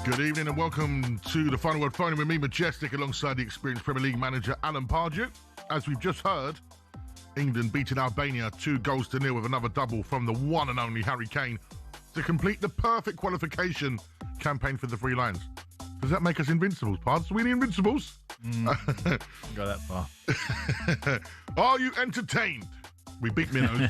Good evening and welcome to the Final Word Phone with me, Majestic, alongside the experienced Premier League manager Alan Pardew. As we've just heard, England beating Albania 2-0 with another double from the one and only Harry Kane to complete the perfect qualification campaign for the Three Lions. Does that make us invincibles, Pards? Are we the invincibles? Go that far. Are you entertained? We beat Minnows.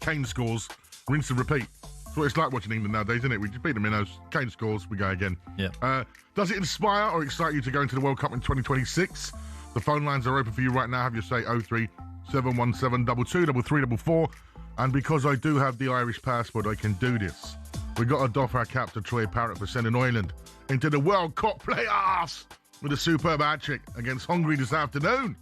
Kane scores. Rinse and repeat. That's what it's like watching England nowadays, isn't it? We just beat the Minnows. Kane scores. We go again. Yeah. Does it inspire or excite you to go into the World Cup in 2026? The phone lines are open for you right now. Have your say 03 717 22 3344. And because I do have the Irish passport, I can do this. We got to doff our cap to Troy Parrott for sending Ireland into the World Cup playoffs with a superb hat-trick against Hungary this afternoon.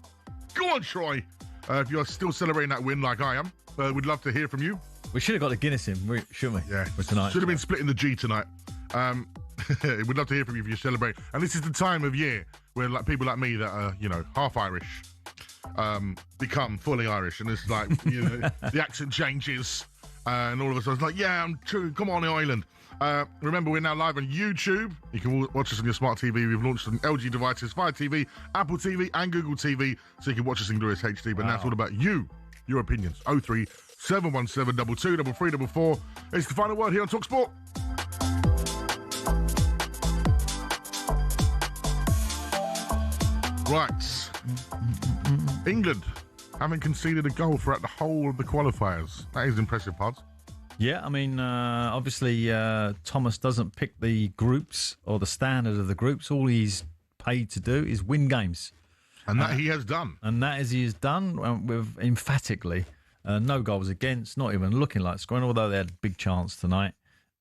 Go on, Troy. If you're still celebrating that win like I am, we'd love to hear from you. We should have got the Guinness in, shouldn't we? Yeah. For tonight. Should have been splitting the G tonight. We'd love to hear from you if you celebrate. And this is the time of year where people like me that are, half Irish become fully Irish. And it's like, the accent changes. And all of a sudden it's like, yeah, I'm true. Come on, Ireland. Remember, we're now live on YouTube. You can watch us on your smart TV. We've launched on LG devices, Fire TV, Apple TV, and Google TV, so you can watch us in glorious HD. But now it's all about you, your opinions. 03 717 22 3344. It's the final word here on talkSPORT. Right. England haven't conceded a goal throughout the whole of the qualifiers. That is impressive, Pods. Yeah, I mean, obviously, Thomas doesn't pick the groups or the standard of the groups. All he's paid to do is win games. And that he has done. And that is he has done with emphatically. No goals against, not even looking like scoring, although they had a big chance tonight.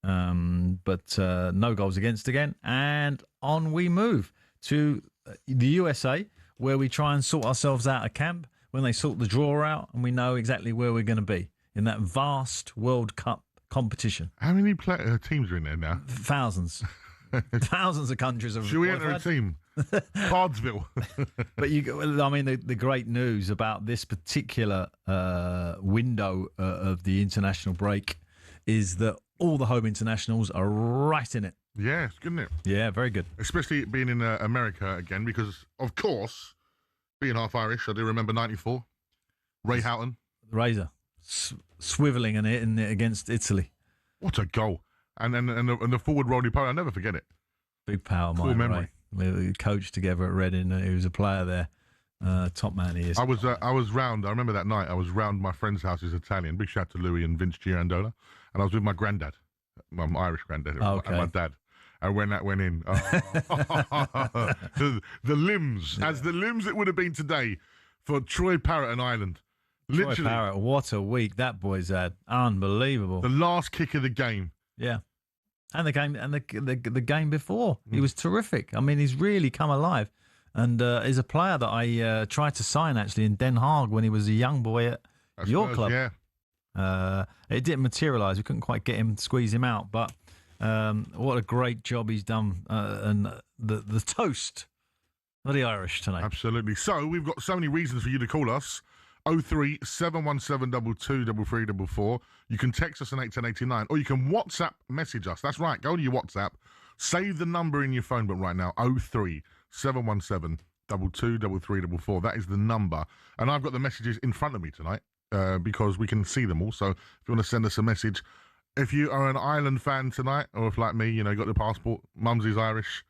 But no goals against again. And on we move to the USA, where we try and sort ourselves out of camp when they sort the draw out, and we know exactly where we're going to be in that vast World Cup competition. How many teams are in there now? Thousands. Thousands of countries have. Should we enter a team? Pardew. But the great news about this particular window of the international break is that all the home internationals are right in it. Yeah, it's good, isn't it? Yeah, very good. Especially being in America again, because, of course, being half Irish, I do remember 94. Ray Houghton. Razor. Swiveling and hitting it against Italy. What a goal. And the forward roly-poly, I'll never forget it. Big power, cool memory. Ray. We coached together at Reading. He was a player there. Top man he is. I was round, I remember that night, I was round my friend's house, he's Italian. Big shout to Louis and Vince Girandola. And I was with my granddad, my Irish granddad, and my dad. And when that went in, the limbs, as the limbs it would have been today for Troy Parrott and Ireland. Literally. Troy Parrott, what a week that boy's had. Unbelievable. The last kick of the game. Yeah. And the game the game before. He was terrific. I mean, he's really come alive. And he's a player that I tried to sign, actually, in Den Haag when he was a young boy at your club. Yeah. It didn't materialise. We couldn't quite squeeze him out. But what a great job he's done. And the toast of the Irish tonight. Absolutely. So we've got so many reasons for you to call us. 03 717 22 3344. You can text us on 81089, or you can WhatsApp message us. That's right. Go to your WhatsApp. Save the number in your phone book right now. 03 717 22 3344. That is the number. And I've got the messages in front of me tonight because we can see them all. So if you want to send us a message, if you are an Ireland fan tonight, or if like me, you got the passport, Mumsy's Irish,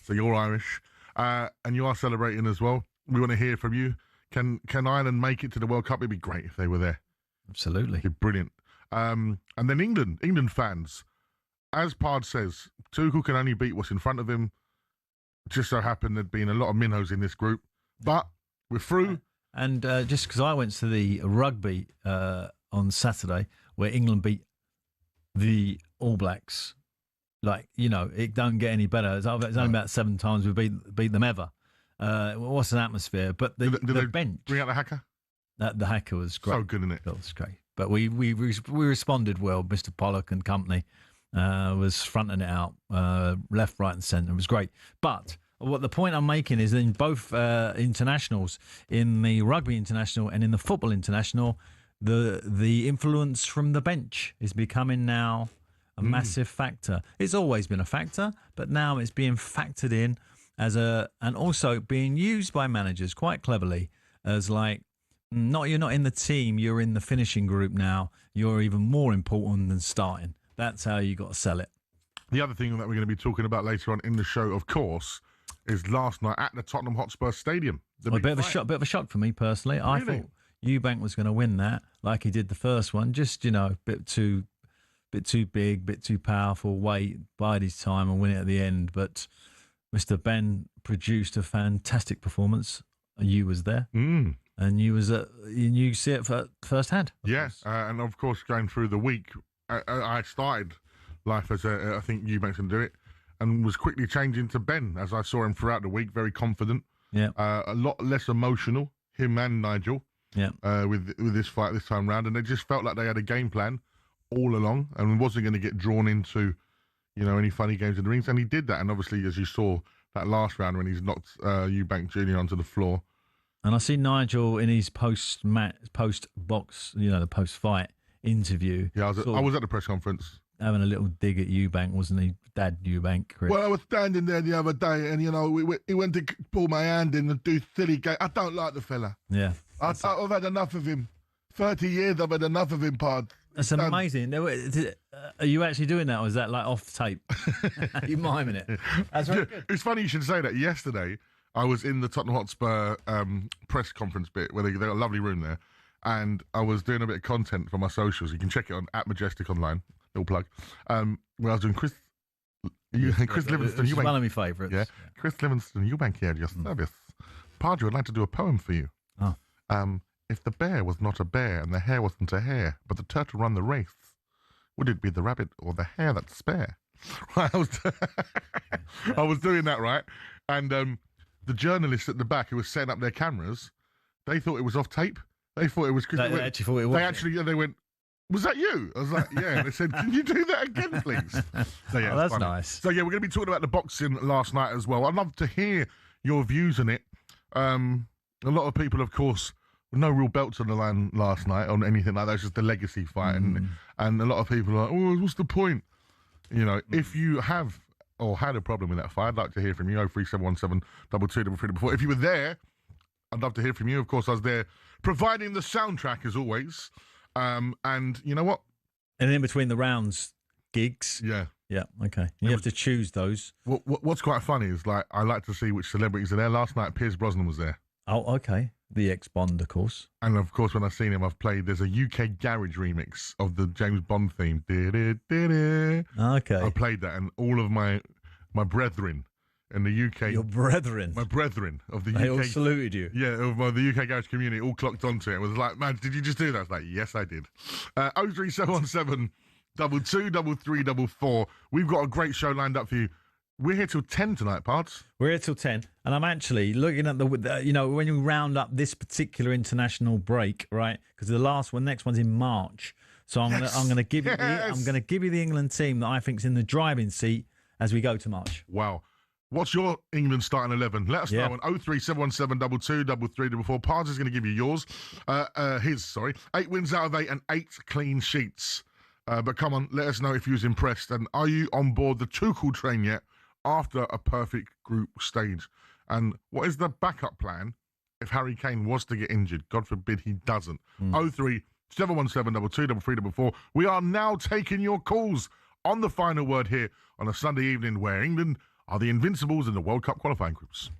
so you're Irish, and you are celebrating as well, we want to hear from you. Can Ireland make it to the World Cup? It'd be great if they were there. Absolutely. It'd be brilliant. And then England fans, as Pard says, Tuchel can only beat what's in front of him. Just so happened there'd been a lot of minnows in this group, but we're through. And just because I went to the rugby on Saturday, where England beat the All Blacks, it don't get any better. It's only about 7 times we beat them ever. What's an atmosphere? But the bench. Bring out the haka? The haka was great. So good, isn't it? That was great. But we responded well. Mr. Pollock and company was fronting it out, left, right, and centre. It was great. But what the point I'm making is in both internationals, in the rugby international and in the football international, the influence from the bench is becoming now a massive factor. It's always been a factor, but now it's being factored in and also being used by managers quite cleverly as you're not in the team, you're in the finishing group now. You're even more important than starting. That's how you got to sell it. The other thing that we're going to be talking about later on in the show, of course, is last night at the Tottenham Hotspur Stadium. A bit of a shock for me personally. Really? I thought Eubank was going to win that, like he did the first one. Just bit too big, bit too powerful. Bide his time and win it at the end. But Mr. Ben produced a fantastic performance. You was there, and you see it firsthand. Yes, and of course, going through the week, I started life as I think Eubanks can do it, and was quickly changing to Ben as I saw him throughout the week. Very confident, a lot less emotional. Him and Nigel, with this fight this time round, and it just felt like they had a game plan all along, and wasn't going to get drawn into any funny games in the rings, and he did that. And obviously, as you saw that last round when he's knocked Eubank Jr. onto the floor. And I see Nigel in his post box, the post fight interview. Yeah, I was at the press conference having a little dig at Eubank, wasn't he, Dad Eubank? Chris? Well, I was standing there the other day, and he went to pull my hand in and do silly game. I don't like the fella. Yeah, I've had enough of him. 30 years I've had enough of him, Pod. That's amazing. Are you actually doing that, or is that like off tape? Are you miming it? That's very good. It's funny you should say that. Yesterday, I was in the Tottenham Hotspur press conference bit where they got a lovely room there, and I was doing a bit of content for my socials. You can check it on @Majestic online. Little plug. Where I was doing Chris Livingston. It's one of my favourites. Yeah, Chris Livingston Eubank here at your service. Pardew, I'd like to do a poem for you. Oh. If the bear was not a bear and the hare wasn't a hare, but the turtle ran the race, would it be the rabbit or the hare that's spare? I was doing that, right? And the journalists at the back who were setting up their cameras, they thought it was off tape. They thought it was Chris. They actually thought it was. They went, was that you? I was like, yeah. And they said, can you do that again, please? So, yeah, that's funny. nice. So, yeah, we're going to be talking about the boxing last night as well. I'd love to hear your views on it. A lot of people, of course, no real belts on the line last night on anything like that. It's just the legacy fight. And a lot of people are like, oh, what's the point? You know, if you have or had a problem with that fight, I'd like to hear from you. 03717 223 If you were there, I'd love to hear from you. Of course, I was there providing the soundtrack as always. And you know what? And in between the rounds, gigs. Yeah. Yeah, okay. You have to choose those. What's quite funny is, like, I like to see which celebrities are there. Last night, Pierce Brosnan was there. Oh, okay. The ex-Bond, of course. And, of course, when I've seen him, I've played, there's a UK garage remix of the James Bond theme. Okay. I played that, and all of my brethren in the UK. Your brethren. My brethren of the UK. They all saluted you. Yeah, of the UK garage community all clocked onto it. It was like, man, did you just do that? I was like, yes, I did. 03717 22344. We've got a great show lined up for you. We're here till 10 tonight, Pards. We're here till 10, and I'm actually looking at when you round up this particular international break, right? Because next one's in March. So I'm gonna give you the England team that I think's in the driving seat as we go to March. Wow. What's your England starting 11? Let us know on 03717 22344. Pards is going to give you yours. 8 wins out of 8 and 8 clean sheets. But come on, let us know if you was impressed. And are you on board the Tuchel train yet after a perfect group stage? And what is the backup plan if Harry Kane was to get injured? God forbid he doesn't. 03717 22344. We are now taking your calls on the final word here on a Sunday evening where England are the Invincibles in the World Cup qualifying groups.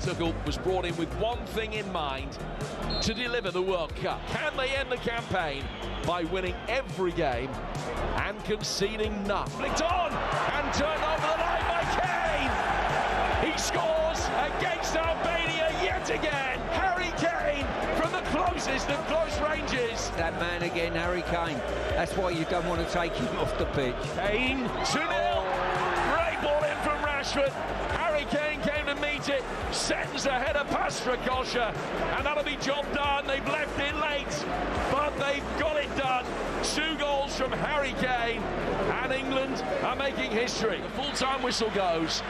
Tuchel was brought in with one thing in mind: to deliver the World Cup. Can they end the campaign by winning every game and conceding none? Flicked on and turned over the line by Kane. He scores against Albania yet again. Harry Kane from the closest of close ranges. That man again, Harry Kane. That's why you don't want to take him off the pitch. Kane 2-0. Great ball in from Rashford. Harry Kane came to meet it, sends a header past Strakosha, and that'll be job done. They've left it late, but they've got it done. 2 goals from Harry Kane, and England are making history. The full-time whistle goes,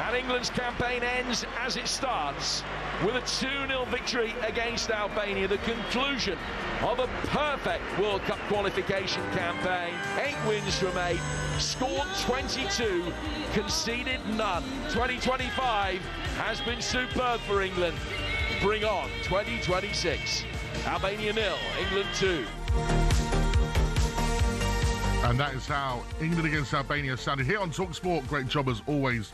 and England's campaign ends as it starts with a 2-0 victory against Albania, the conclusion of a perfect World Cup qualification campaign. 8 wins from 8, scored 22, conceded none. 2025 has been superb for England. Bring on 2026. Albania 0, England 2. And that is how England against Albania sounded here on talkSPORT. Great job as always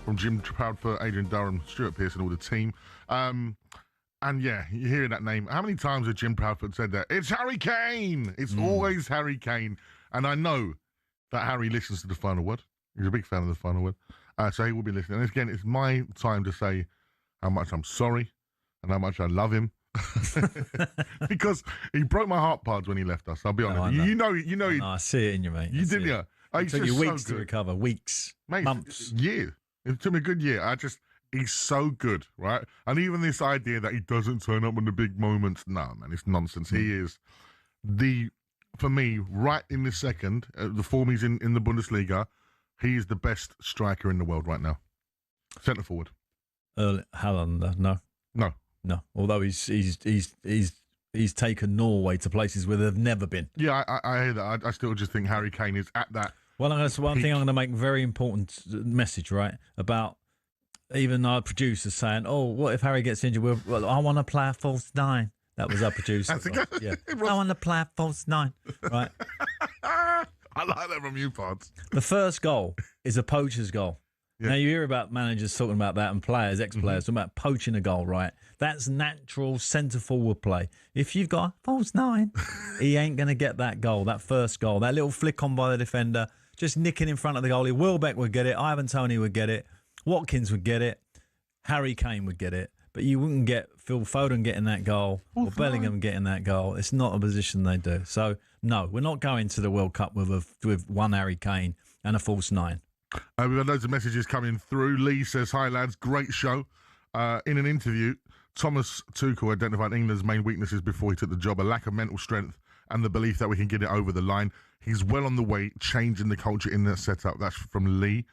from Jim Proudfoot, Adrian Durham, Stuart Pearce and all the team. And yeah, you're hearing that name. How many times has Jim Proudfoot said that? It's Harry Kane! It's always Harry Kane. And I know that Harry listens to the final word. He's a big fan of the final word. So he will be listening. And again, it's my time to say how much I'm sorry and how much I love him. Because he broke my heart, Pards, when he left us. I'll be honest. No, You know. I see it in you, mate. You didn't, yeah. It took you weeks to recover. Weeks. Mate, months. Year. It took me a good year. He's so good, right? And even this idea that he doesn't turn up in the big moments, no, man, it's nonsense. He is for me, right in this second, the form he's in the Bundesliga, he is the best striker in the world right now. Centre forward. Haaland, no. No. Although he's taken Norway to places where they've never been. Yeah, I hear that. I still just think Harry Kane is at that. Well, that's one thing I'm going to make a very important message, right? About even our producers saying, "Oh, what if Harry gets injured? Well, I want to play a false 9." That was our producer. Yeah, I want to play a false 9. Right. I like that from you, Pods. The first goal is a poacher's goal. Yeah. Now, you hear about managers talking about that and players, ex-players, talking about poaching a goal, right? That's natural centre-forward play. If you've got a false 9, he ain't going to get that goal, that first goal, that little flick on by the defender, just nicking in front of the goalie. Welbeck would get it. Ivan Toney would get it. Watkins would get it. Harry Kane would get it. But you wouldn't get Phil Foden getting that goal or Bellingham getting that goal. It's not a position they do. So, no, we're not going to the World Cup with one Harry Kane and a false 9. We've got loads of messages coming through. Lee says, "Hi lads, great show." In an interview, Thomas Tuchel identified England's main weaknesses before he took the job: a lack of mental strength and the belief that we can get it over the line. He's well on the way, changing the culture in that setup. That's from Lee.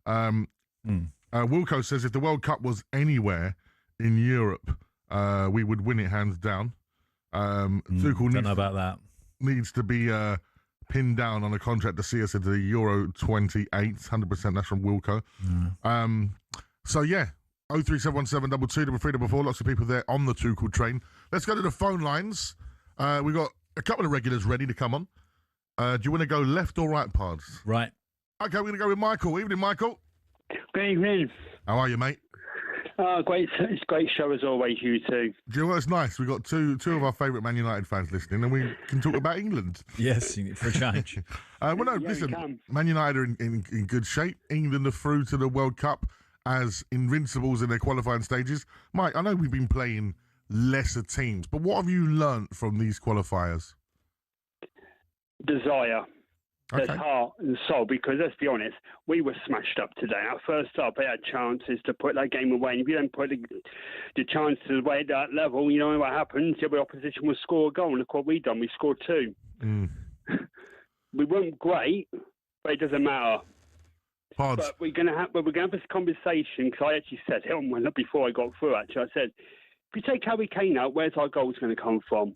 Wilco says, if the World Cup was anywhere in Europe, we would win it hands down. Tuchel don't know about that. Needs to be pinned down on a contract to see us into the Euro 28. 100%. That's from Wilco. So yeah, 0371722 344. Lots of people there on the Tuchel train. Let's go to the phone lines. We've got a couple of regulars ready to come on. Do you want to go left or right, Pards? Right. Okay, we're going to go with Michael. Evening, Michael. Good evening. How are you, mate? Great. It's a great show as always, you two. Do you know what's nice? We've got two of our favourite Man United fans listening, and we can talk about England. Yes, for a change. Well, no, listen, Man United are in good shape. England are through to the World Cup as invincibles in their qualifying stages. Mike, I know we've been playing lesser teams, but what have you learnt from these qualifiers? Desire. Okay. There's heart and soul, because let's be honest, we were smashed up today. Our first half, they had chances to put that game away, and if you don't put the chances away at that level, you know what happens? The other opposition will score a goal, and look what we done. We scored 2. We weren't great, but it doesn't matter. Pards. But we're going to have this conversation, because I actually said it before I got through. Actually, I said, if you take Harry Kane out, where's our goals going to come from?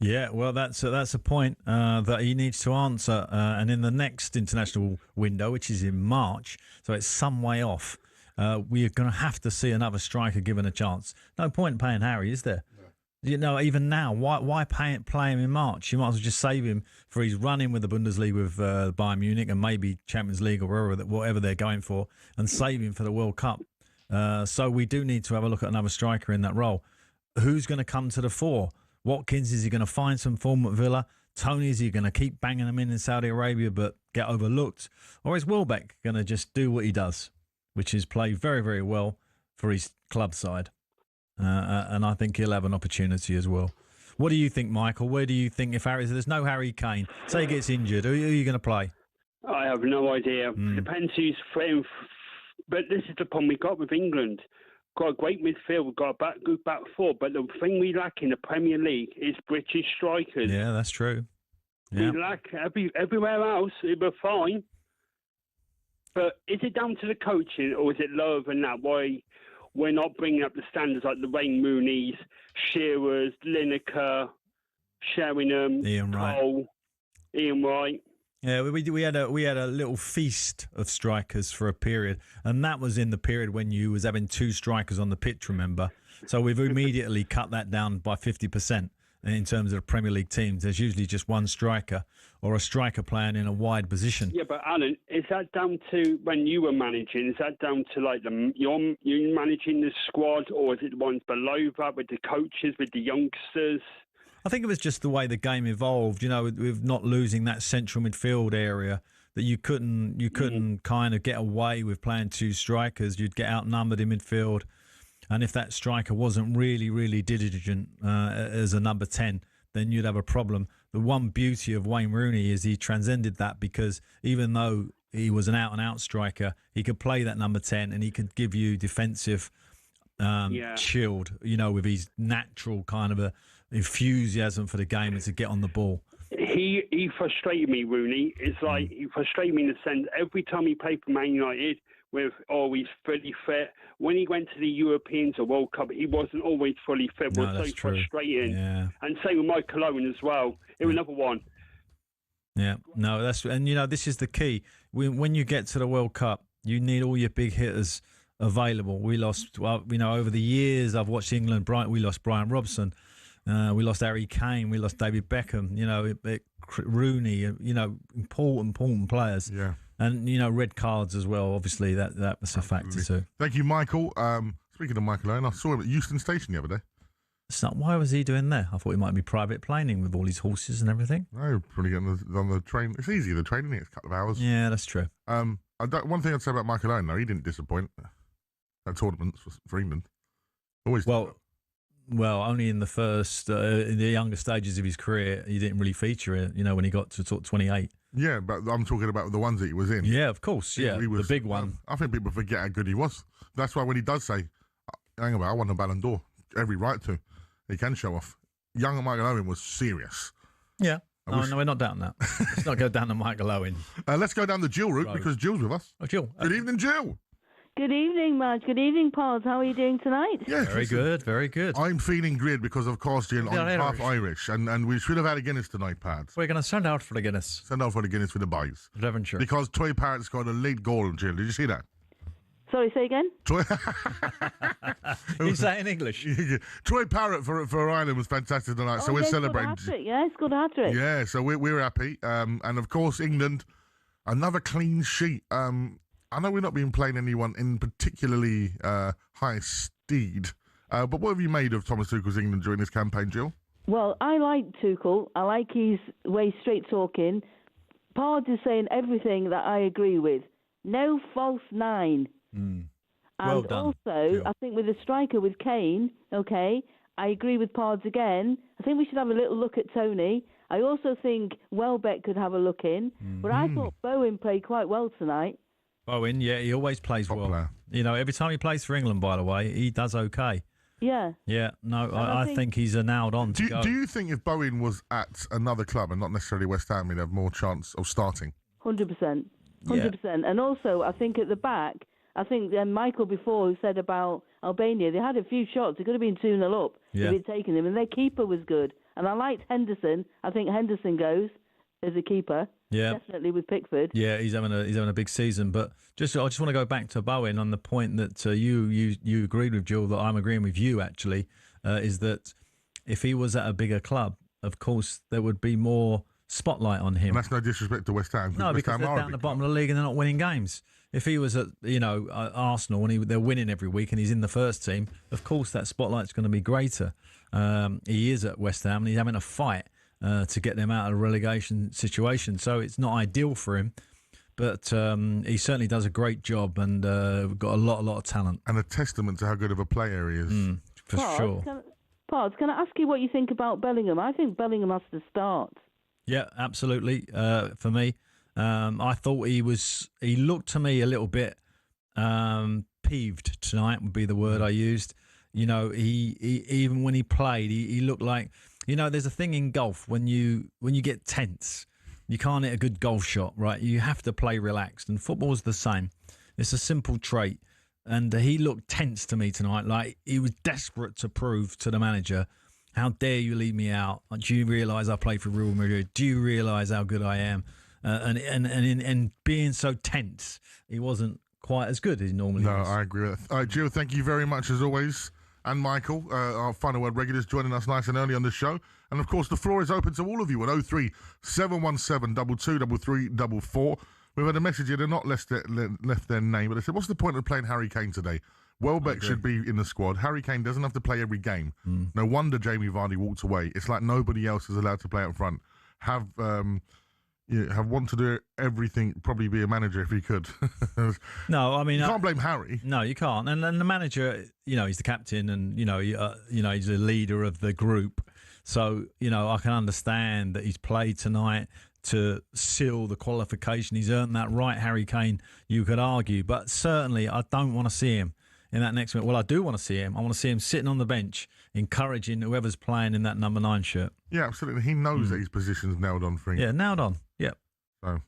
Yeah, well, that's a point that he needs to answer. And in the next international window, which is in March, so it's some way off, we are going to have to see another striker given a chance. No point in paying Harry, is there? No. You know, even now, why play him in March? You might as well just save him for his run-in with the Bundesliga with Bayern Munich and maybe Champions League or whatever they're going for, and save him for the World Cup. So we do need to have a look at another striker in that role. Who's going to come to the fore? Watkins, is he going to find some form at Villa? Tony, is he going to keep banging them in Saudi Arabia but get overlooked? Or is Welbeck going to just do what he does, which is play very, very well for his club side? And I think he'll have an opportunity as well. What do you think, Michael? Where do you think if there's no Harry Kane, say he gets injured, who are you going to play? I have no idea. Depends who's frame. But this is the problem we got with England. Got a great midfield, we've got a good back four, but the thing we lack in the Premier League is British strikers. Yeah, that's true. Yeah. We lack everywhere else, we're fine. But is it down to the coaching, or is it lower than that? Why we're not bringing up the standards like the Wayne Rooney's, Shearer's, Lineker, Sheringham, Ian Wright. Cole, Ian Wright. Yeah, we had a little feast of strikers for a period, and that was in the period when you was having 2 strikers on the pitch, remember? So we've immediately cut that down by 50% in terms of the Premier League teams. There's usually just one striker or a striker playing in a wide position. Yeah, but Alan, is that down to when you were managing? Is that down to like you managing the squad, or is it the ones below that with the coaches, with the youngsters? I think it was just the way the game evolved, with not losing that central midfield area, that you couldn't kind of get away with playing 2 strikers. You'd get outnumbered in midfield. And if that striker wasn't really, really diligent as a number 10, then you'd have a problem. The one beauty of Wayne Rooney is he transcended that, because even though he was an out-and-out striker, he could play that number 10 and he could give you defensive chilled, with his natural kind of a enthusiasm for the game and to get on the ball. He frustrated me, Rooney. It's like he frustrated me in the sense every time he played for Man United with he's fully fit. When he went to the Europeans or World Cup, he wasn't always fully fit. It was so frustrating. Yeah. And same with Michael Owen as well. It was another one. Yeah, no, this is the key. When you get to the World Cup, you need all your big hitters available. We lost, over the years I've watched England. We lost Brian Robson. We lost Harry Kane. We lost David Beckham. Rooney. Important players. Yeah. And red cards as well. Obviously, that was a factor too. Thank you, Michael. Speaking of Michael Owen, I saw him at Euston Station the other day. Why was he doing there? I thought he might be private planing with all his horses and everything. No, probably getting on the train. It's easy, the training. It's a couple of hours. Yeah, that's true. One thing I'd say about Michael Owen, though, he didn't disappoint at tournaments for England. Always. Well, only in the first, in the younger stages of his career, he didn't really feature it, when he got to sort of 28. Yeah, but I'm talking about the ones that he was in. Yeah, of course. Yeah, he was, the big one. I think people forget how good he was. That's why when he does say, hang on, I won a Ballon d'Or, every right to, he can show off. Young Michael Owen was serious. Yeah. No, we're not down that. Let's not go down to Michael Owen. Let's go down the Jill route because Jill's with us. Oh, Jill. Good evening, Jill. Good evening, Marge. Good evening, Paul. How are you doing tonight? Yeah, very good, very good. I'm feeling great because, of course, Jill, I'm half Irish, and we should have had a Guinness tonight, Pads. We're going to send out for the Guinness. Send out for the Guinness for the boys. Devonshire. Because Troy Parrott scored a late goal, Jill. Did you see that? Sorry, say again? You say it in English. Troy Parrott for Ireland was fantastic tonight, so we're celebrating. Yeah, it's got a hat-trick. Yeah, so we're happy. And, of course, England, another clean sheet. I know we're not being playing anyone in particularly high steed, but what have you made of Thomas Tuchel's England during this campaign, Jill? Well, I like Tuchel. I like his way straight talking. Pard is saying everything that I agree with. No false nine. Well and done, also, Jill. I think with the striker, with Kane, okay, I agree with Pards again. I think we should have a little look at Tony. I also think Welbeck could have a look in. But I thought Bowen played quite well tonight. Bowen, yeah, he always plays Top well. player. Every time he plays for England, by the way, he does okay. Yeah. Yeah, no, I think he's a nailed on to go. Do you think if Bowen was at another club and not necessarily West Ham, he'd have more chance of starting? 100%. 100%. And also, I think at the back, I think Michael before who said about Albania, they had a few shots. It could have been 2-0 up if he'd taken them. And their keeper was good. And I liked Henderson. I think Henderson goes as a keeper. Yeah, definitely with Pickford. Yeah, he's having a big season. But I just want to go back to Bowen on the point that you agreed with, Jill, that I'm agreeing with you actually, is that if he was at a bigger club, of course there would be more spotlight on him. And that's no disrespect to West Ham. No, because they're down the bottom of the league and they're not winning games. If he was at Arsenal and they're winning every week and he's in the first team, of course that spotlight's going to be greater. He is at West Ham and he's having a fight to get them out of a relegation situation. So it's not ideal for him. But he certainly does a great job and got a lot of talent. And a testament to how good of a player he is. For sure. Can I ask you what you think about Bellingham? I think Bellingham has to start. Yeah, absolutely. For me, I thought he looked to me a little bit peeved tonight would be the word I used. You know, he even when he played, he looked like, there's a thing in golf when you get tense. You can't hit a good golf shot, right? You have to play relaxed, and football's the same. It's a simple trait, and he looked tense to me tonight, like he was desperate to prove to the manager, how dare you leave me out? Do you realise I play for Real Madrid? Do you realise how good I am? And being so tense, he wasn't quite as good as he normally is. No, I agree with that. All right, Jill, thank you very much as always. And Michael, our Final Word regulars, joining us nice and early on the show. And, of course, the floor is open to all of you at 03 717 223344. We've had a message here. They're not left their name, but they said, what's the point of playing Harry Kane today? Welbeck should be in the squad. Harry Kane doesn't have to play every game. No wonder Jamie Vardy walked away. It's like nobody else is allowed to play up front. Have want to do everything, probably be a manager if he could. No, I mean... You can't blame Harry. No, you can't. And the manager, he's the captain and, he's the leader of the group. So, I can understand that he's played tonight to seal the qualification. He's earned that right, Harry Kane, you could argue. But certainly, I don't want to see him in that next minute. Well, I do want to see him. I want to see him sitting on the bench, encouraging whoever's playing in that number 9 shirt. Yeah, absolutely. He knows that his position's nailed on for him. Yeah, nailed on. Yep. So,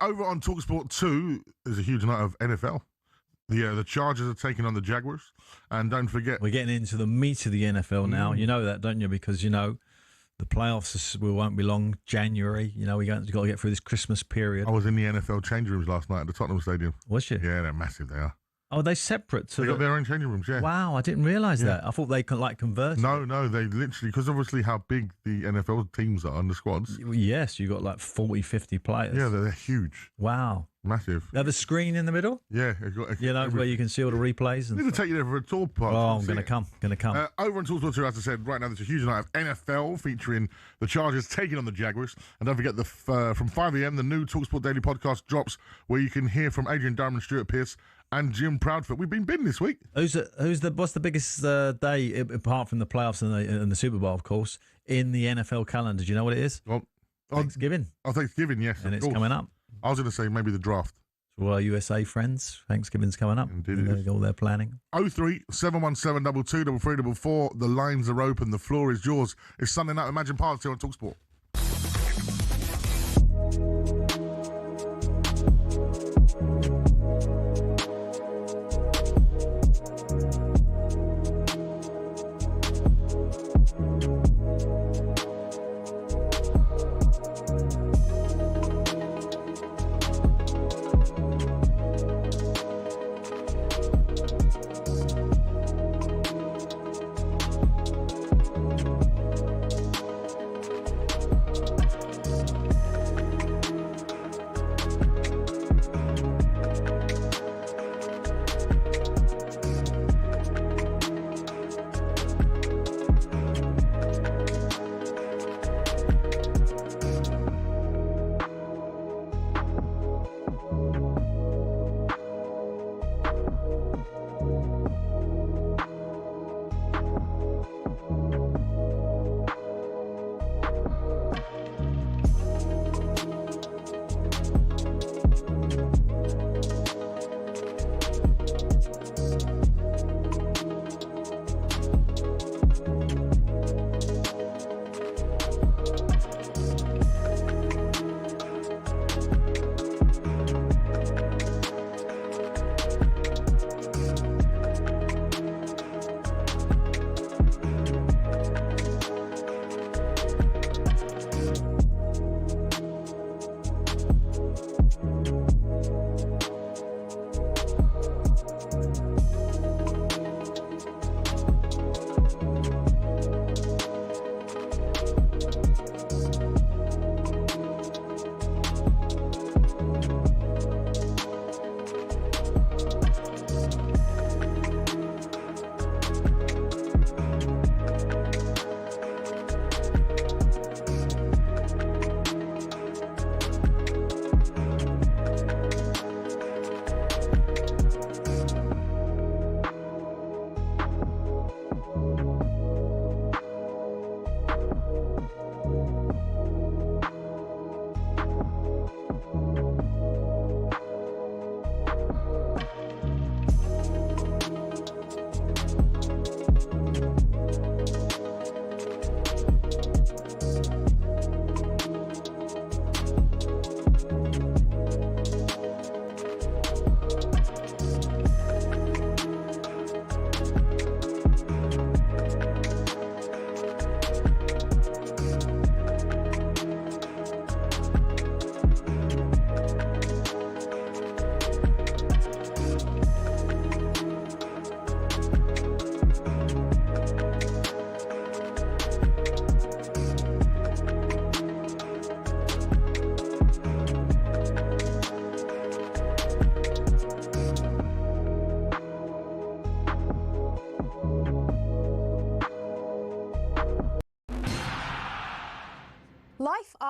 over on talkSPORT 2, there's a huge night of NFL. The Chargers are taking on the Jaguars. And don't forget... We're getting into the meat of the NFL now. You know that, don't you? Because, the playoffs won't be long. January, we've got to get through this Christmas period. I was in the NFL change rooms last night at the Tottenham Stadium. Was you? Yeah, they're massive, they are. Oh, are they separate? They got their own changing rooms, yeah. Wow, I didn't realise that. I thought they could converse. No, they literally, because obviously how big the NFL teams are and the squads. Yes, you got like 40, 50 players. Yeah, they're huge. Wow. Massive. They have a screen in the middle? Yeah. Where you can see all the replays. I need to take you there for a tour, Park. Oh, I'm going to come. Over on talkSPORT 2, as I said, right now there's a huge night of NFL featuring the Chargers taking on the Jaguars. And don't forget, from 5 a.m, the new talkSPORT Daily Podcast drops, where you can hear from Adrian Durham and Stuart Pearce and Jim Proudfoot. We've been bidding this week. What's the biggest day, apart from the playoffs and the Super Bowl, of course, in the NFL calendar? Do you know what it is? Well, Thanksgiving. Thanksgiving, yes. And it's coming up. I was going to say maybe the draft. For all our USA friends, Thanksgiving's coming up. Indeed. All their planning. 03 717 223344. The lines are open. The floor is yours. It's Sunday night. Imagine Pardew on talkSPORT.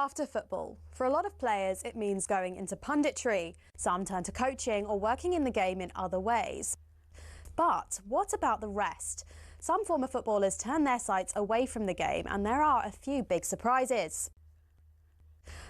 after football. For a lot of players, it means going into punditry. Some turn to coaching or working in the game in other ways. But what about the rest? Some former footballers turn their sights away from the game, and there are a few big surprises.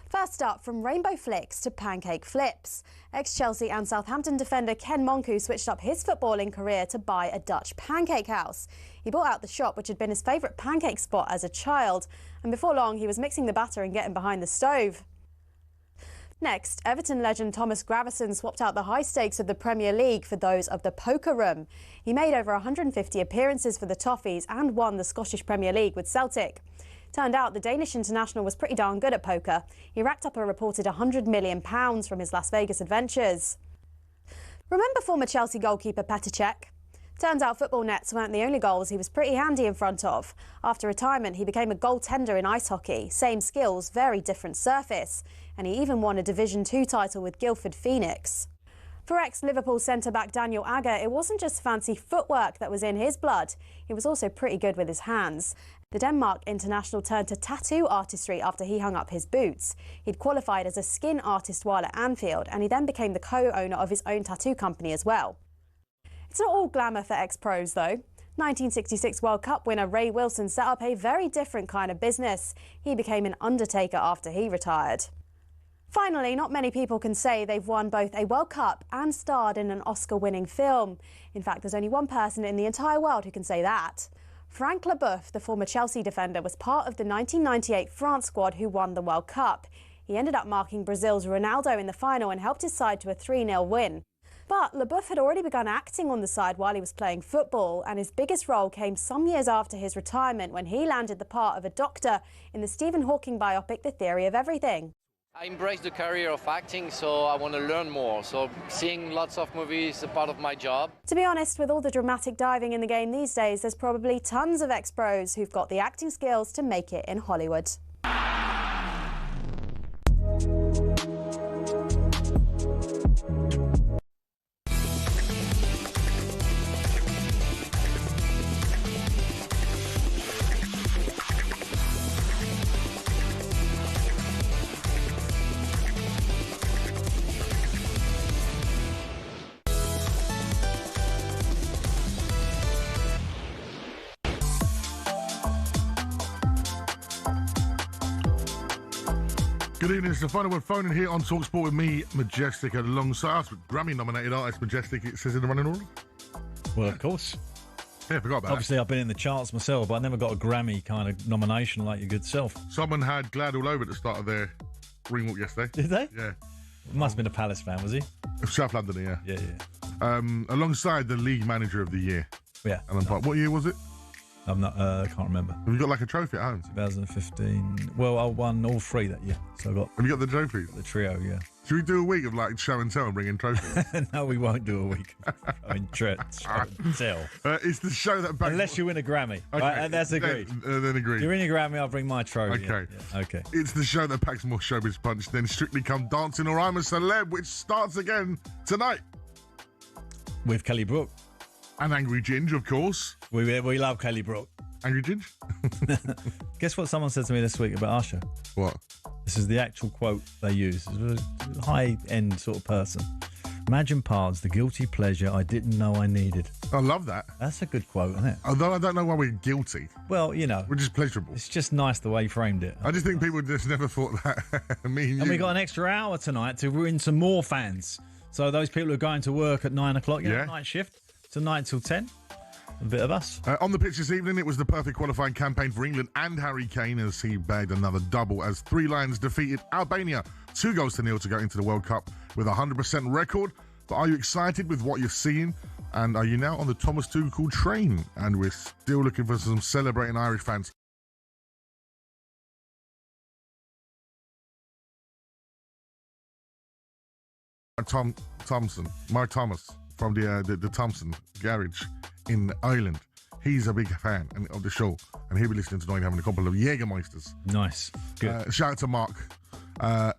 First up, from rainbow flicks to pancake flips. Ex-Chelsea and Southampton defender Ken Monku switched up his footballing career to buy a Dutch pancake house. He bought out the shop, which had been his favourite pancake spot as a child, and before long he was mixing the batter and getting behind the stove. Next, Everton legend Thomas Gravesen swapped out the high stakes of the Premier League for those of the poker room. He made over 150 appearances for the Toffees and won the Scottish Premier League with Celtic. Turned out the Danish international was pretty darn good at poker. He racked up a reported £100 million from his Las Vegas adventures. Remember former Chelsea goalkeeper Petr Cech? Turns out football nets weren't the only goals he was pretty handy in front of. After retirement, he became a goaltender in ice hockey. Same skills, very different surface. And he even won a Division 2 title with Guildford Phoenix. For ex-Liverpool centre-back Daniel Agger, it wasn't just fancy footwork that was in his blood. He was also pretty good with his hands. The Denmark international turned to tattoo artistry after he hung up his boots. He'd qualified as a skin artist while at Anfield, and he then became the co-owner of his own tattoo company as well. It's not all glamour for ex-pros, though. 1966 World Cup winner Ray Wilson set up a very different kind of business. He became an undertaker after he retired. Finally, not many people can say they've won both a World Cup and starred in an Oscar-winning film. In fact, there's only one person in the entire world who can say that. Frank Leboeuf, the former Chelsea defender, was part of the 1998 France squad who won the World Cup. He ended up marking Brazil's Ronaldo in the final and helped his side to a 3-0 win. But Leboeuf had already begun acting on the side while he was playing football, and his biggest role came some years after his retirement when he landed the part of a doctor in the Stephen Hawking biopic The Theory of Everything. I embrace the career of acting, so I want to learn more. So seeing lots of movies is a part of my job. To be honest, with all the dramatic diving in the game these days, there's probably tons of ex-pros who've got the acting skills to make it in Hollywood. Good evening, it's the final word phone in here on talkSPORT with me, Majestic, alongside us with Grammy-nominated artist Majestic. It says in the running order. Well, of course. Yeah, I forgot about Obviously, I've been in the charts myself, but I never got a Grammy kind of nomination like your good self. Someone had Glad all over at the start of their ring walk yesterday. Did they? Yeah. Must have been a Palace fan, was he? South London, yeah. Yeah. Alongside the league manager of the year. Yeah. Alan Park. What year was it? I'm not. I can't remember. Have you got like a trophy at home? 2015. Well, I won all three that year, so I got. Have you got the trophies? The trio, yeah. Should we do a week of like show and tell and bring in trophies? No, we won't do a week. I mean, show and tell. It's the show that backs... Unless you win a Grammy. Okay. Right? That's agreed. Then agreed. If you win a Grammy, I'll bring my trophy. Okay. Yeah. Okay. It's the show that packs more showbiz punch than Strictly Come Dancing or I'm a Celeb, which starts again tonight. With Kelly Brook. And Angry Ginge, of course. We love Kelly Brook. Angry Ginge? Guess what someone said to me this week about our show? What? This is the actual quote they use. It's a high-end sort of person. Imagine Pards, the guilty pleasure I didn't know I needed. I love that. That's a good quote, isn't it? Although I don't know why we're guilty. Well, you know. We're just pleasurable. It's just nice the way you framed it. I just think people just never thought that. And we got an extra hour tonight to win some more fans. So those people who are going to work at 9 o'clock, night shift, tonight till 10. A bit of us. On the pitch this evening, it was the perfect qualifying campaign for England and Harry Kane as he bagged another double as Three Lions defeated Albania 2-0 to go into the World Cup with a 100% record. But are you excited with what you're seeing? And are you now on the Thomas Tuchel train? And we're still looking for some celebrating Irish fans. Mike Thomas from the Thompson Garage in Ireland. He's a big fan of the show, and he'll be listening tonight having a couple of Jägermeisters. Nice. Good. Shout out to Mark.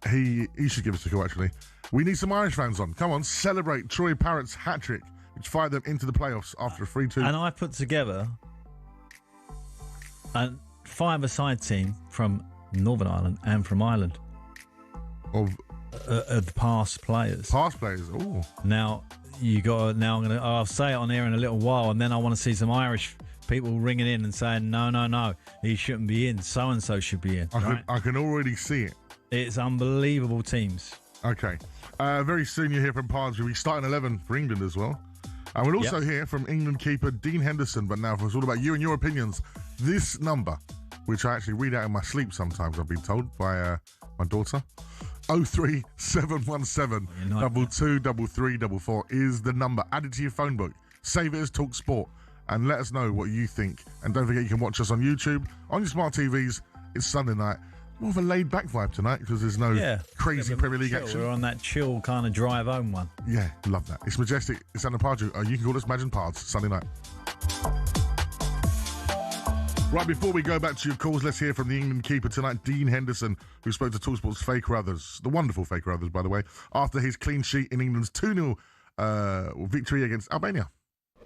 He should give us a call, actually. We need some Irish fans on. Come on, celebrate Troy Parrott's hat-trick, which fired them into the playoffs after a 3-2. And I put together a five-a-side team from Northern Ireland and from Ireland. Of the past players. Past players. Oh. Now you got. Now I'll say it on air in a little while, and then I want to see some Irish people ringing in and saying, no, he shouldn't be in. So and so should be in. I can already see it. It's unbelievable teams. Okay. Very soon you'll hear from Pardew. We start in 11 for England as well. And we'll also hear from England keeper Dean Henderson. But now, for it's all about you and your opinions, this number, which I actually read out in my sleep sometimes, I've been told by my daughter, 03717 223344 is the number. Add it to your phone book. Save it as talkSPORT. And let us know what you think. And don't forget, you can watch us on YouTube, on your smart TVs. It's Sunday night. More of a laid-back vibe tonight because there's no crazy Premier League action. We're on that chill kind of drive home one. Yeah, love that. It's Majestic. It's Anna Pardew. You can call us Imagine Pards. Sunday night. Right, before we go back to your calls, let's hear from the England keeper tonight, Dean Henderson, who spoke to talkSPORT's Faker Others, the wonderful Faker Others, by the way, after his clean sheet in England's 2-0 victory against Albania.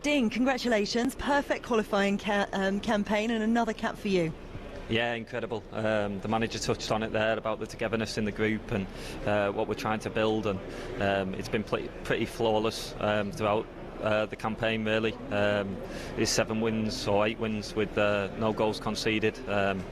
Dean, congratulations. Perfect qualifying campaign and another cap for you. Yeah, incredible. The manager touched on it there about the togetherness in the group and what we're trying to build, and it's been pretty flawless throughout the campaign, really. It's 7 wins or 8 wins with no goals conceded.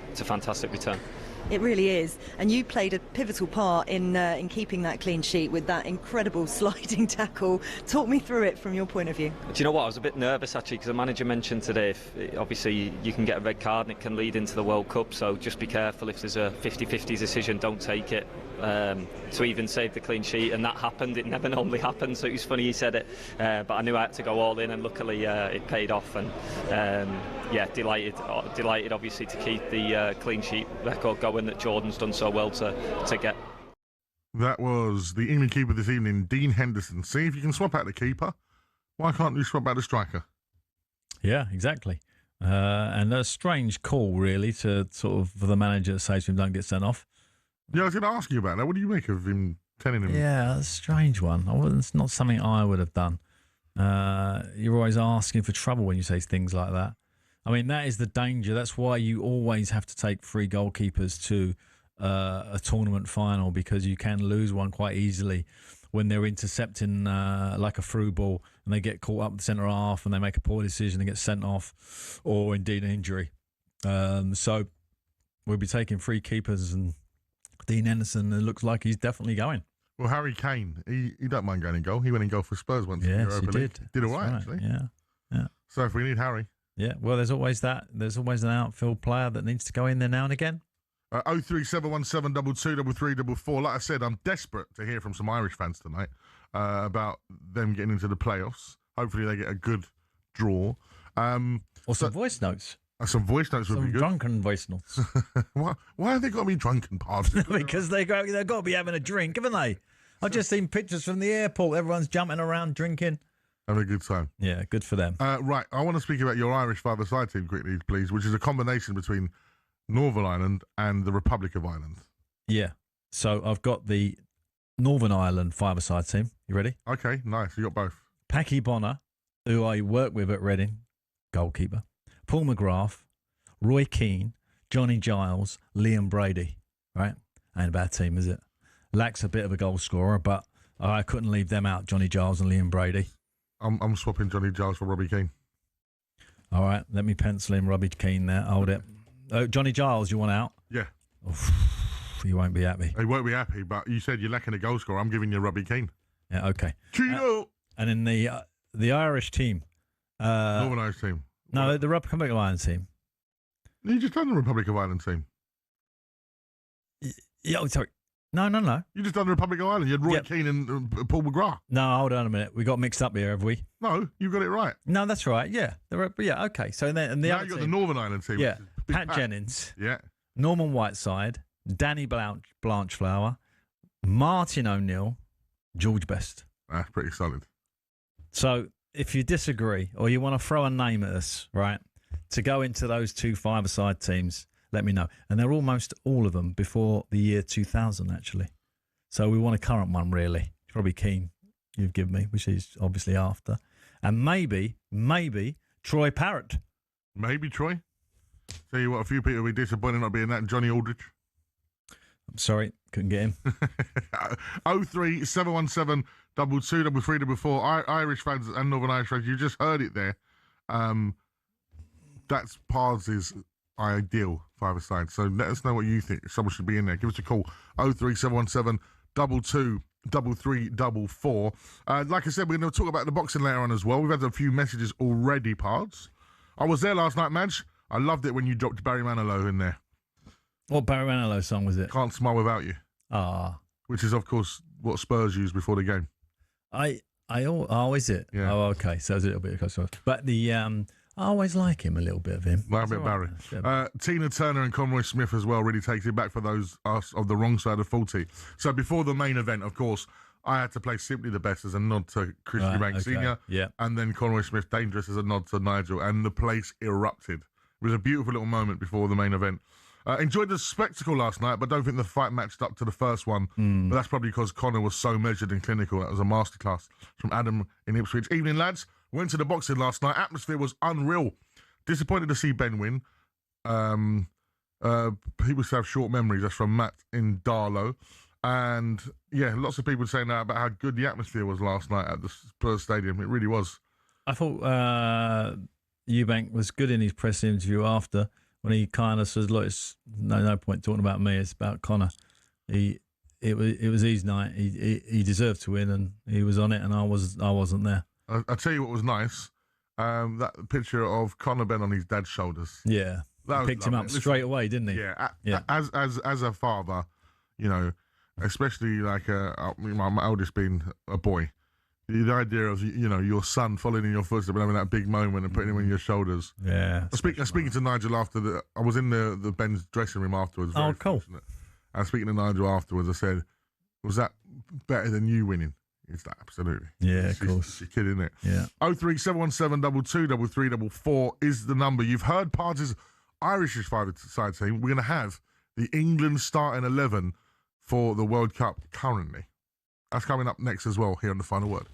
It's a fantastic return. It really is, and you played a pivotal part in keeping that clean sheet with that incredible sliding tackle. Talk me through it from your point of view. Do you know what? I was a bit nervous actually because the manager mentioned today, obviously you can get a red card and it can lead into the World Cup, so just be careful if there's a 50-50 decision, don't take it. To even save the clean sheet, and that happened. It never normally happens, so it was funny he said it, but I knew I had to go all in, and luckily it paid off, and delighted obviously to keep the clean sheet record going that Jordan's done so well to get. That was the England keeper this evening, Dean Henderson. See if you can swap out the keeper. Why can't you swap out the striker? Yeah, exactly. And a strange call, really, to sort of for the manager to say to him, don't get sent off. Yeah, I was going to ask you about that. What do you make of him telling him? Yeah, that's a strange one. It's not something I would have done. You're always asking for trouble when you say things like that. I mean, that is the danger. That's why you always have to take 3 goalkeepers to a tournament final, because you can lose one quite easily when they're intercepting like a through ball and they get caught up at the centre half and they make a poor decision and get sent off, or indeed an injury. So we'll be taking 3 keepers, and Dean Henderson, it looks like he's definitely going. Well, Harry Kane, he don't mind going in goal. He went in goal for Spurs once. Yes, in he did. Did all right, actually. Yeah. So if we need Harry. Yeah, well, there's always that. There's always an outfield player that needs to go in there now and again. 03717 223344. Like I said, I'm desperate to hear from some Irish fans tonight about them getting into the playoffs. Hopefully they get a good draw. Or some voice notes. Some voice notes would be good. Drunken voice notes. Why have they got to be drunken, Pardew? Because they've got to be having a drink, haven't they? I've just seen pictures from the airport. Everyone's jumping around, drinking. Having a good time. Yeah, good for them. Right, I want to speak about your Irish five-a-side team quickly, please, which is a combination between Northern Ireland and the Republic of Ireland. Yeah. So I've got the Northern Ireland five-a-side team. You ready? Okay, nice. You got both. Packy Bonner, who I work with at Reading, goalkeeper. Paul McGrath, Roy Keane, Johnny Giles, Liam Brady. Right? Ain't a bad team, is it? Lacks a bit of a goal scorer, but I couldn't leave them out, Johnny Giles and Liam Brady. I'm swapping Johnny Giles for Robbie Keane. All right, let me pencil in Robbie Keane there. Hold it. Johnny Giles, you want out? Yeah. Oof, you won't be happy. He won't be happy, but you said you're lacking a goal scorer. I'm giving you Robbie Keane. Yeah, okay. Chino! And in the Irish team. Northern Irish team. No, the Republic of Ireland team. You just done the Republic of Ireland team. Yeah, sorry. No. You just done the Republic of Ireland. You had Roy Keane and Paul McGrath. No, hold on a minute. We got mixed up here, have we? No, you got it right. No, that's right. Yeah. Okay. So then the now other you got team, the Northern Ireland team. Yeah. Pat Jennings. Yeah. Norman Whiteside. Danny Blanchflower. Martin O'Neill. George Best. That's pretty solid. So if you disagree or you want to throw a name at us, right, to go into those 2 five-a-side teams, let me know. And they're almost all of them before the year 2000, actually. So we want a current one, really. Probably Keane, you've given me, which is obviously after. And maybe Troy Parrott. Maybe Troy. Tell you what, a few people will be disappointed not being that. Johnny Aldridge. I'm sorry, couldn't get him. 03717 223344. Irish fans and Northern Irish fans, you just heard it there. That's Pards' ideal five-a-side. So let us know what you think. Someone should be in there. Give us a call. 03717 223344. Like I said, we're going to talk about the boxing later on as well. We've had a few messages already, Pards. I was there last night, Madge. I loved it when you dropped Barry Manilow in there. What Barry Manilow song was it? Can't Smile Without You. Ah. Which is, of course, what Spurs use before the game. Is it? Yeah. Oh, okay. So it's a little bit of course. But I always like him, a little bit of him. Like a bit of Barry. Tina Turner and Conroy Smith as well really takes it back for those us of the wrong side of 40. So before the main event, of course, I had to play Simply the Best as a nod to Chris Eubank Sr. Yeah. And then Conroy Smith Dangerous as a nod to Nigel. And the place erupted. It was a beautiful little moment before the main event. Enjoyed the spectacle last night, but don't think the fight matched up to the first one. But that's probably because Conor was so measured and clinical. That was a masterclass from Adam in Ipswich. Evening, lads. Went to the boxing last night. Atmosphere was unreal. Disappointed to see Ben win. People have short memories. That's from Matt in Darlow. And, yeah, lots of people saying that about how good the atmosphere was last night at the Spurs Stadium. It really was. I thought Eubank was good in his press interview after, when he kind of says, look, it's no point talking about me, it's about Conor. It was his night. He deserved to win, and he was on it, and I wasn't there. I'll tell you what was nice. That picture of Conor Ben on his dad's shoulders. Yeah. That picked him up straight away, didn't he? Yeah. As a father, you know, especially like my eldest being a boy, the idea of, you know, your son following in your footsteps and having that big moment and putting him on your shoulders. Yeah. Speaking to Nigel after I was in the Ben's dressing room afterwards. Oh, cool. And speaking to Nigel afterwards, I said, was that better than you winning? He's like, absolutely. Yeah, of course. She's a kid, isn't it? Yeah. 03717 223344 is the number. You've heard Pards' Irish five-side team. We're going to have the England starting 11 for the World Cup currently. That's coming up next as well here on The Final Word.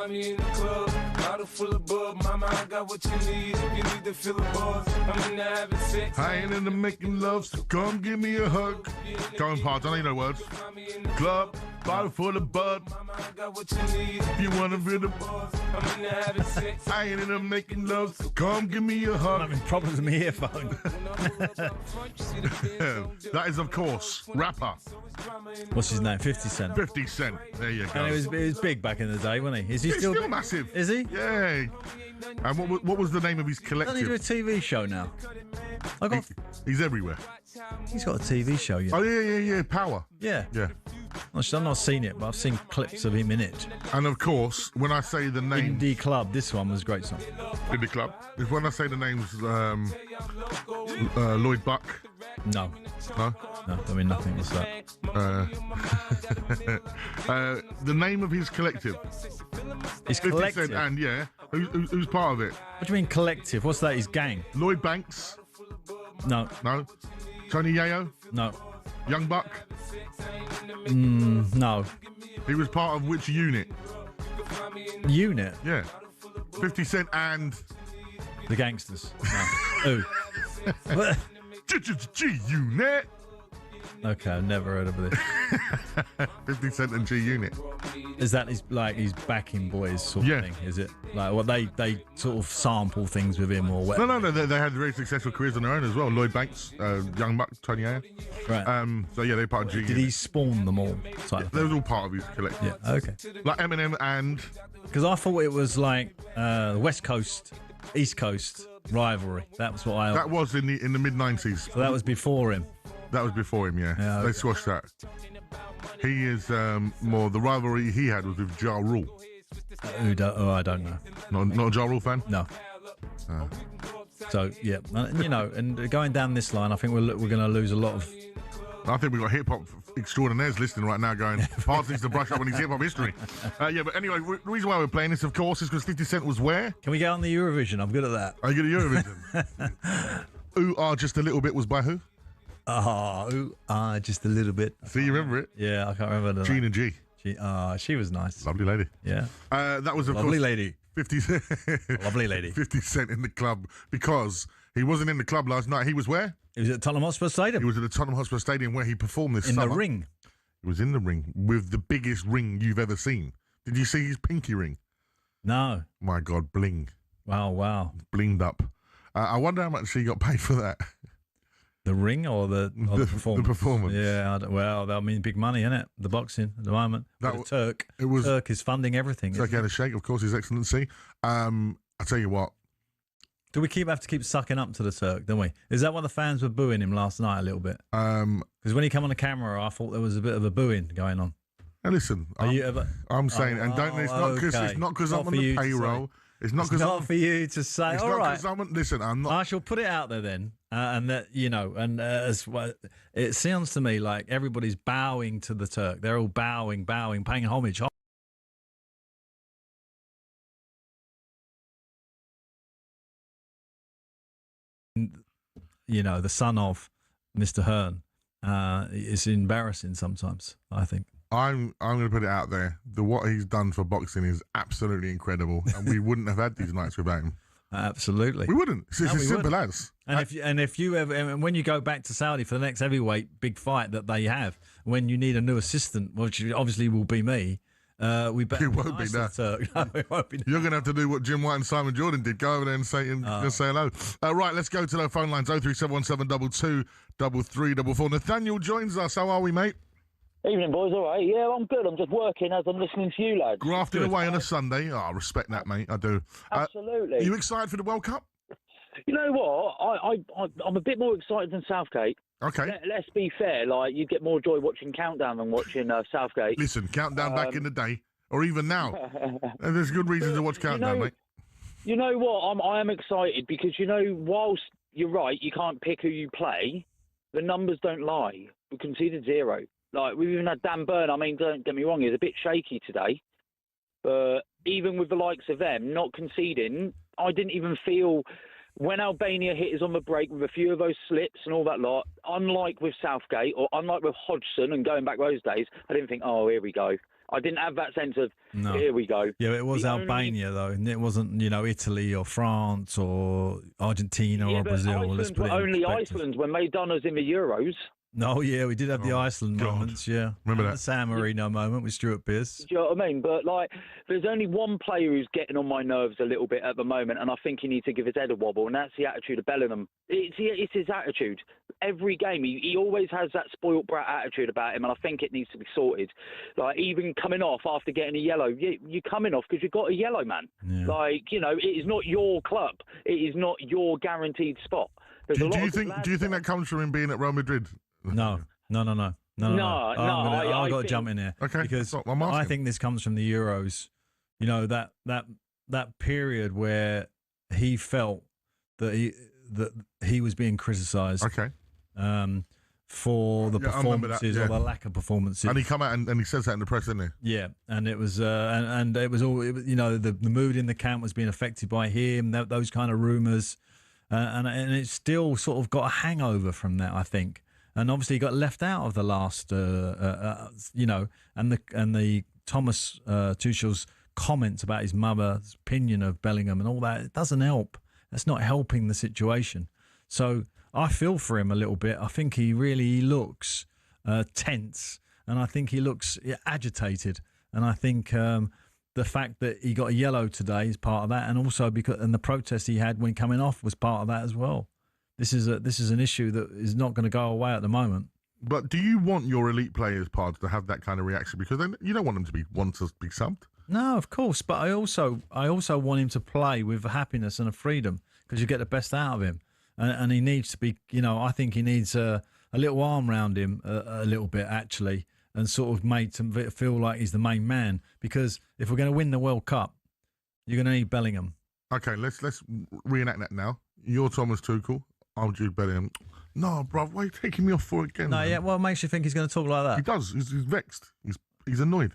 find me in the club, bottle full of bub. Mama, I got what you need if you need to feel a buzz. I'm in the having sex. I ain't into making love, so come give me a hug. Go on, Pards, I know you know words. Club, bottle full of bud. Mama, I got what you need if you wanna feel the buzz. I'm in the having sex. I ain't into making love, so come give me a hug. I'm having problems with my earphone. That is, of course, rapper. What's his name? 50 Cent. 50 Cent. There you go. And it was big back in the day, wasn't he? Is he He's still massive? Is he? Yeah. And what was the name of his collective? Doesn't he do a TV show now? He's everywhere. He's got a TV show, yeah. Oh, yeah. Power. Yeah. Yeah. I've not seen it, but I've seen clips of him in it. And of course, when I say the name... Indie Club, this one was a great song. Indie Club. If when I say the names Lloyd Buck. No. No? No, I mean nothing. What's that? The name of his collective. His collective? And yeah, who's part of it? What do you mean collective? What's that? His gang? Lloyd Banks? No. No. Tony Yayo? No. Young Buck? No. He was part of which unit? Unit? Yeah. 50 Cent and... The Gangsters. No. Who? G-Unit. Okay, I've never heard of this. 50 Cent and G-Unit. Is that his backing boys sort of thing? Is it like what they sort of sample things with him or whatever? No. They had very successful careers on their own as well. Lloyd Banks, Young Buck, Tony Ayer. Right. So yeah, they're part of G-Unit. Did he spawn them all? They was all part of his collective. Yeah. Okay. Like Eminem and. Because I thought it was like West Coast, East Coast rivalry. That was what I. That was in the mid-90s. So that was before him. That was before him, yeah. Okay. They squashed that. He is more, the rivalry he had was with Ja Rule. I don't know. Not a Ja Rule fan? No. So, yeah, and going down this line, I think we're going to lose a lot of... I think we've got hip-hop extraordinaires listening right now going, Pards needs to brush up on his hip-hop history. Yeah, but anyway, the reason why we're playing this, of course, is because 50 Cent was where? Can we get on the Eurovision? I'm good at that. Are you good at Eurovision? Ooh, Just a Little Bit was by who? Just a little bit. See, you remember it? Yeah, I can't remember. Gina G. She was nice. Lovely lady. Yeah. That was, of Lovely course, lady. 50 Cent. Lovely lady. 50 Cent in the club because he wasn't in the club last night. He was where? He was at Tottenham Hotspur Stadium. He was at the Tottenham Hotspur Stadium where he performed this summer. In the ring. He was in the ring with the biggest ring you've ever seen. Did you see his pinky ring? No. My God, bling. Wow. Blinged up. I wonder how much he got paid for that. The ring or the performance? The performance. Yeah, that means big money, isn't it? The boxing at the moment. Turk. Turk is funding everything. Turk had a shake, of course, His Excellency. I tell you what. Do we have to keep sucking up to the Turk, don't we? Is that why the fans were booing him last night a little bit? Because when he came on the camera, I thought there was a bit of a booing going on. Now listen, I'm saying, and don't. It's not because I'm on the payroll. It's not for you to say. It's all not right. Listen, I'm not. I shall put it out there then, and that as well, it sounds to me like everybody's bowing to the Turk. They're all bowing, paying homage. The son of Mr. Hearn is embarrassing sometimes, I think. I'm going to put it out there. What he's done for boxing is absolutely incredible, and we wouldn't have had these nights without him. Absolutely, we wouldn't. It's as simple as. And if you ever, when you go back to Saudi for the next heavyweight big fight that they have, when you need a new assistant, which obviously will be me, we better. It won't be that. No, it won't be. You're going to have to do what Jim White and Simon Jordan did. Go over there and say hello. Right, let's go to the phone lines. 03717 223344. Nathaniel joins us. How are we, mate? Evening, boys. All right. Yeah, I'm good. I'm just working as I'm listening to you, lads. Grafting away on a Sunday. I respect that, mate. I do. Absolutely. Are you excited for the World Cup? You know what? I'm a bit more excited than Southgate. Okay. Let's be fair. Like, you get more joy watching Countdown than watching Southgate. Listen, Countdown back in the day, or even now. There's good reason to watch Countdown, mate. You know what? I am excited because, whilst you're right, you can't pick who you play, the numbers don't lie. We conceded 0. Like, we've even had Dan Burn. I mean, don't get me wrong, he was a bit shaky today. But even with the likes of them not conceding, I didn't even feel... When Albania hit us on the break with a few of those slips and all that lot, unlike with Southgate or unlike with Hodgson and going back those days, I didn't think, oh, here we go. I didn't have that sense of, here we go. Yeah, it was Albania, though, and it wasn't, Italy or France or Argentina or Brazil. Iceland were only Iceland when they done us in the Euros. No, yeah, we did have the Iceland moments, yeah. Remember that? The San Marino moment with Stuart Pearce. Do you know what I mean? But, there's only one player who's getting on my nerves a little bit at the moment, and I think he needs to give his head a wobble, and that's the attitude of Bellingham. It's his attitude. Every game, he always has that spoilt brat attitude about him, and I think it needs to be sorted. Even coming off after getting a yellow, you're coming off because you got a yellow, man. Yeah. It is not your club. It is not your guaranteed spot. Do you think that comes from him being at Real Madrid? No. I've got to jump in here. Okay. Because I think this comes from the Euros. That period where he felt that he was being criticised. Okay. For the performances or the lack of performances. And he come out and he says that in the press, didn't he? Yeah, and it was and it was all the mood in the camp was being affected by him. Those kind of rumours, and it still sort of got a hangover from that, I think. And obviously he got left out of the last, and the Thomas Tuchel's comments about his mother's opinion of Bellingham and all that. It doesn't help. That's not helping the situation. So I feel for him a little bit. I think he really looks tense, and I think he looks agitated. And I think the fact that he got a yellow today is part of that, and also the protest he had when coming off was part of that as well. This is an issue that is not going to go away at the moment. But do you want your elite players, Pards, to have that kind of reaction? Because then you don't want them to be subbed. No, of course. But I also want him to play with happiness and a freedom, because you get the best out of him. And he needs to be, I think he needs a little arm around him a little bit, actually, and sort of made him feel like he's the main man. Because if we're going to win the World Cup, you're going to need Bellingham. Okay, let's reenact that now. You're Thomas Tuchel. I'm Jude Bellingham. No, bruv, why are you taking me off for again? No, man? yeah, what makes you think he's going to talk like that? He does. He's vexed. He's annoyed.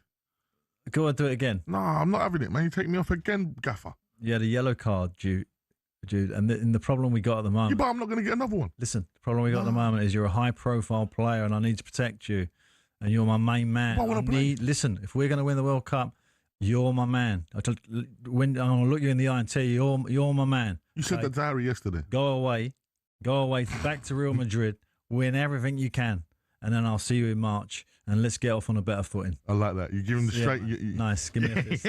Go on, do it again. No, I'm not having it, man. You take me off again, gaffer. Yeah, the yellow card, Jude. And the problem we got at the moment... Yeah, but I'm not going to get another one. Listen, the problem we got at the moment is you're a high-profile player and I need to protect you. And you're my main man. Listen, if we're going to win the World Cup, you're my man. I'm going to look you in the eye and tell you, you're my man. You said that to Harry yesterday. Go away, back to Real Madrid, win everything you can, and then I'll see you in March, and let's get off on a better footing. I like that. You give him the straight. Nice, give me a fist.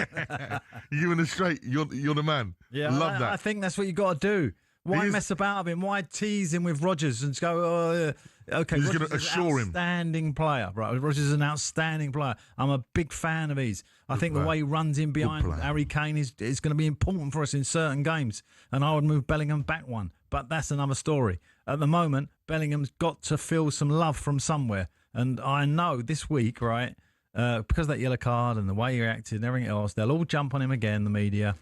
You give him the straight. You're the man. Yeah, I love that. I think that's what you got to do. Why mess about with him? Why tease him with Rodgers and go, okay, he's going to assure him. Outstanding player, right? Rodgers is an outstanding player. I'm a big fan of his. I think the way he runs in behind Harry Kane is going to be important for us in certain games. And I would move Bellingham back one. But that's another story. At the moment, Bellingham's got to feel some love from somewhere. And I know this week, right, because of that yellow card and the way he reacted and everything else, they'll all jump on him again, the media.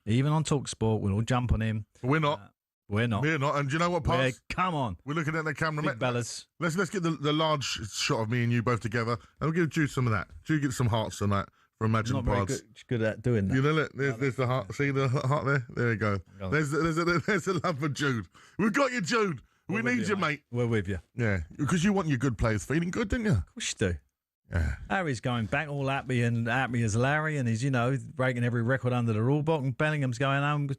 Even on talkSPORT, we'll all jump on him. We're not. We're not. And do you know what, Pards? Come on. We're looking at the camera. Big bellas. Let's get the large shot of me and you both together. And we'll give Jude some of that. Jude gets some hearts on that for Imagine Not Pards. very good at doing that. Look, there's the heart. See the heart there? There you go. There's the love for Jude. We've got you, Jude. We need you, mate. We're with you. Yeah, because you want your good players feeling good, didn't you? Of course you do. Yeah. Harry's going back all happy as Larry, and he's, breaking every record under the rule book, and Bellingham's going home.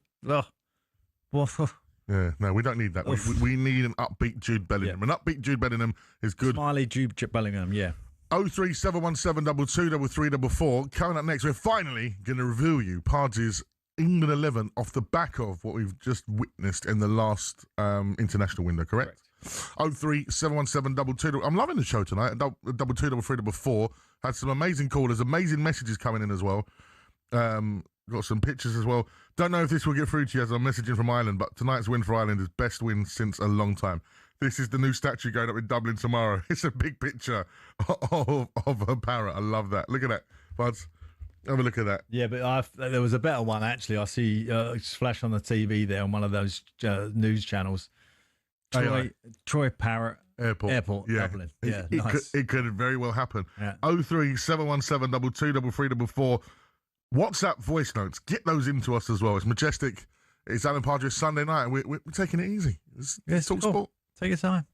Yeah, no, we don't need that. We need an upbeat Jude Bellingham. An upbeat Jude Bellingham is good. Smiley Jude Bellingham, yeah. 03717 22 344. Coming up next, we're finally going to reveal you Pards' England 11 off the back of what we've just witnessed in the last international window, correct? 03717 22. I'm loving the show tonight. 223344. Had some amazing callers, amazing messages coming in as well. Got some pictures as well. Don't know if this will get through to you as I'm messaging from Ireland, but tonight's win for Ireland is best win since a long time. This is the new statue going up in Dublin tomorrow. It's a big picture of a parrot. I love that. Look at that, Buds. Have a look at that. Yeah, but there was a better one, actually. I see it's flash on the TV there on one of those news channels. Troy Parrot Airport, Dublin. Yeah, nice. It could very well happen. Yeah. 03717 223344. WhatsApp voice notes. Get those into us as well. It's Majestic. It's Alan Pardew Sunday night, and we're taking it easy. It's talk sport. Take your time.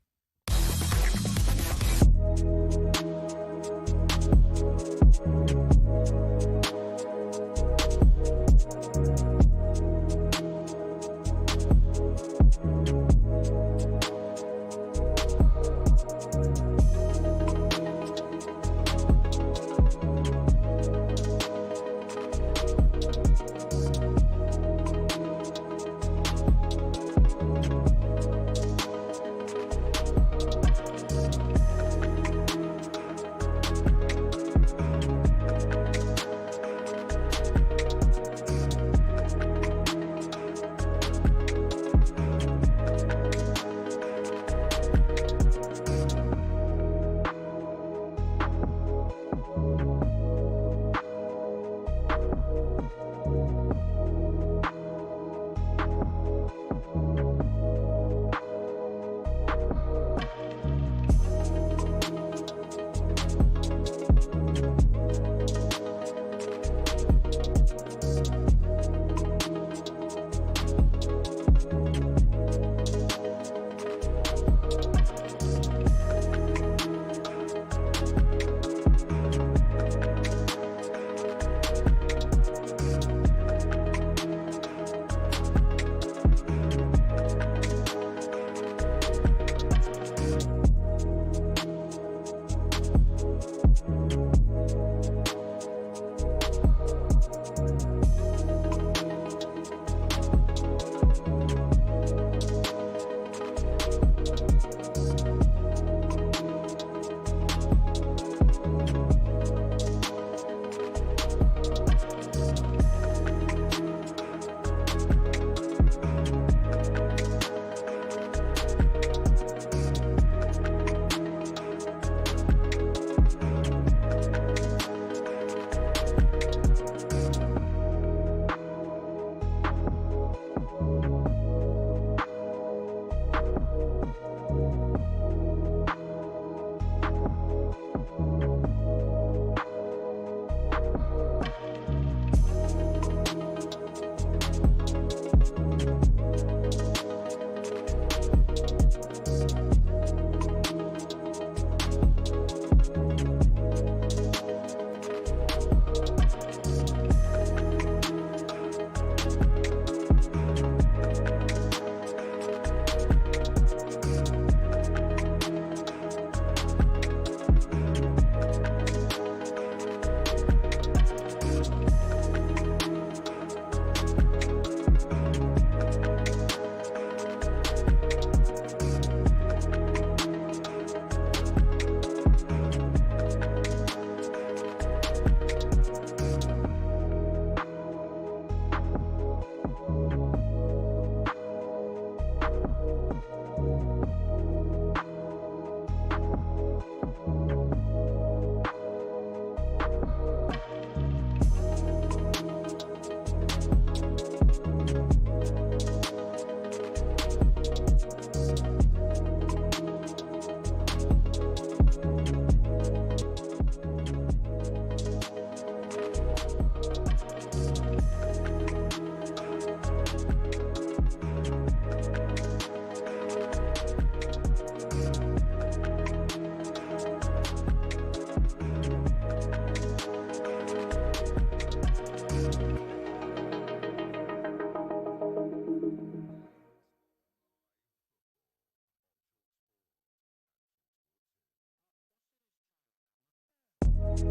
Good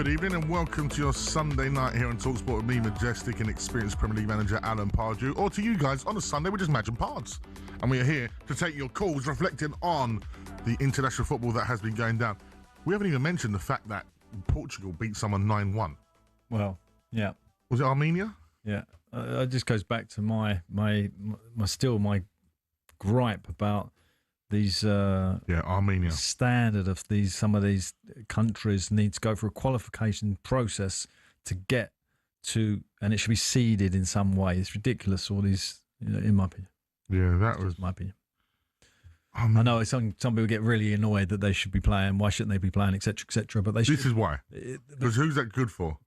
evening and welcome to your Sunday night here on talkSPORT with me, Majestic, and experienced Premier League manager Alan Pardew, or to you guys on a Sunday, we're just Imagine Pards. And we are here to take your calls reflecting on the international football that has been going down. We haven't even mentioned the fact that Portugal beat someone 9-1. Well, yeah. Was it Armenia? Yeah. It just goes back to my gripe about these Armenia standard of some of these countries need to go for a qualification process to get to, and it should be seeded in some way. It's ridiculous, all these, in my opinion. Yeah, that was my opinion. I know some people get really annoyed that they should be playing. Why shouldn't they be playing, etc., etc. But this is why. Because who's that good for?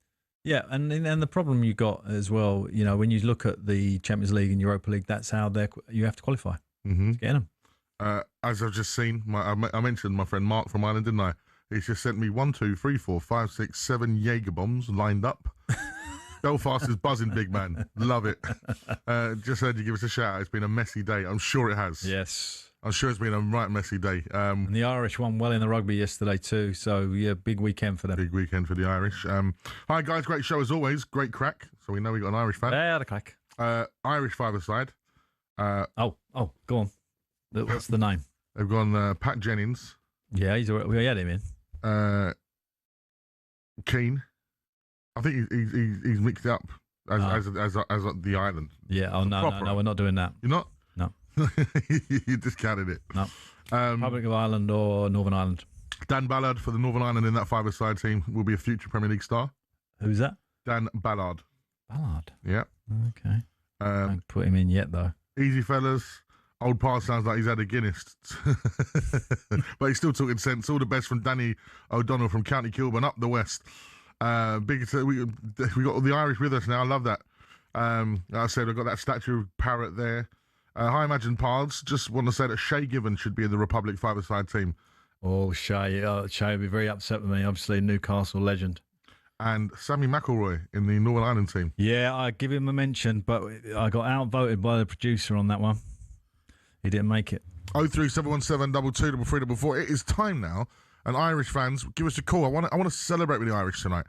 Yeah, and the problem you got as well, when you look at the Champions League and Europa League, that's how you have to qualify to get them. As I've just seen, I mentioned my friend Mark from Ireland, didn't I? He's just sent me 1, 2, 3, 4, 5, 6, 7 Jaeger bombs lined up. Belfast is buzzing, big man. Love it. Just heard you give us a shout out. It's been a messy day. I'm sure it has. Yes. I'm sure it's been a right messy day. And the Irish won well in the rugby yesterday too. So, yeah, big weekend for them. Big weekend for the Irish. Hi, guys. Great show as always. Great crack. So we know we got an Irish fan. Yeah, the crack. Irish five-a-side. Go on. What's the name? They've gone Pat Jennings. Yeah, we had him in. Keane. I think he's mixed it up as the island. Yeah. Oh no, we're not doing that. You're not? No. You discounted it. No. Republic of Ireland or Northern Ireland. Dan Ballard for the Northern Ireland in that five-a-side team will be a future Premier League star. Who's that? Dan Ballard. Ballard. Yeah. Okay. Don't put him in yet though. Easy fellas. Old Pa sounds like he's had a Guinness. But he's still talking sense. All the best from Danny O'Donnell from County Kilburn up the west. We got the Irish with us now. I love that. Like I said, I've got that statue of Parrot there. Hi, Imagine Pards. Just want to say that Shay Given should be in the Republic five-a-side team. Oh, Shay. Shay would be very upset with me. Obviously, Newcastle legend. And Sammy McElroy in the Northern Ireland team. Yeah, I give him a mention, but I got outvoted by the producer on that one. He didn't make it. 03717 223344. It is time now. And Irish fans, give us a call. I want to celebrate with the Irish tonight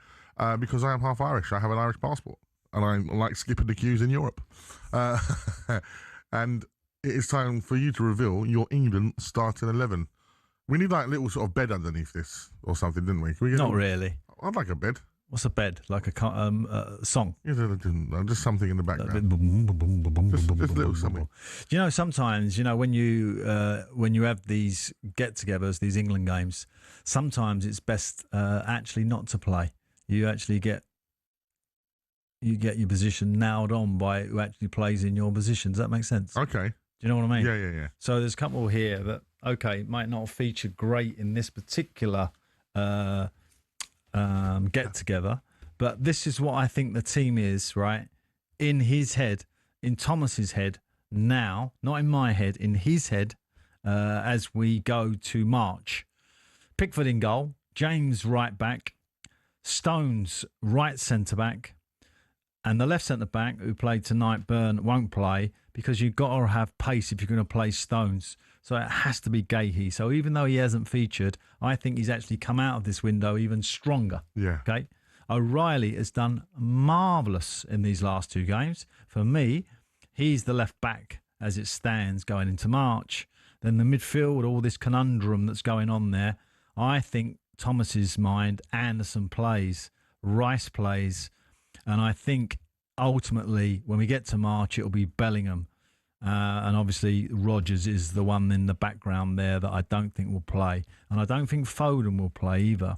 because I am half Irish. I have an Irish passport. And I like skipping the queues in Europe. And it is time for you to reveal your England starting 11. We need like a little sort of bed underneath this or something, didn't we? Not really. I'd like a bed. What's a bed? Like a song? Yeah, just something in the background. Just a little something. Sometimes, when you have these get-togethers, these England games, sometimes it's best actually not to play. You actually get your position nailed on by who actually plays in your position. Does that make sense? Okay. Do you know what I mean? Yeah. So there's a couple here that, might not have featured great in this particular get together, but this is what I think the team is, right? In his head, in Thomas's head now, not in my head, in his head, as we go to March. Pickford in goal, James right back, Stones right centre back, and the left centre back who played tonight, Byrne, won't play because you've got to have pace if you're going to play Stones. So it has to be Gahey. So even though he hasn't featured, I think he's actually come out of this window even stronger. Yeah. Okay. O'Reilly has done marvellous in these last two games. For me, he's the left back as it stands going into March. Then the midfield, all this conundrum that's going on there. I think Thomas's mind, Anderson plays, Rice plays, and I think ultimately when we get to March, it'll be Bellingham. And obviously Rodgers is the one in the background there that I don't think will play. And I don't think Foden will play either.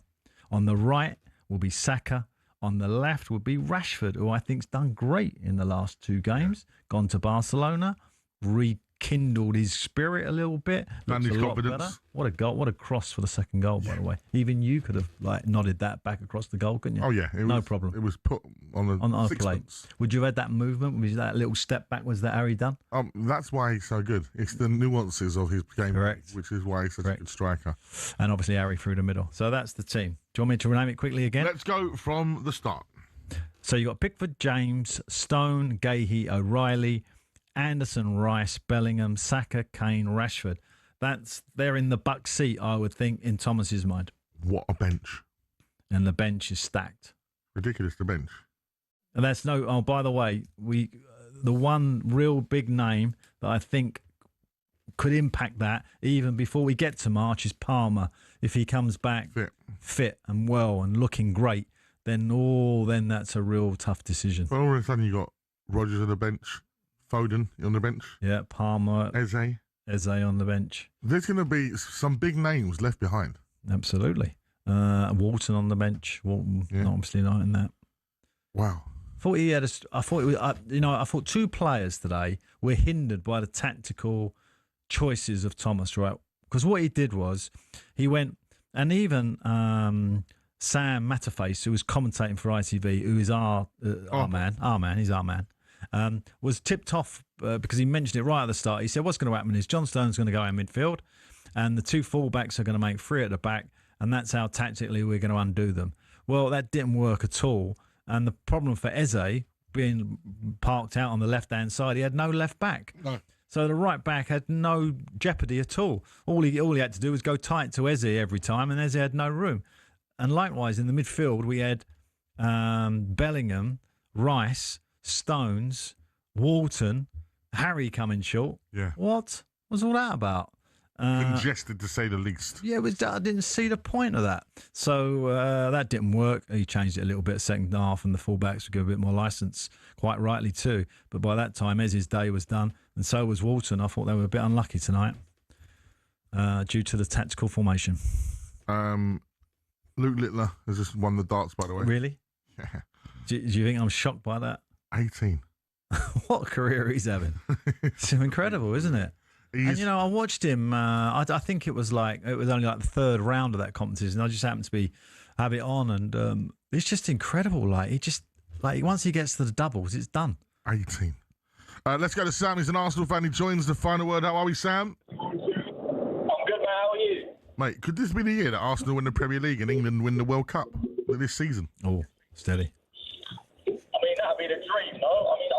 On the right will be Saka. On the left will be Rashford, who I think's done great in the last two games. Gone to Barcelona, kindled his spirit a little bit. And his confidence. Better. What a goal! What a cross for the second goal, by the way. Even you could have nodded that back across the goal, couldn't you? Oh yeah, no problem. It was put on a plate. Would you have had that movement? Was that little step backwards that Harry done? That's why he's so good. It's the nuances of his game, correct, which is why he's such a good striker. And obviously Harry through the middle. So that's the team. Do you want me to rename it quickly again? Let's go from the start. So you got Pickford, James, Stone, Gahey, O'Reilly, Anderson, Rice, Bellingham, Saka, Kane, Rashford. They're in the buck seat, I would think, in Thomas's mind. What a bench! And the bench is stacked. Ridiculous, the bench. And that's no. Oh, by the way, the one real big name that I think could impact that even before we get to March is Palmer. If he comes back fit and well and looking great, then that's a real tough decision. Well, all of a sudden you got Rodgers on the bench, Foden on the bench. Yeah, Palmer, Eze on the bench. There's going to be some big names left behind. Absolutely. Walton on the bench. Walton, obviously not in that. Wow. I thought two players today were hindered by the tactical choices of Thomas, right? Because what he did was he went, and even Sam Matterface, who was commentating for ITV, who is our man, he's our man, was tipped off because he mentioned it right at the start. He said, what's going to happen is John Stone's going to go out in midfield and the two fullbacks are going to make three at the back, and that's how tactically we're going to undo them. Well, that didn't work at all. And the problem for Eze being parked out on the left-hand side, he had no left back. No. So the right back had no jeopardy at all. All he had to do was go tight to Eze every time, and Eze had no room. And likewise, in the midfield, we had Bellingham, Rice, Stones, Walton, Harry coming short. Yeah. What was all that about? Congested, to say the least. Yeah, I didn't see the point of that. So that didn't work. He changed it a little bit second half, and the fullbacks would give a bit more licence, quite rightly too. But by that time, Eze's day was done, and so was Walton. I thought they were a bit unlucky tonight due to the tactical formation. Luke Littler has just won the darts, by the way. Really? Yeah. Do you think I'm shocked by that? 18. What a career he's having. It's incredible, isn't it? And, I watched him, I think it was only like the third round of that competition. I just happened to have it on, and it's just incredible. Once he gets to the doubles, it's done. 18. Let's go to Sam. He's an Arsenal fan. He joins the final word. How are we, Sam? I'm good, mate. How are you? Mate, could this be the year that Arsenal win the Premier League and England win the World Cup this season? Oh, steady. I mean, that'd be the dream, no? I mean,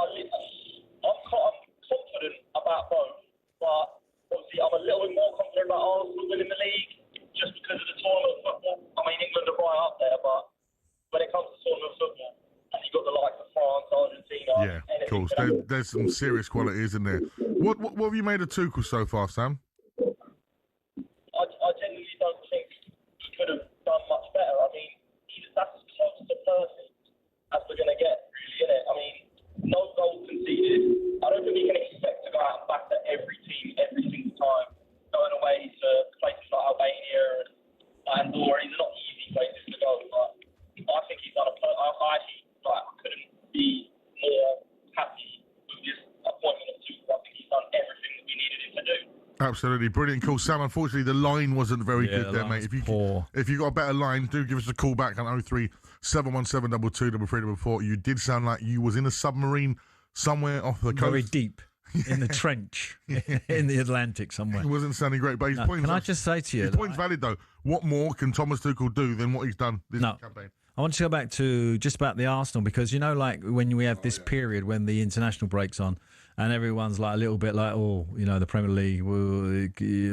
I'm confident about both. But obviously, I'm a little bit more confident about Arsenal winning the league just because of the tournament football. I mean, England are right up there, but when it comes to tournament football, and you've got the likes of France, Argentina. Yeah, of course. There's some serious qualities in there. What have you made of Tuchel so far, Sam? I genuinely don't think he could have done much better. I mean, that's as close to perfect as we're going to get, really, isn't it? I mean, no goals conceded. I don't think we can expect to go out and batter every team every single time. Going away to places like Albania and Andorra, these are not easy places to go. But I think he's done I actually couldn't be more happy with this appointment of Tuchel. I think he's done everything that we needed him to do. Absolutely brilliant call, Sam. Unfortunately, the line wasn't very good there, mate. If you got a better line, do give us a call back on 03 717 223344. You did sound like you was in a submarine somewhere off the coast. Very deep in the trench in the Atlantic somewhere. It wasn't sounding great, but his point. Can I just say to you, his point's valid though. What more can Thomas Tuchel do than what he's done this campaign? I want to go back to just about the Arsenal because when we have this period when the international break's on. And everyone's a little bit the Premier League,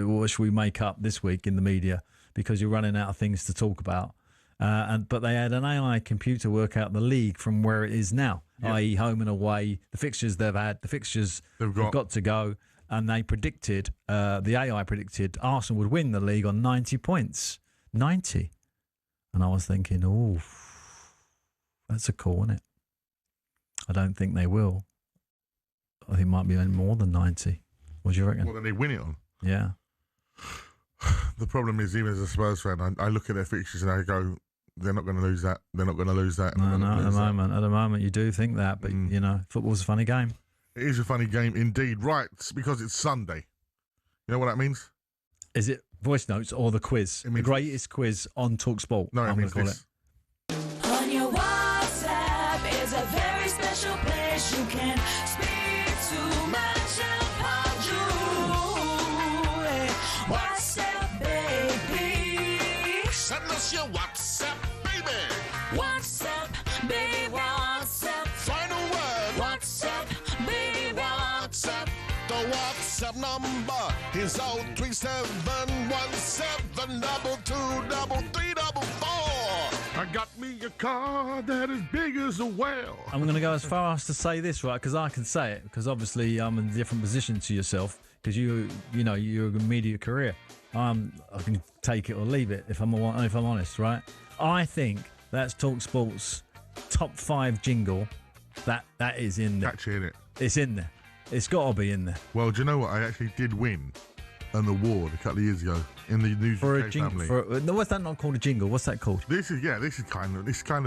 what should we make up this week in the media? Because you're running out of things to talk about. But they had an AI computer work out the league from where it is now, i.e. home and away, the fixtures they've had, the fixtures they've got to go. And they predicted, the AI predicted Arsenal would win the league on 90 points. 90. And I was thinking, that's a call, isn't it? I don't think they will. I think it might be more than 90. What do you reckon? What do they win it on? Yeah. The problem is, even as a Spurs fan, I look at their fixtures and I go, they're not going to lose that. They're not going to lose that. No, at the moment you do think that, but football's a funny game. It is a funny game indeed. Right, because it's Sunday. You know what that means? Is it voice notes or the quiz? The greatest quiz on talkSPORT. No, it means this. On your WhatsApp is a very special place you can speak to Majestic, Pardew. WhatsApp, baby. Send us your WhatsApp, baby. WhatsApp, baby, WhatsApp. Final word. WhatsApp, baby, WhatsApp. The WhatsApp number is 037-172-3344. I got me a car that is big as a whale. I'm going to go as far as to say this, right? Because I can say it. Because obviously I'm in a different position to yourself. Because you're a media career. I can take it or leave it if I'm honest, right? I think that's talkSPORT's top 5 jingle. That is in there. Actually, in it. It's in there. It's got to be in there. Well, do you know what? I actually did win an award a couple of years ago in the News For UK a jingle. family. No, what's that not called a jingle? What's that called? This is kind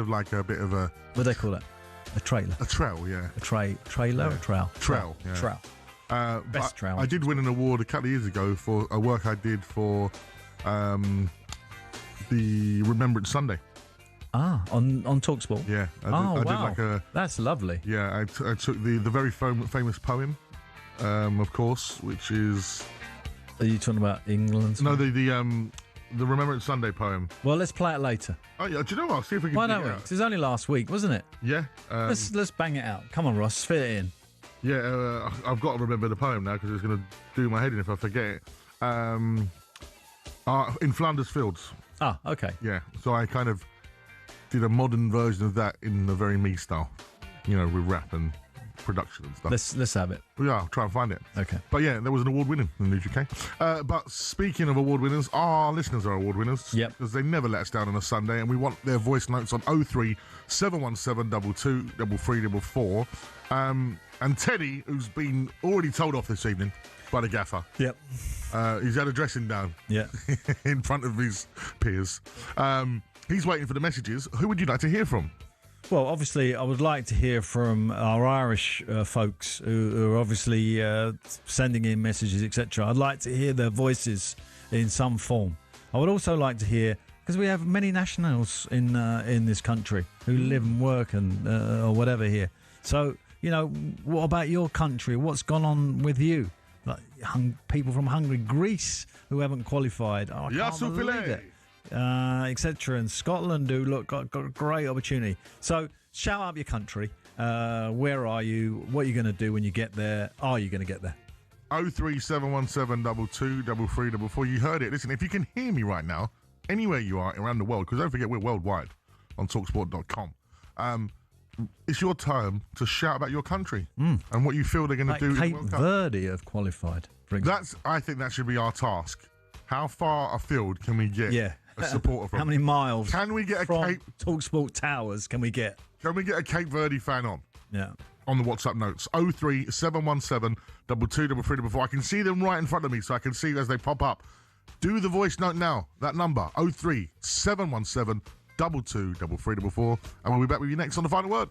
of like a bit of a. What do they call it? A trailer. A trail, yeah. A trailer Yeah. or trail? Trail, yeah. Trail. Best trail. I did win an award a couple of years ago for a work I did for the Remembrance Sunday. On talkSPORT. Yeah. I did like a. That's lovely. Yeah, I took the very famous poem, of course, which is. Are you talking about England? No, the Remembrance Sunday poem. Well, let's play it later. Oh yeah, do you know what? I'll see if we can. Why don't we? 'Cause it was only last week, wasn't it? Yeah. Let's bang it out. Come on, Ross, fit it in. Yeah, I've got to remember the poem now because it's going to do my head in if I forget it. In Flanders Fields. Ah, okay. Yeah, so I kind of did a modern version of that in a very me style, with rap and production and stuff. Let's have it. Yeah, I'll try and find it. Okay. But yeah, there was an award winning in the News UK. But speaking of award winners, our listeners are award winners. Yep. Because they never let us down on a Sunday, and we want their voice notes on 03 717 22 3344. And Teddy, who's been already told off this evening by the gaffer. Yep. He's had a dressing down. Yeah. In front of his peers. He's waiting for the messages. Who would you like to hear from? Well, obviously, I would like to hear from our Irish folks who are obviously sending in messages, etc. I'd like to hear their voices in some form. I would also like to hear, because we have many nationals in this country who live and work and or whatever here. So, what about your country? What's gone on with you? Like people from Hungary, Greece who haven't qualified. Oh, I can't believe it. Etc. And Scotland who got a great opportunity. So shout out your country. Where are you? What are you going to do when you get there? Are you going to get there? 03717 22 3344. You heard it. Listen, if you can hear me right now, anywhere you are around the world, because don't forget we're worldwide on talksport.com. It's your time to shout about your country and what you feel they're going to do. Cape Verde have qualified. I think that should be our task. How far afield can we get? Yeah. A supporter from? How many miles? Can we get from talkSPORT Towers? Can we get? Can we get a Cape Verde fan on? Yeah. On the WhatsApp notes 03 717 22 3344. I can see them right in front of me, so I can see as they pop up. Do the voice note now. That number 03 717 22 3344, and we'll be back with you next on the final word.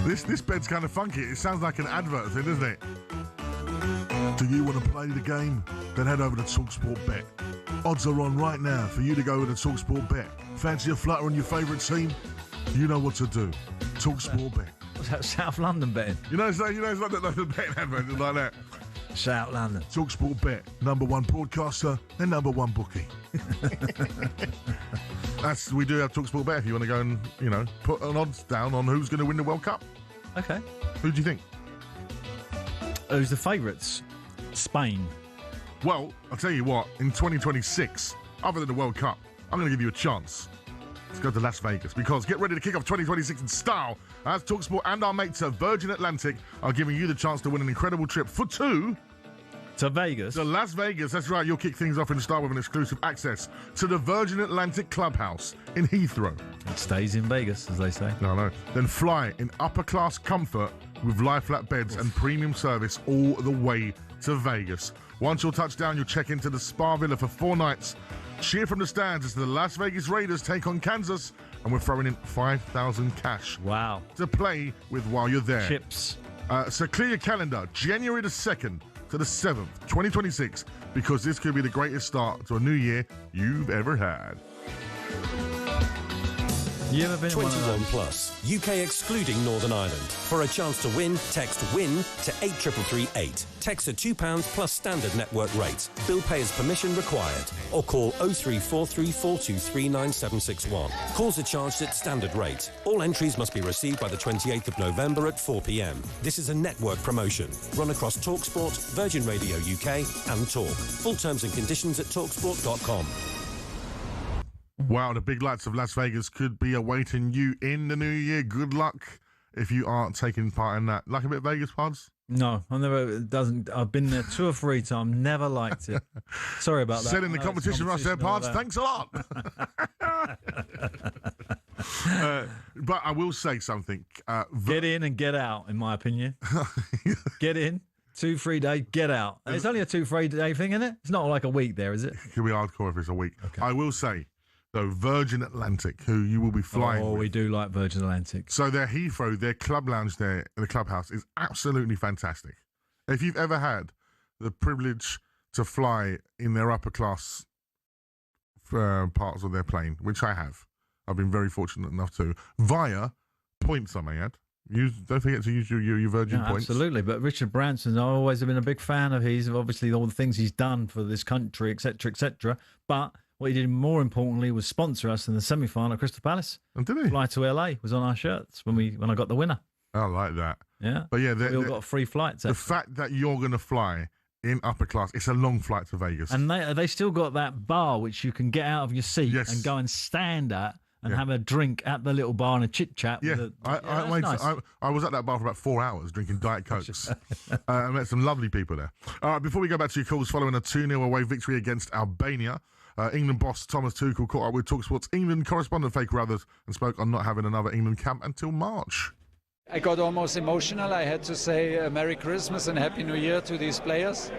This bed's kind of funky. It sounds like an advert thing, doesn't it? Do you want to play the game? Then head over to talkSPORT Bet. Odds are on right now for you to go with a talkSPORT Bet. Fancy a flutter on your favourite team? You know what to do. talkSPORT Bet. What's that, South London betting? It's like the betting advert, it's like that. South London. talkSPORT Bet, #1 broadcaster and #1 bookie. We do have talkSPORT Bet if you want to go and, put an odds down on who's going to win the World Cup. Okay. Who do you think? Who's the favourites? Spain. Well, I'll tell you what, in 2026, other than the World Cup, I'm going to give you a chance. Let's go to Las Vegas, because get ready to kick off 2026 in style as talkSPORT and our mates at Virgin Atlantic are giving you the chance to win an incredible trip for two to Vegas. To Las Vegas, that's right. You'll kick things off in style with an exclusive access to the Virgin Atlantic Clubhouse in Heathrow. It stays in Vegas, as they say. No. Then fly in upper-class comfort with lie-flat beds and premium service all the way to Vegas. Once you'll touch down, you'll check into the Spa Villa for 4 nights. Cheer from the stands as the Las Vegas Raiders take on Kansas, and we're throwing in $5,000 cash. Wow. To play with while you're there. Chips. So clear your calendar, January the 2nd to the 7th, 2026, because this could be the greatest start to a new year you've ever had. You ever been 21 plus, UK excluding Northern Ireland. For a chance to win, text WIN to 83338. Text at £2 plus standard network rates. Bill payer's permission required. Or call 03434239761. Calls are charged at standard rate. All entries must be received by the 28th of November at 4 p.m. This is a network promotion. Run across talkSPORT, Virgin Radio UK and Talk. Full terms and conditions at talksport.com. Wow, the big lights of Las Vegas could be awaiting you in the new year. Good luck if you aren't taking part in that. Like a bit of Vegas, Pods? No, I've been there 2 or 3 times, never liked it. Sorry about that. Said in the competition rush there, Pods. Thanks a lot. But I will say something. Get in and get out, in my opinion. Get in. 2-3 day, get out. And it's only a 2-3 day thing, isn't it? It's not like a week there, is it? It could be hardcore if it's a week. Okay. I will say, though, Virgin Atlantic, who you will be flying with. We do like Virgin Atlantic. So their Heathrow, their club lounge there in the clubhouse is absolutely fantastic. If you've ever had the privilege to fly in their upper class parts of their plane, which I have, I've been very fortunate enough to, via points I may add. Don't forget to use your Virgin points. Absolutely, but Richard Branson, I always have been a big fan of his, obviously all the things he's done for this country, etc., etc. But what he did more importantly was sponsor us in the semi-final at Crystal Palace. And did he? Fly to LA was on our shirts when I got the winner. I like that. Yeah. But yeah, we all got free flights. The fact that you're going to fly in upper class, it's a long flight to Vegas. And they still got that bar which you can get out of your seat and go and stand at and have a drink at the little bar and a chit-chat. Yeah, I was at that bar for about 4 hours drinking Diet Cokes. I met some lovely people there. All right, before we go back to your calls, following a 2-0 away victory against Albania, England boss Thomas Tuchel caught up with talkSPORT's England correspondent Faye Carruthers and spoke on not having another England camp until March. I got almost emotional. I had to say Merry Christmas and Happy New Year to these players,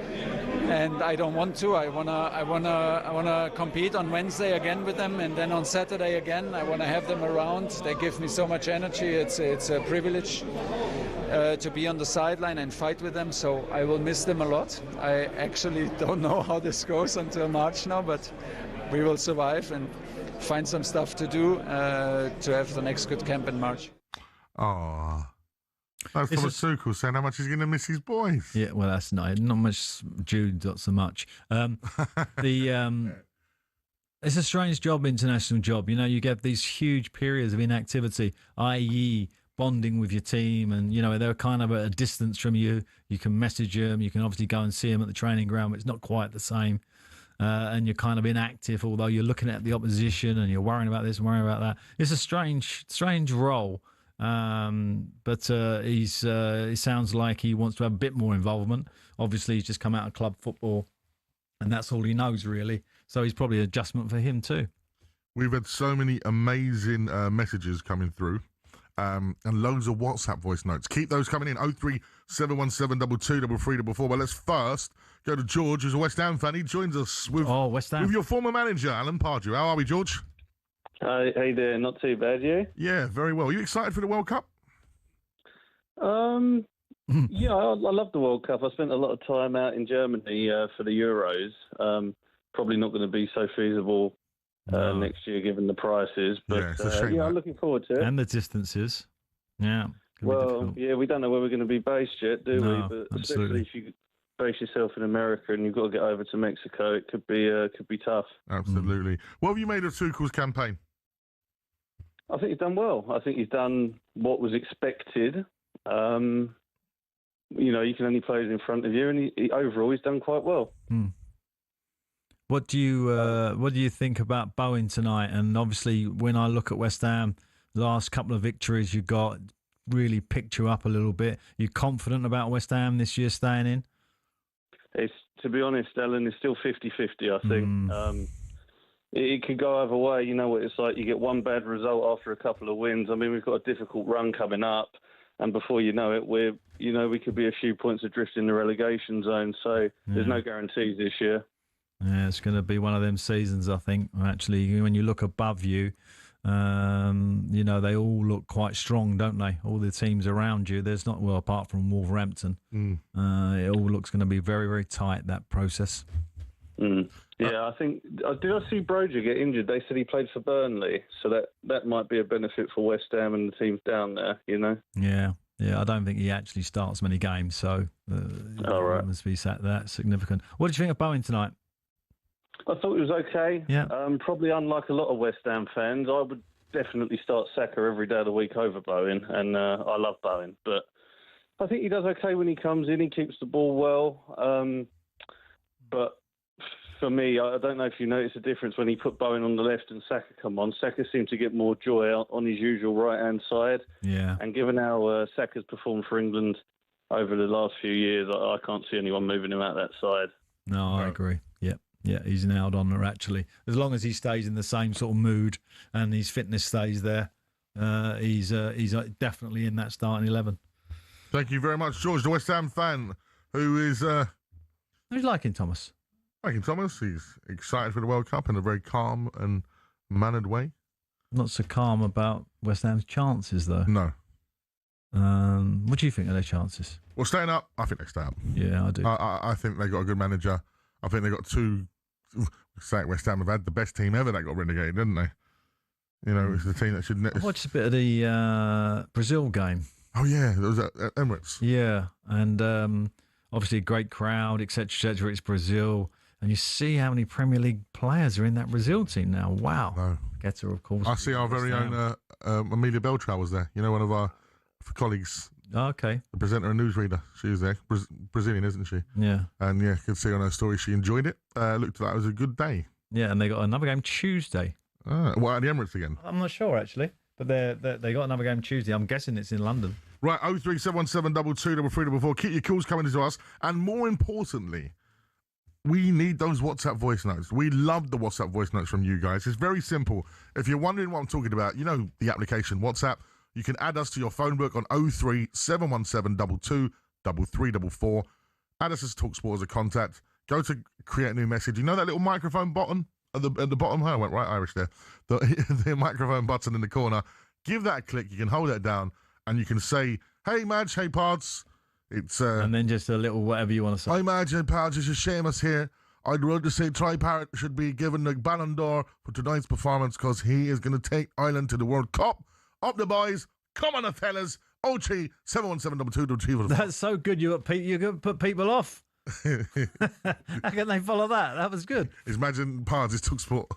and I don't want to. I wanna compete on Wednesday again with them, and then on Saturday again. I wanna have them around. They give me so much energy. It's a privilege to be on the sideline and fight with them. So I will miss them a lot. I actually don't know how this goes until March now, but we will survive and find some stuff to do to have the next good camp in March. Oh, that's Thomas Tuchel saying how much he's going to miss his boys. Yeah, well, that's not much. Jude, not so much. It's a strange job, international job. You know, you get these huge periods of inactivity, i.e., bonding with your team, and they're kind of at a distance from you. You can message them, you can obviously go and see them at the training ground, but it's not quite the same. And you're kind of inactive, although you're looking at the opposition and you're worrying about this and worrying about that. It's a strange role. But he sounds like he wants to have a bit more involvement. Obviously, he's just come out of club football, and that's all he knows, really. So he's probably an adjustment for him too. We've had so many amazing messages coming through, and loads of WhatsApp voice notes. Keep those coming in. 03717223344. But let's first go to George, who's a West Ham fan. He joins us with West Ham. with your former manager, Alan Pardew. How are we, George? How you doing? Not too bad, you? Yeah, very well. Are you excited for the World Cup? Yeah, I love the World Cup. I spent a lot of time out in Germany for the Euros. Probably not going to be so feasible next year given the prices. But it's a shame, I'm looking forward to it. And the distances. Yeah. Well, yeah, we don't know where we're going to be based yet, do No, we? But absolutely. especially if you base yourself in America and you've got to get over to Mexico, it could be tough. Absolutely. What have you made of Tuchel's campaign? I think he's done well. I think he's done what was expected. You can only play in front of you, and overall he's done quite well. What do you think about Bowen tonight? And obviously, when I look at West Ham, the last couple of victories you got really picked you up a little bit. You confident about West Ham this year staying in? It's, to be honest, Ellen, it's still 50-50, I think. It could go either way. You know what it's like. You get one bad result after a couple of wins. I mean, we've got a difficult run coming up, and before you know it, we could be a few points adrift in the relegation zone. So there's no guarantees this year. Yeah, it's going to be one of them seasons, I think. Actually, when you look above you, they all look quite strong, don't they? All the teams around you. There's not, well, apart from Wolverhampton. It all looks going to be very, very tight, that process. Yeah, I think, did I see Broja get injured? They said he played for Burnley, so that might be a benefit for West Ham and the teams down there, Yeah, I don't think he actually starts many games, so right. must be that significant. What did you think of Bowen tonight? I thought it was okay. Yeah. Probably unlike a lot of West Ham fans, I would definitely start Saka every day of the week over Bowen, and I love Bowen, but I think he does okay when he comes in. He keeps the ball well, but for me, I don't know if you notice a difference when he put Bowen on the left and Saka come on. Saka seemed to get more joy on his usual right-hand side. Yeah. And given how Saka's performed for England over the last few years, I can't see anyone moving him out that side. No, I agree. Yeah, he's nailed on there, actually. As long as he stays in the same sort of mood and his fitness stays there, he's definitely in that starting 11. Thank you very much, George, the West Ham fan, who is... Who's liking Thomas? Liking Thomas. He's excited for the World Cup in a very calm and mannered way. Not so calm about West Ham's chances, though. No. What do you think of their chances? Well, staying up, I think they stay up. Yeah, I do. I think they got a good manager. I think they got two... West Ham have had the best team ever that got relegated, didn't they? It's the team that should... I watched a bit of the Brazil game. Oh, yeah. It was at Emirates. Yeah, and obviously a great crowd, etc., etc. It's Brazil. And you see how many Premier League players are in that Brazil team now. Wow. No. Getter, of course. I see our very own Amelia Beltrao was there. One of our colleagues. Oh, okay. The presenter and newsreader. She was there. Brazilian, isn't she? Yeah. And yeah, could see on her story she enjoyed it. Looked like it was a good day. Yeah, and they got another game Tuesday. At the Emirates again? I'm not sure, actually. But they got another game Tuesday. I'm guessing it's in London. Right, 03717 22 Keep your calls coming to us. And more importantly, we need those WhatsApp voice notes. We love the WhatsApp voice notes from you guys. It's very simple. If you're wondering what I'm talking about, the application WhatsApp. You can add us to your phone book on 03717 22 3344. Add us as talkSPORT as a contact. Go to create a new message. You know that little microphone button at the bottom? I went right Irish there. The microphone button in the corner. Give that a click. You can hold that down and you can say, hey, Madge, hey, Pods. And then just a little whatever you want to say. Hi, Madge, hey, Pods. It's Seamus here. I'd like to say Troy Parrott should be given the Ballon d'Or for tonight's performance because he is going to take Ireland to the World Cup. Up the boys. Come on, the fellas. 03717 That's so good. You put people off. How can they follow that? That was good. It's Imagine Pards. It's talkSPORT.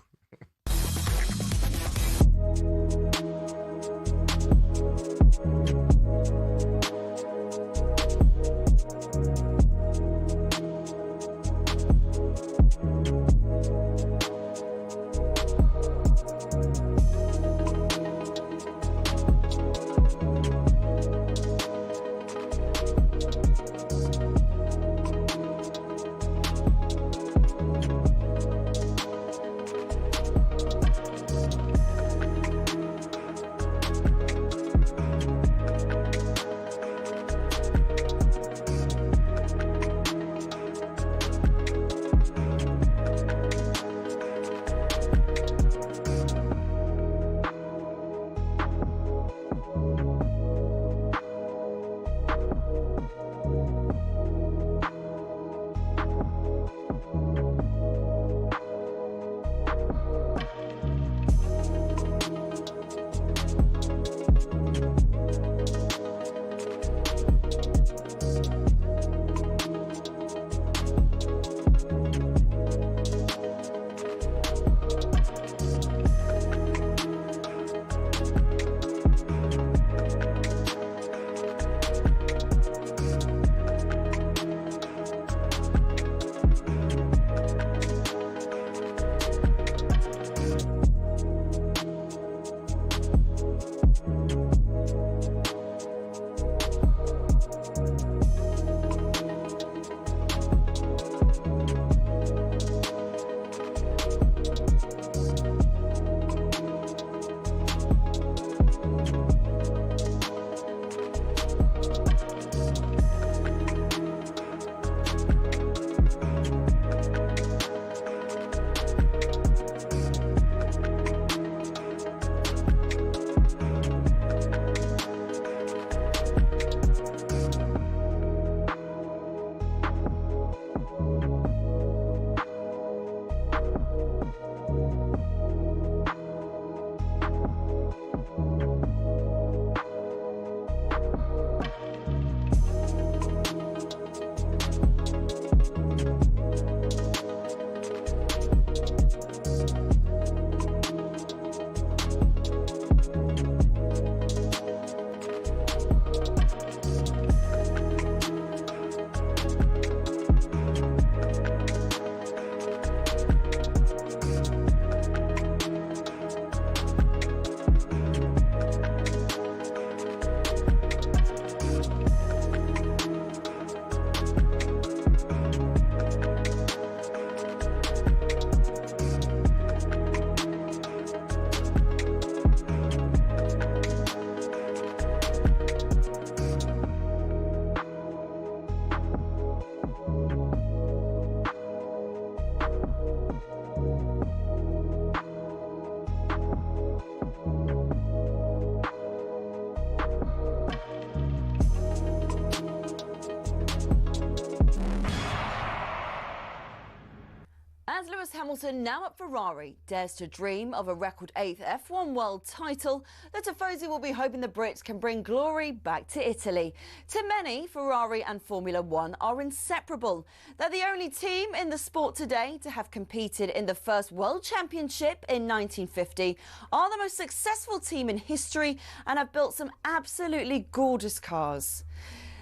As Lewis Hamilton, now at Ferrari, dares to dream of a record 8th F1 world title, the Tifosi will be hoping the Brits can bring glory back to Italy. To many, Ferrari and Formula One are inseparable. They're the only team in the sport today to have competed in the first World Championship in 1950, are the most successful team in history, and have built some absolutely gorgeous cars.